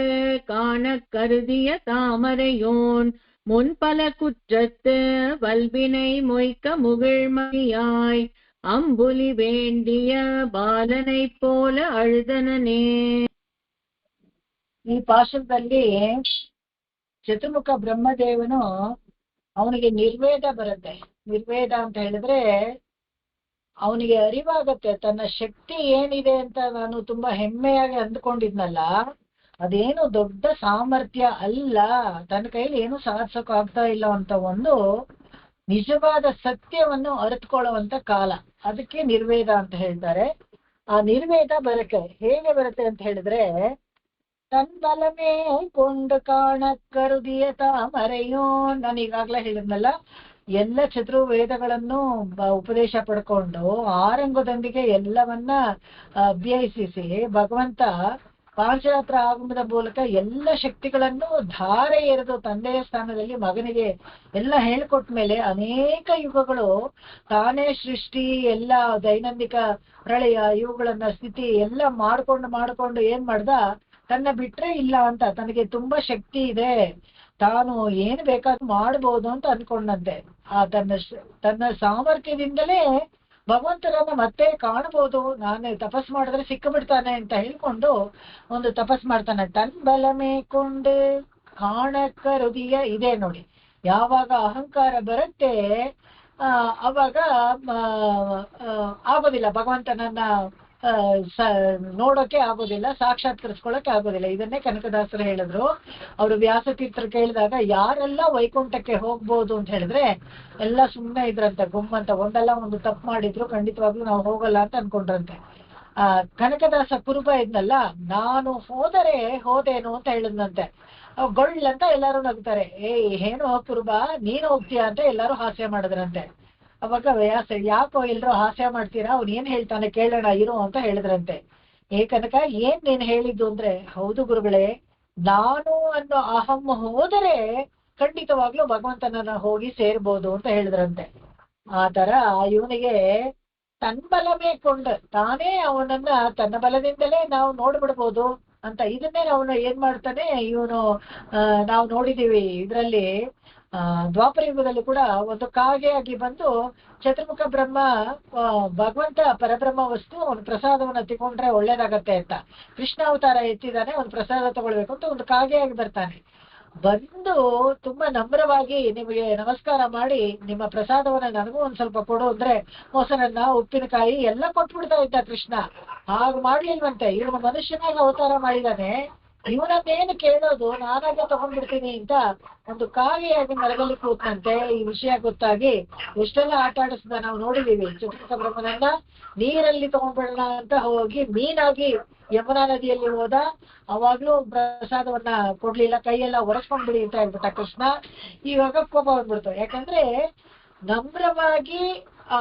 காண கருதிய தாமரையோன் முன்பல குற்றத்து வல்வினை மொய்க்க முகிழ்மதியாய் அம்புலி வேண்டிய பாலனை போல அழுதனனே. ಈ ಪಾಶದಲ್ಲಿ ಚತುರ್ಮುಖ ಬ್ರಹ್ಮದೇವನು ಅವನಿಗೆ ನಿರ್ವೇದ ಬರುತ್ತೆ. ನಿರ್ವೇದ ಅಂತ ಹೇಳಿದ್ರೆ ಅವನಿಗೆ ಅರಿವಾಗತ್ತೆ ತನ್ನ ಶಕ್ತಿ ಏನಿದೆ ಅಂತ. ನಾನು ತುಂಬಾ ಹೆಮ್ಮೆಯಾಗಿ ಅಂದ್ಕೊಂಡಿದ್ನಲ್ಲ, ಅದೇನು ದೊಡ್ಡ ಸಾಮರ್ಥ್ಯ ಅಲ್ಲ, ತನ್ನ ಕೈಲಿ ಏನು ಸಾಧಿಸೋಕ್ ಆಗ್ತಾ ಇಲ್ಲ ಅಂತ ಒಂದು ನಿಜವಾದ ಸತ್ಯವನ್ನು ಅರಿತುಕೊಳ್ಳುವಂತ ಕಾಲ. ಅದಕ್ಕೆ ನಿರ್ವೇದ ಅಂತ ಹೇಳ್ತಾರೆ. ಆ ನಿರ್ವೇದ ಬರಕ್ಕೆ ಹೇಗೆ ಬರುತ್ತೆ ಅಂತ ಹೇಳಿದ್ರೆ, ತನ್ ಬಲಮೇ ಕೊಂಡು ಕಾಣ ಕರುದಿಯ ತಾಮರೆಯೋ. ನಾನು ಈಗಾಗ್ಲೇ ಹೇಳಿದ್ನಲ್ಲ, ಎಲ್ಲ ಚತುರ್ವೇದಗಳನ್ನು ಉಪದೇಶ ಪಡ್ಕೊಂಡು ಆರಂಗದೊಂದಿಗೆ ಎಲ್ಲವನ್ನ ಅಭ್ಯಸಿಸಿ ಭಗವಂತ ಪಾಂಚರಾತ್ರ ಆಗಮದ ಮೂಲಕ ಎಲ್ಲ ಶಕ್ತಿಗಳನ್ನು ಧಾರೆ ಎರೆದು ತಂದೆಯ ಸ್ಥಾನದಲ್ಲಿ ಮಗನಿಗೆ ಎಲ್ಲ ಹೇಳ್ಕೊಟ್ಮೇಲೆ ಅನೇಕ ಯುಗಗಳು ತಾನೇ ಸೃಷ್ಟಿ, ಎಲ್ಲ ದೈನಂದಿಕ ಪ್ರಳಯ, ಇವುಗಳನ್ನ ಸ್ಥಿತಿ ಎಲ್ಲ ಮಾಡ್ಕೊಂಡು ಏನ್ ಮಾಡ್ದ, ತನ್ನ ಬಿಟ್ರೆ ಇಲ್ಲ ಅಂತ, ತನಗೆ ತುಂಬಾ ಶಕ್ತಿ ಇದೆ, ತಾನು ಏನ್ ಬೇಕಾದ್ರೂ ಮಾಡ್ಬೋದು ಅಂತ ಅನ್ಕೊಂಡಂತೆ. ಆ ತನ್ನ ಸಾಮರ್ಥ್ಯದಿಂದಲೇ ಭಗವಂತನನ್ನ ಮತ್ತೆ ಕಾಣಬಹುದು, ನಾನು ತಪಸ್ ಮಾಡಿದ್ರೆ ಸಿಕ್ಕಿಬಿಡ್ತಾನೆ ಅಂತ ಹೇಳ್ಕೊಂಡು ಒಂದು ತಪಸ್ ಮಾಡ್ತಾನೆ. ತನ್ ಬಲಮೇ ಕೊಂಡು ಕಾಣಕ ಹೃದಯ ಇದೆ ನೋಡಿ. ಯಾವಾಗ ಅಹಂಕಾರ ಬರುತ್ತೆ ಅವಾಗ ಆಗೋದಿಲ್ಲ, ಭಗವಂತನನ್ನ ನೋಡೋಕೆ ಆಗೋದಿಲ್ಲ, ಸಾಕ್ಷಾತ್ಕರಿಸ್ಕೊಳ್ಳೋಕೆ ಆಗೋದಿಲ್ಲ. ಇದನ್ನೇ ಕನಕದಾಸರು ಹೇಳಿದ್ರು. ಅವರು ವ್ಯಾಸತೀರ್ಥರು ಕೇಳಿದಾಗ ಯಾರೆಲ್ಲ ವೈಕುಂಠಕ್ಕೆ ಹೋಗ್ಬೋದು ಅಂತ ಹೇಳಿದ್ರೆ ಎಲ್ಲ ಸುಮ್ಮನೆ ಇದ್ರಂತೆ, ಗುಮ್ಮಂತ. ಒಂದಲ್ಲ ಒಂದು ತಪ್ಪು ಮಾಡಿದ್ರು, ಖಂಡಿತವಾಗ್ಲೂ ನಾವು ಹೋಗಲ್ಲ ಅಂತ ಅನ್ಕೊಂಡ್ರಂತೆ. ಕನಕದಾಸ ಕುರುಬ ಇದ್ನಲ್ಲ, ನಾನು ಹೋದೇನು ಅಂತ ಹೇಳಿದ್ನಂತೆ. ಗೊಳ್ಳಂತ ಎಲ್ಲಾರು ನಗ್ತಾರೆ. ಏನು ಕುರುಬ, ನೀನು ಹೋಗ್ತೀಯಾ ಅಂತ ಎಲ್ಲಾರು ಹಾಸ್ಯ ಮಾಡಿದ್ರಂತೆ. ಅವಾಗ ವ್ಯಾಸ, ಯಾಕೋ ಎಲ್ರು ಹಾಸ್ಯ ಮಾಡ್ತೀರಾ, ಅವ್ನು ಏನ್ ಹೇಳ್ತಾನೆ ಕೇಳೋಣ ಇರು ಅಂತ ಹೇಳಿದ್ರಂತೆ. ಕನಕ ಏನ್ ನೀನ್ ಹೇಳಿದ್ದು ಅಂದ್ರೆ, ಹೌದು ಗುರುಗಳೇ, ನಾನು ಅನ್ನೋ ಅಹಂ ಹೋದರೆ ಖಂಡಿತವಾಗ್ಲೂ ಭಗವಂತನನ್ನ ಹೋಗಿ ಸೇರ್ಬೋದು ಅಂತ ಹೇಳಿದ್ರಂತೆ. ಆ ತರ ಇವನಿಗೆ ತನ್ನ ಬಲಮೇ ಕೊಂಡು ತಾನೇ ಅವನನ್ನ ತನ್ನ ಬಲದಿಂದಲೇ ನಾವು ನೋಡ್ಬಿಡ್ಬೋದು ಅಂತ. ಇದನ್ನೇ ಅವನು ಏನ್ ಮಾಡ್ತಾನೆ, ಇವನು ನಾವು ನೋಡಿದೀವಿ ಇದರಲ್ಲಿ ದ್ವಾಪರ ಯುಗದಲ್ಲಿ ಕೂಡ ಒಂದು ಕಾಗೆಯಾಗಿ ಬಂದು ಚತುರ್ಮುಖ ಬ್ರಹ್ಮ, ಭಗವಂತ ಪರಬ್ರಹ್ಮ ವಸ್ತು, ಅವನು ಪ್ರಸಾದವನ್ನ ತಗೊಂಡ್ರೆ ಒಳ್ಳೇದಾಗತ್ತೆ ಅಂತ ಕೃಷ್ಣ ಅವತಾರ ಎತ್ತಿದಾನೆ, ಒಂದು ಪ್ರಸಾದ ತಗೊಳ್ಬೇಕು ಅಂತ ಒಂದು ಕಾಗೆಯಾಗಿ ಬರ್ತಾನೆ. ಬಂದು ತುಂಬಾ ನಮ್ರವಾಗಿ ನಿಮಗೆ ನಮಸ್ಕಾರ ಮಾಡಿ ನಿಮ್ಮ ಪ್ರಸಾದವನ್ನ ನನಗೂ ಒಂದ್ ಸ್ವಲ್ಪ ಕೊಡು ಅಂದ್ರೆ ಮೊಸರನ್ನ, ಉಪ್ಪಿನಕಾಯಿ ಎಲ್ಲ ಕೊಟ್ಬಿಡ್ತಾ ಇದ್ದ ಕೃಷ್ಣ. ಹಾಗೆ ಮಾಡ್ಲಿಲ್ವಂತೆ. ಇವನು ಮನುಷ್ಯನಾಗಿ ಅವತಾರ ಮಾಡಿದಾನೆ, ಇವನನ್ನೇನು ಕೇಳೋದು, ನಾನಾಗೆ ತಗೊಂಡ್ಬಿಡ್ತೀನಿ ಅಂತ ಒಂದು ಕಾಗೆಯಾಗಿ ಮರದಲ್ಲಿ ಕೂತಂತೆ ಈ ವಿಷಯ ಗೊತ್ತಾಗಿ ಎಷ್ಟೆಲ್ಲ ಆಟ ಆಡಿಸ್ದ ನಾವು ನೋಡಿದೀವಿ. ಚತುರ್ಮುಖ ಬ್ರಹ್ಮನನ್ನ ನೀರಲ್ಲಿ ತಗೊಂಡ್ಬಿಡೋಣ ಅಂತ ಹೋಗಿ ಮೀನಾಗಿ ಯಮುನಾ ನದಿಯಲ್ಲಿ ಹೋದ. ಅವಾಗ್ಲೂ ಪ್ರಸಾದವನ್ನ ಕೊಡ್ಲಿಲ್ಲ, ಕೈಯೆಲ್ಲ ಒರೆಸ್ಕೊಂಡ್ಬಿಡಿ ಅಂತ ಹೇಳ್ಬಿಟ್ಟ ಕೃಷ್ಣ. ಇವಾಗ ಕೋಪ ಬಂದ್ಬಿಡ್ತು. ಯಾಕಂದ್ರೆ ನಮ್ರವಾಗಿ ಆ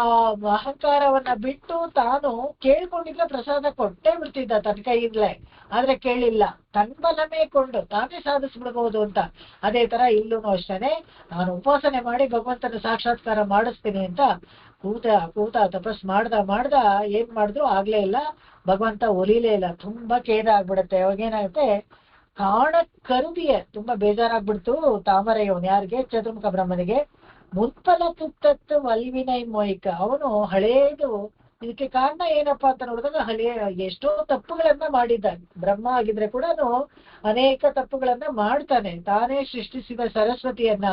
ಅಹಂಕಾರವನ್ನ ಬಿಟ್ಟು ತಾನು ಕೇಳ್ಕೊಂಡಿದ್ರೆ ಪ್ರಸಾದ ಕೊಟ್ಟೇ ಬಿಡ್ತಿದ್ದ ತನ್ನ ಕೈಯಿಂದಲೇ. ಆದ್ರೆ ಕೇಳಿಲ್ಲ, ತನ್ಬಲಮೇ ಕೊಂಡು ತಾನೇ ಸಾಧಿಸ್ಬಿಡ್ಬಹುದು ಅಂತ. ಅದೇ ತರ ಇಲ್ಲೂ ಅಷ್ಟೇನೆ, ನಾನು ಉಪಾಸನೆ ಮಾಡಿ ಭಗವಂತನ ಸಾಕ್ಷಾತ್ಕಾರ ಮಾಡಿಸ್ತೀನಿ ಅಂತ ಕೂತ ತಪಸ್ ಮಾಡ್ದ ಏನ್ ಮಾಡಿದ್ರು ಆಗ್ಲೇ ಇಲ್ಲ. ಭಗವಂತ ಒಲಿಲೇ ಇಲ್ಲ. ತುಂಬಾ ಖೇದ ಆಗ್ಬಿಡುತ್ತೆ. ಅವಾಗೇನಾಗುತ್ತೆ, ಕರುದಿಯೇ ತುಂಬಾ ಬೇಜಾರಾಗ್ಬಿಡ್ತು ತಾಮರೆಯವನು. ಯಾರಿಗೆ? ಚತುರ್ಮುಖ ಬ್ರಹ್ಮನಿಗೆ. ಮುತ್ಪಲ ತುತ್ತತ್ತು ವಲ್ವಿನೈ ಮೋಯಿಕ. ಅವನು ಹಳೇದು. ಇದಕ್ಕೆ ಕಾರಣ ಏನಪ್ಪಾ ಅಂತ ನೋಡಿದಾಗ ಎಷ್ಟೋ ತಪ್ಪುಗಳನ್ನ ಮಾಡಿದ್ದಾನೆ. ಬ್ರಹ್ಮ ಆಗಿದ್ರೆ ಕೂಡ ಅನೇಕ ತಪ್ಪುಗಳನ್ನ ಮಾಡ್ತಾನೆ. ತಾನೇ ಸೃಷ್ಟಿಸಿದ ಸರಸ್ವತಿಯನ್ನ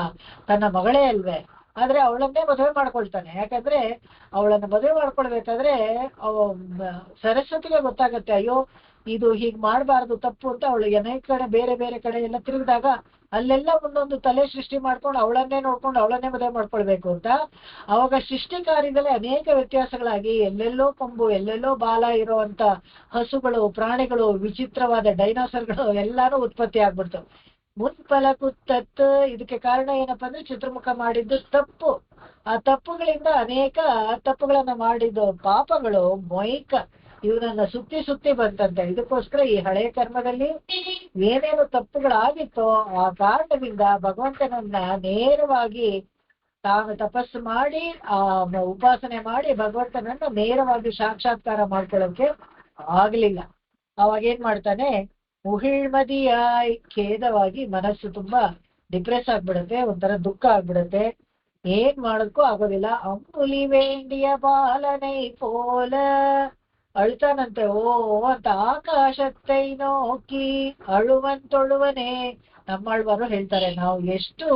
ತನ್ನ ಮಗಳೇ ಅಲ್ವೇ, ಆದ್ರೆ ಅವಳನ್ನೇ ಮದುವೆ ಮಾಡ್ಕೊಳ್ತಾನೆ. ಯಾಕಂದ್ರೆ ಅವಳನ್ನ ಮದುವೆ ಮಾಡ್ಕೊಳ್ಬೇಕಾದ್ರೆ ಸರಸ್ವತಿಗೆ ಗೊತ್ತಾಗತ್ತೆ, ಅಯ್ಯೋ ಇದು ಹೀಗ್ ಮಾಡ್ಬಾರ್ದು, ತಪ್ಪು ಅಂತ. ಅವಳು ಅನೇಕ ಕಡೆ ಬೇರೆ ಬೇರೆ ಕಡೆ ಎಲ್ಲ ತಿರುಗಿದಾಗ ಅಲ್ಲೆಲ್ಲ ಒಂದೊಂದು ತಲೆ ಸೃಷ್ಟಿ ಮಾಡ್ಕೊಂಡು ಅವಳನ್ನೇ ನೋಡ್ಕೊಂಡು ಅವಳನ್ನೇ ಮದುವೆ ಮಾಡ್ಕೊಳ್ಬೇಕು ಅಂತ. ಅವಾಗ ಸೃಷ್ಟಿ ಕಾರ್ಯದಲ್ಲಿ ಅನೇಕ ವ್ಯತ್ಯಾಸಗಳಾಗಿ ಎಲ್ಲೆಲ್ಲೋ ಕೊಂಬು ಎಲ್ಲೆಲ್ಲೋ ಬಾಲ ಇರುವಂತ ಹಸುಗಳು, ಪ್ರಾಣಿಗಳು, ವಿಚಿತ್ರವಾದ ಡೈನೋಸರ್ಗಳು ಎಲ್ಲಾನು ಉತ್ಪತ್ತಿ ಆಗ್ಬಿಡ್ತು. ಮುನ್ಫಲ ಕುತ್ತತ್ತು. ಇದಕ್ಕೆ ಕಾರಣ ಏನಪ್ಪಾ ಅಂದ್ರೆ ಚತುರ್ಮುಖ ಮಾಡಿದ್ದು ತಪ್ಪು. ಆ ತಪ್ಪುಗಳಿಂದ ಅನೇಕ ತಪ್ಪುಗಳನ್ನ ಮಾಡಿದ್ದು ಪಾಪಗಳು ಮೊಯ್ಕ ಇವನನ್ನ ಸುತ್ತಿ ಬಂತಂತೆ. ಇದಕ್ಕೋಸ್ಕರ ಈ ಹಳೆ ಕರ್ಮದಲ್ಲಿ ಏನೇನು ತಪ್ಪುಗಳಾಗಿತ್ತೋ ಆ ಕಾರಣದಿಂದ ಭಗವಂತನನ್ನ ನೇರವಾಗಿ ತಾನು ತಪಸ್ಸು ಮಾಡಿ ಆ ಉಪಾಸನೆ ಮಾಡಿ ಭಗವಂತನನ್ನ ನೇರವಾಗಿ ಸಾಕ್ಷಾತ್ಕಾರ ಮಾಡ್ಕೊಳ್ಳೋಕೆ ಆಗ್ಲಿಲ್ಲ. ಅವಾಗ ಏನ್ ಮಾಡ್ತಾನೆ, ಉಹಿಳ್ಮದಿಯಾಯ್ ಖೇದವಾಗಿ ಮನಸ್ಸು ತುಂಬಾ ಡಿಪ್ರೆಸ್ ಆಗ್ಬಿಡುತ್ತೆ, ಒಂಥರ ದುಃಖ ಆಗ್ಬಿಡುತ್ತೆ. ಏನ್ ಮಾಡೋದಕ್ಕೂ ಆಗೋದಿಲ್ಲ. ಅಂಬುಲಿ ವೇಂಡಿಯ ಬಾಲನೈ ಪೋಲ ಅಳ್ತಾನಂತೆ. ಓ ಅಂತ ಆಕಾಶತ್ತೈ ನೋಕಿ ಅಳುವಂತೊಳುವನೇ. ನಮ್ಮಳ್ವರು ಹೇಳ್ತಾರೆ, ನಾವು ಎಷ್ಟು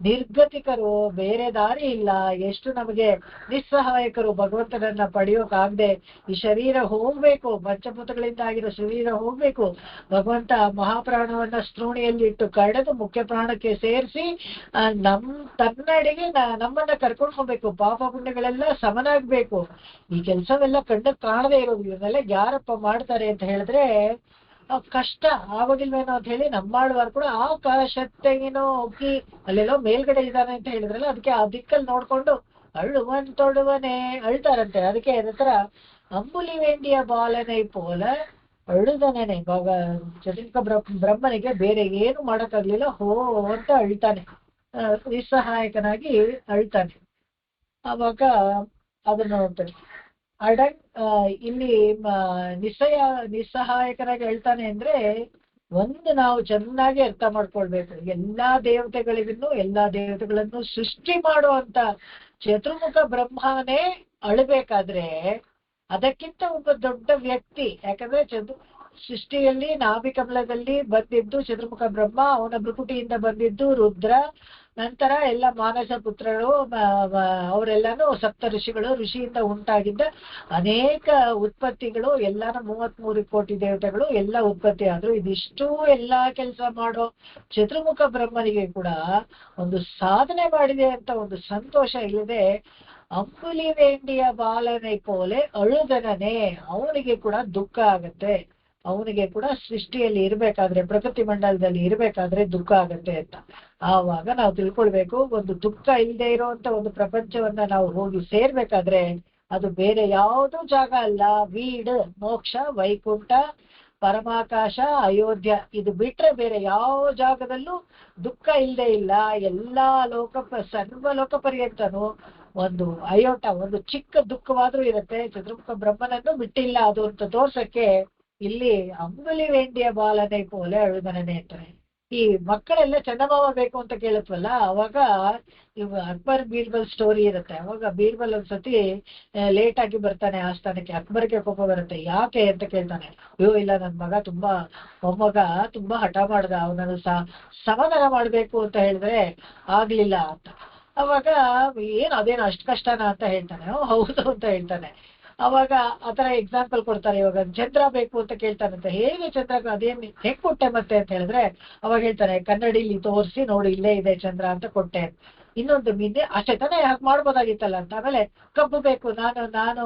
ನಿರ್ಗತಿಕರು, ಬೇರೆ ದಾರಿ ಇಲ್ಲ, ಎಷ್ಟು ನಮಗೆ ನಿಸ್ಸಹಾಯಕರು ಭಗವಂತನನ್ನ ಪಡೆಯೋಕಾಗದೆ. ಈ ಶರೀರ ಹೋಗ್ಬೇಕು, ಪಂಚಭೂತಗಳಿಂದ ಆಗಿರೋ ಶರೀರ ಹೋಗ್ಬೇಕು. ಭಗವಂತ ಮಹಾಪ್ರಾಣವನ್ನ ಸ್ತ್ರೂಣಿಯಲ್ಲಿ ಇಟ್ಟು ಕಡೆದು ಮುಖ್ಯ ಪ್ರಾಣಕ್ಕೆ ಸೇರಿಸಿ ತನ್ನಡೆಗೆ ನಮ್ಮನ್ನ ಕರ್ಕೊಂಡು ಹೋಗ್ಬೇಕು. ಪಾಪ ಪುಣ್ಯಗಳೆಲ್ಲ ಸಮನಾಗ್ಬೇಕು. ಈ ಕೆಲ್ಸವೆಲ್ಲ ಕಣ್ಣಕ್ಕೆ ಕಾಣದೇ ಇರೋದು. ಇವನ್ನೆಲ್ಲ ಯಾರಪ್ಪ ಮಾಡ್ತಾರೆ ಅಂತ ಹೇಳಿದ್ರೆ ಕಷ್ಟ ಆಗೋದಿಲ್ವೇನೋ ಅಂತ ಹೇಳಿ ನಮ್ಮಾಳ್ವಾರು ಕೂಡ ಆಕಾಶತ್ತೇನೋ ಹೋಗಿ ಅಲ್ಲೆಲ್ಲೋ ಮೇಲ್ಗಡೆ ಇದ್ದಾನೆ ಅಂತ ಹೇಳಿದ್ರಲ್ಲ, ಅದಕ್ಕೆ ಆ ದಿಕ್ಕಲ್ಲಿ ನೋಡ್ಕೊಂಡು ಅಳುವಂತೊಡುವನೇ ಅಳ್ತಾರಂತೆ. ಅದಕ್ಕೆ ಅದರ ಅಂಬುಲಿ ವೇಂಡಿಯ ಬಾಲನೈ ಪೋಲ ಅಳುದನೇನೆ. ಚತುರ್ಮುಖ ಬ್ರಹ್ಮನಿಗೆ ಬೇರೆ ಏನು ಮಾಡಕ್ಕಾಗ್ಲಿಲ್ಲ, ಹೋ ಅಂತ ಅಳ್ತಾನೆ, ನಿಸ್ಸಹಾಯಕನಾಗಿ ಅಳ್ತಾನೆ. ಅವಾಗ ಅದನ್ನ ನೋಡ್ತಾನೆ. ಇಲ್ಲಿ ನಿಸ್ಸಹಾಯಕನಾಗಿ ಹೇಳ್ತಾನೆ ಅಂದ್ರೆ ಒಂದು ನಾವು ಚೆನ್ನಾಗಿ ಅರ್ಥ ಮಾಡ್ಕೊಳ್ಬೇಕು. ಎಲ್ಲಾ ದೇವತೆಗಳನ್ನು ಸೃಷ್ಟಿ ಮಾಡುವಂತ ಚತುರ್ಮುಖ ಬ್ರಹ್ಮನೇ ಅಳಬೇಕಾದ್ರೆ ಅದಕ್ಕಿಂತ ಒಬ್ಬ ದೊಡ್ಡ ವ್ಯಕ್ತಿ. ಯಾಕಂದ್ರೆ ಸೃಷ್ಟಿಯಲ್ಲಿ ನಾಭಿಕಮಲದಲ್ಲಿ ಬಂದಿದ್ದು ಚತುರ್ಮುಖ ಬ್ರಹ್ಮ, ಅವನ ಭೃಕುಟಿಯಿಂದ ಬಂದಿದ್ದು ರುದ್ರ, ನಂತರ ಎಲ್ಲ ಮಾನಸ ಪುತ್ರರು ಅವರೆಲ್ಲಾನು ಸಪ್ತ ಋಷಿಯಿಂದ ಉಂಟಾಗಿದ್ದ ಅನೇಕ ಉತ್ಪತ್ತಿಗಳು, ಎಲ್ಲಾನು 33 ಕೋಟಿ ದೇವತೆಗಳು ಎಲ್ಲ ಉತ್ಪತ್ತಿ ಆದ್ರು. ಇದಿಷ್ಟು ಎಲ್ಲಾ ಕೆಲಸ ಮಾಡೋ ಚತುರ್ಮುಖ ಬ್ರಹ್ಮನಿಗೆ ಕೂಡ ಒಂದು ಸಾಧನೆ ಮಾಡಿದೆ ಅಂತ ಒಂದು ಸಂತೋಷ ಇಲ್ಲದೆ ಅಂಬುಲಿ ವೇಂಡಿಯ ಬಾಲನೈ ಪೋಲೆ ಅಳುದನೇ. ಅವನಿಗೆ ಕೂಡ ದುಃಖ ಆಗತ್ತೆ. ಅವನಿಗೆ ಕೂಡ ಸೃಷ್ಟಿಯಲ್ಲಿ ಇರ್ಬೇಕಾದ್ರೆ, ಪ್ರಕೃತಿ ಮಂಡಲದಲ್ಲಿ ಇರ್ಬೇಕಾದ್ರೆ ದುಃಖ ಆಗತ್ತೆ ಅಂತ. ಆವಾಗ ನಾವು ತಿಳ್ಕೊಳ್ಬೇಕು, ಒಂದು ದುಃಖ ಇಲ್ಲದೆ ಇರೋಂತ ಒಂದು ಪ್ರಪಂಚವನ್ನ ನಾವು ಹೋಗಿ ಸೇರ್ಬೇಕಾದ್ರೆ ಅದು ಬೇರೆ ಯಾವುದೂ ಜಾಗ ಅಲ್ಲ. ವೀಡ್, ಮೋಕ್ಷ, ವೈಕುಂಠ, ಪರಮಾಕಾಶ, ಅಯೋಧ್ಯ, ಇದು ಬಿಟ್ರೆ ಬೇರೆ ಯಾವ ಜಾಗದಲ್ಲೂ ದುಃಖ ಇಲ್ಲದೆ ಇಲ್ಲ. ಎಲ್ಲಾ ಸರ್ವ ಲೋಕ ಪರ್ಯಂತನೂ ಒಂದು ಅಯೋಟ, ಒಂದು ಚಿಕ್ಕ ದುಃಖವಾದ್ರೂ ಇರುತ್ತೆ. ಚತುರ್ಮುಖ ಬ್ರಹ್ಮನನ್ನು ಬಿಟ್ಟಿಲ್ಲ ಅದು ಅಂತ ತೋರ್ಸಕ್ಕೆ ಇಲ್ಲಿ ಅಂಬುಲಿ ವೇಂಡಿಯ ಬಾಲನೈ ಪೋಲೆ ಅಳುದನೇ ಅಂತಾರೆ. ಈ ಮಕ್ಕಳೆಲ್ಲ ಚಂದಮಾಮ ಬೇಕು ಅಂತ ಕೇಳುತ್ತವಲ್ಲ, ಅವಾಗ ಇವ್ ಅಕ್ಬರ್ ಬೀರ್ಬಲ್ ಸ್ಟೋರಿ ಇರುತ್ತೆ. ಅವಾಗ ಬೀರ್ಬಲ್ ಒಂದ್ಸತಿ ಲೇಟ್ ಆಗಿ ಬರ್ತಾನೆ ಆಸ್ಥಾನಕ್ಕೆ. ಅಕ್ಬರ್ಗೆ ಕೋಪ ಬರುತ್ತೆ. ಯಾಕೆ ಅಂತ ಕೇಳ್ತಾನೆ. ಅಯ್ಯೋ ಇಲ್ಲ, ನನ್ ಮೊಮ್ಮಗ ತುಂಬಾ ಹಠ ಮಾಡ್ದ, ಅವನನ್ನು ಸಮಾಧಾನ ಮಾಡ್ಬೇಕು ಅಂತ ಹೇಳಿದ್ರೆ ಆಗ್ಲಿಲ್ಲ ಅಂತ. ಅವಾಗ ಅದೇನು ಅಷ್ಟು ಕಷ್ಟನಾ ಅಂತ ಹೇಳ್ತಾನೆ. ಹೌದು ಅಂತ ಹೇಳ್ತಾನೆ. ಅವಾಗ ಆತರ ಎಕ್ಸಾಂಪಲ್ ಕೊಡ್ತಾರೆ. ಇವಾಗ ಚಂದ್ರ ಬೇಕು ಅಂತ ಕೇಳ್ತಾನಂತೆ. ಹೇಗೆ ಚಂದ್ರ, ಅದೇನ್ ಹೆಂಗ್ ಕೊಟ್ಟೆ ಮತ್ತೆ ಅಂತ ಹೇಳಿದ್ರೆ ಅವಾಗ ಹೇಳ್ತಾನೆ, ಕನ್ನಡಿಲಿ ತೋರಿಸಿ ನೋಡಿ ಇಲ್ಲೇ ಇದೆ ಚಂದ್ರ ಅಂತ ಕೊಟ್ಟೆ. ಇನ್ನೊಂದು ಮೀನೆ ಅಷ್ಟೇ ತಾನೇ, ಯಾಕೆ ಮಾಡ್ಬೋದಾಗಿತ್ತಲ್ಲ ಅಂತ. ಆಮೇಲೆ ಕಬ್ಬು ಬೇಕು, ನಾನು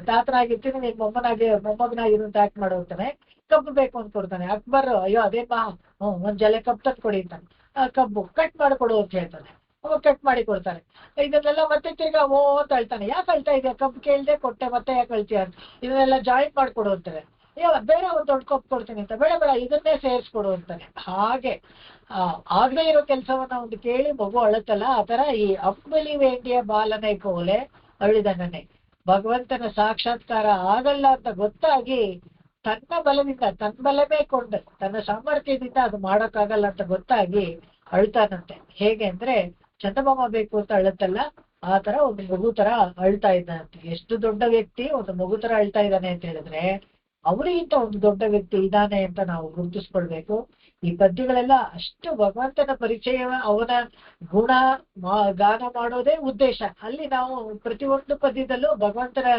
ತಾತನಾಗಿರ್ತೀನಿ, ನೀನ್ ಮೊಮ್ಮಗನಾಗಿರು ಅಂತ ಆಕ್ಟ್ ಮಾಡೋಗ್ತಾನೆ. ಕಬ್ಬು ಬೇಕು ಅಂತ ಕೊಡ್ತಾನೆ. ಅಕ್ಬರ್ ಅಯ್ಯೋ ಅದೇ ಒಂದ್ ಜಲೆ ಕಬ್ಬು ತಂದು ಕೊಡಿ ಅಂತಾನೆ. ಕಬ್ಬು ಕಟ್ ಮಾಡಿಕೊಡು ಅಂತ ಹೇಳ್ತಾನೆ. ಅವಾಗ ಕಟ್ ಮಾಡಿ ಕೊಡ್ತಾರೆ. ಇದನ್ನೆಲ್ಲ ಮತ್ತೆ ತಿರ್ಗಾ ಓ ಅಂತ ಹೇಳ್ತಾನೆ. ಯಾಕೆ ಅಳ್ತಾ ಇದೆಯಾ, ಕಬ್ಬು ಕೇಳ್ದೆ ಕೊಟ್ಟೆ ಮತ್ತೆ ಯಾಕೆ ಅಳ್ತೀಯ ಅಂತ. ಇದನ್ನೆಲ್ಲ ಜಾಯಿಂಟ್ ಮಾಡ್ಕೊಡು ಅಂತಾರೆ. ಬೇರೆ ಒಂದ್ ದೊಡ್ಡ ಕಬ್ಬು ಕೊಡ್ತೀನಿ ಅಂತ, ಬೇಡ ಇದನ್ನೇ ಸೇರಿಸ್ಕೊಡು ಅಂತಾನೆ. ಹಾಗೆ ಆಗದೆ ಇರೋ ಕೆಲಸವನ್ನ ಒಂದು ಕೇಳಿ ಮಗು ಅಳುತ್ತಲ್ಲ, ಆ ತರ ಈ ಅಂಬಲಿ ವೇಂಡಿಯ ಬಾಲನೆ ಕೋಲೆ ಅಳಿದನನೆ. ಭಗವಂತನ ಸಾಕ್ಷಾತ್ಕಾರ ಆಗಲ್ಲ ಅಂತ ಗೊತ್ತಾಗಿ ತನ್ನ ಬಲದಿಂದ, ತನ್ನ ಬಲವೇ ಕೊಂಡು ತನ್ನ ಸಾಮರ್ಥ್ಯದಿಂದ ಅದು ಮಾಡೋಕ್ಕಾಗಲ್ಲ ಅಂತ ಗೊತ್ತಾಗಿ ಅಳ್ತಾನಂತೆ. ಹೇಗೆ ಅಂದ್ರೆ ಚಂದಮಾಮ ಬೇಕು ಅಂತ ಅಳುತ್ತಲ್ಲ, ಆ ತರ ಒಂದು ಮಗು ತರ ಅಳ್ತಾ ಇದ್ದಾನಂತೆ. ಎಷ್ಟು ದೊಡ್ಡ ವ್ಯಕ್ತಿ ಒಂದು ಮಗು ತರ ಅಳ್ತಾ ಇದ್ದಾನೆ ಅಂತ ಹೇಳಿದ್ರೆ ಅವರಿಗಿಂತ ಒಂದು ದೊಡ್ಡ ವ್ಯಕ್ತಿ ಇದ್ದಾನೆ ಅಂತ ನಾವು ಗುರುತಿಸ್ಕೊಳ್ಬೇಕು. ಈ ಪದ್ಯಗಳೆಲ್ಲ ಅಷ್ಟು ಭಗವಂತನ ಪರಿಚಯ, ಅವನ ಗುಣ ಗಾನ ಮಾಡೋದೇ ಉದ್ದೇಶ. ಅಲ್ಲಿ ನಾವು ಪ್ರತಿಯೊಂದು ಪದ್ಯದಲ್ಲೂ ಭಗವಂತನ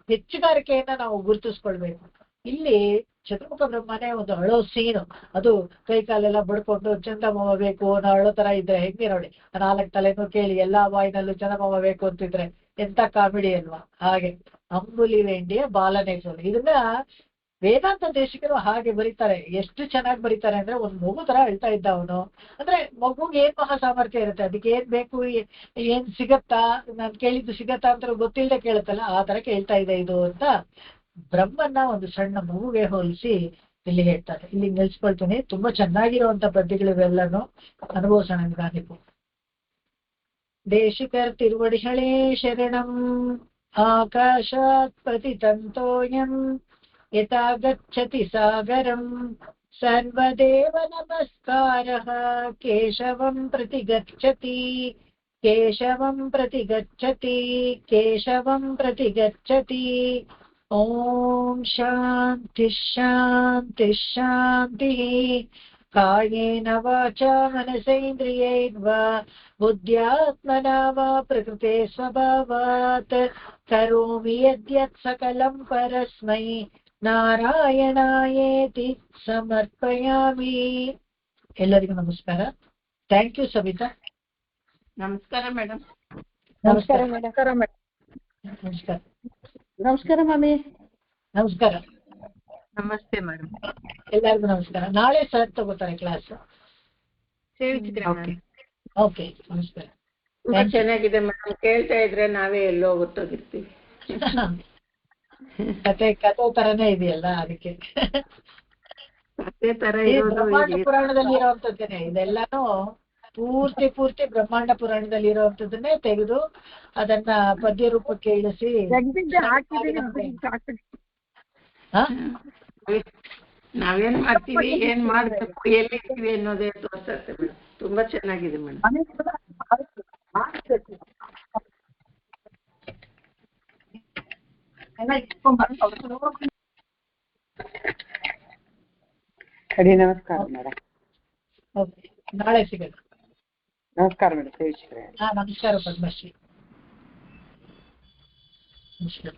ಹೆಚ್ಚುಗಾರಿಕೆಯನ್ನ ನಾವು ಗುರುತಿಸ್ಕೊಳ್ಬೇಕು. ಇಲ್ಲಿ ಚತುರ್ಮುಖ ಬ್ರಹ್ಮನೇ ಒಂದು ಅಳೋ ಸೀನು, ಅದು ಕೈ ಕಾಲೆಲ್ಲ ಬಡ್ಕೊಂಡು ಚಂದಮಾಮ ಬೇಕು ಅನ್ನೋ ಅಳೋ ತರ ಇದ್ರೆ ಹೆಂಗೆ ನೋಡಿ. 4 ತಲೆನೂ ಕೇಳಿ ಎಲ್ಲಾ ವಾಯಿನಲ್ಲೂ ಚಂದಮಾಮ ಬೇಕು ಅಂತಿದ್ರೆ ಎಂತ ಕಾಮಿಡಿ ಅಲ್ವಾ. ಹಾಗೆ ಅಂಬುಲಿ ವೇಂಡಿಯ ಬಾಲನೆ ಕೋಲೆ, ಇದನ್ನ ವೇದಾಂತ ದೇಶಿಕರು ಹಾಗೆ ಬರೀತಾರೆ. ಎಷ್ಟು ಚೆನ್ನಾಗಿ ಬರೀತಾರೆ ಅಂದ್ರೆ ಒಂದ್ ಮಗು ತರ ಹೇಳ್ತಾ ಇದ್ದ ಅವನು. ಅಂದ್ರೆ ಮಗುಗೆ ಏನ್ ಮಹಾ ಸಾಮರ್ಥ್ಯ ಇರುತ್ತೆ, ಅದಕ್ಕೆ ಏನ್ ಬೇಕು, ಏನ್ ಸಿಗತ್ತಾ, ನಾನ್ ಕೇಳಿದ್ದು ಸಿಗತ್ತಾ ಅಂತ ಗೊತ್ತಿಲ್ಲದೆ ಕೇಳುತ್ತಲ್ಲ, ಆ ತರ ಕೇಳ್ತಾ ಇದೆ ಇದು ಅಂತ ಬ್ರಹ್ಮನ್ನ ಒಂದು ಸಣ್ಣ ಮಗುಗೆ ಹೋಲಿಸಿ ಇಲ್ಲಿ ಹೇಳ್ತಾರೆ. ಇಲ್ಲಿ ನಿಲ್ಸ್ಕೊಳ್ತೀನಿ. ತುಂಬಾ ಚೆನ್ನಾಗಿರುವಂತ ಪದ್ಯಗಳು ಇವೆಲ್ಲನು ಅನುಭವಿಸೋಣ ನಿಧಾನಿಕು. ದೇಶಿಕರ್ ತಿರುವಡಿಗಳೇ ಶರಣಂ ಆಕಾಶಾತ್ ಪ್ರತಿತಂತೋಯಂ ಯಥಾ ಗಚ್ಚತಿ ಸಾಗರಂ ಸರ್ವದೇವ ನಮಸ್ಕಾರಃ ಕೇಶವಂ ಪ್ರತಿ ಗಚ್ಚತಿ ಕೇಶವಂ ಪ್ರತಿ ಗಚ್ಚತಿ ಕೇಶವಂ ಪ್ರತಿ ಗಚ್ಚತಿ. ಓಂ ಶಾಂತಿ ಶಾಂತಿ ಶಾಂತಿ. ಕಾಯೇನ ವಾಚಾ ಮನಸೇಂದ್ರಿಯೈರ್ವಾ ಬುದ್ಧ್ಯಾತ್ಮನಾ ವಾ ಪ್ರಕೃತೆ ಸ್ವಭಾವಾತ್ ಕರೋಮಿ ಯದ್ಯತ್ ಸಕಲಂ ಪರಸ್ಮೈ ನಾರಾಯಣಾಯೇತಿ ಸಮರ್ಪಯಾಮಿ. ಎಲ್ಲರಿಗೂ ನಮಸ್ಕಾರ. Thank you Sabita. ನಮಸ್ಕಾರ ಮೇಡಮ್. ನಮಸ್ಕಾರ. ನಮಸ್ಕಾರ. ನಮಸ್ಕಾರ ಮಮ್ಮಿ. ನಮಸ್ಕಾರ. ನಮಸ್ತೆ ಮೇಡಮ್. ಎಲ್ಲರಿಗೂ ನಮಸ್ಕಾರ. ನಾಳೆ ಸರ್ ತಗೋತಾರೆ ಕ್ಲಾಸ್. ಓಕೆ, ನಮಸ್ಕಾರ. ತುಂಬಾ ಚೆನ್ನಾಗಿದೆ ಮೇಡಮ್. ಕೇಳ್ತಾ ಇದ್ರೆ ನಾವೇ ಎಲ್ಲೋ ಗೊತ್ತೋಗಿರ್ತೀವಿ. ಕತೆ ತರನೇ ಇದೆಯಲ್ಲ, ಅದಕ್ಕೆ. ಕತೆ ತರ ಬ್ರಹ್ಮಾಂಡ ಪುರಾಣದಲ್ಲಿ ಇರುವಂತದ್ದೇನೆ ಇದೆಲ್ಲಾನು. ಪೂರ್ತಿ ಬ್ರಹ್ಮಾಂಡ ಪುರಾಣದಲ್ಲಿ ಇರುವಂತದನ್ನೇ ತೆಗೆದು ಅದನ್ನ ಪದ್ಯ ರೂಪಕ್ಕೆ ಇಳಿಸಿ ನಾವೇನ್ ಮಾಡ್ತೀವಿ, ಏನ್ ಮಾಡ್ಬೇಕು, ಎಲ್ಲಿರ್ತೀವಿ ಅನ್ನೋದೇ ತೋರ್ಸತ್ತೆ ಮೇಡಮ್. ತುಂಬಾ ಚೆನ್ನಾಗಿದೆ ಮೇಡಮ್. ಸರಿ, ನಮಸ್ಕಾರ ಮೇಡಮ್. ಓಕೆ, ನಾಳೆ ಸಿಗೋಣ. ನಮಸ್ಕಾರ ಮೇಡಮ್. ನಮಸ್ಕಾರ ಪದ್ಮಶ್ರೀ. ನಮಸ್ಕಾರ.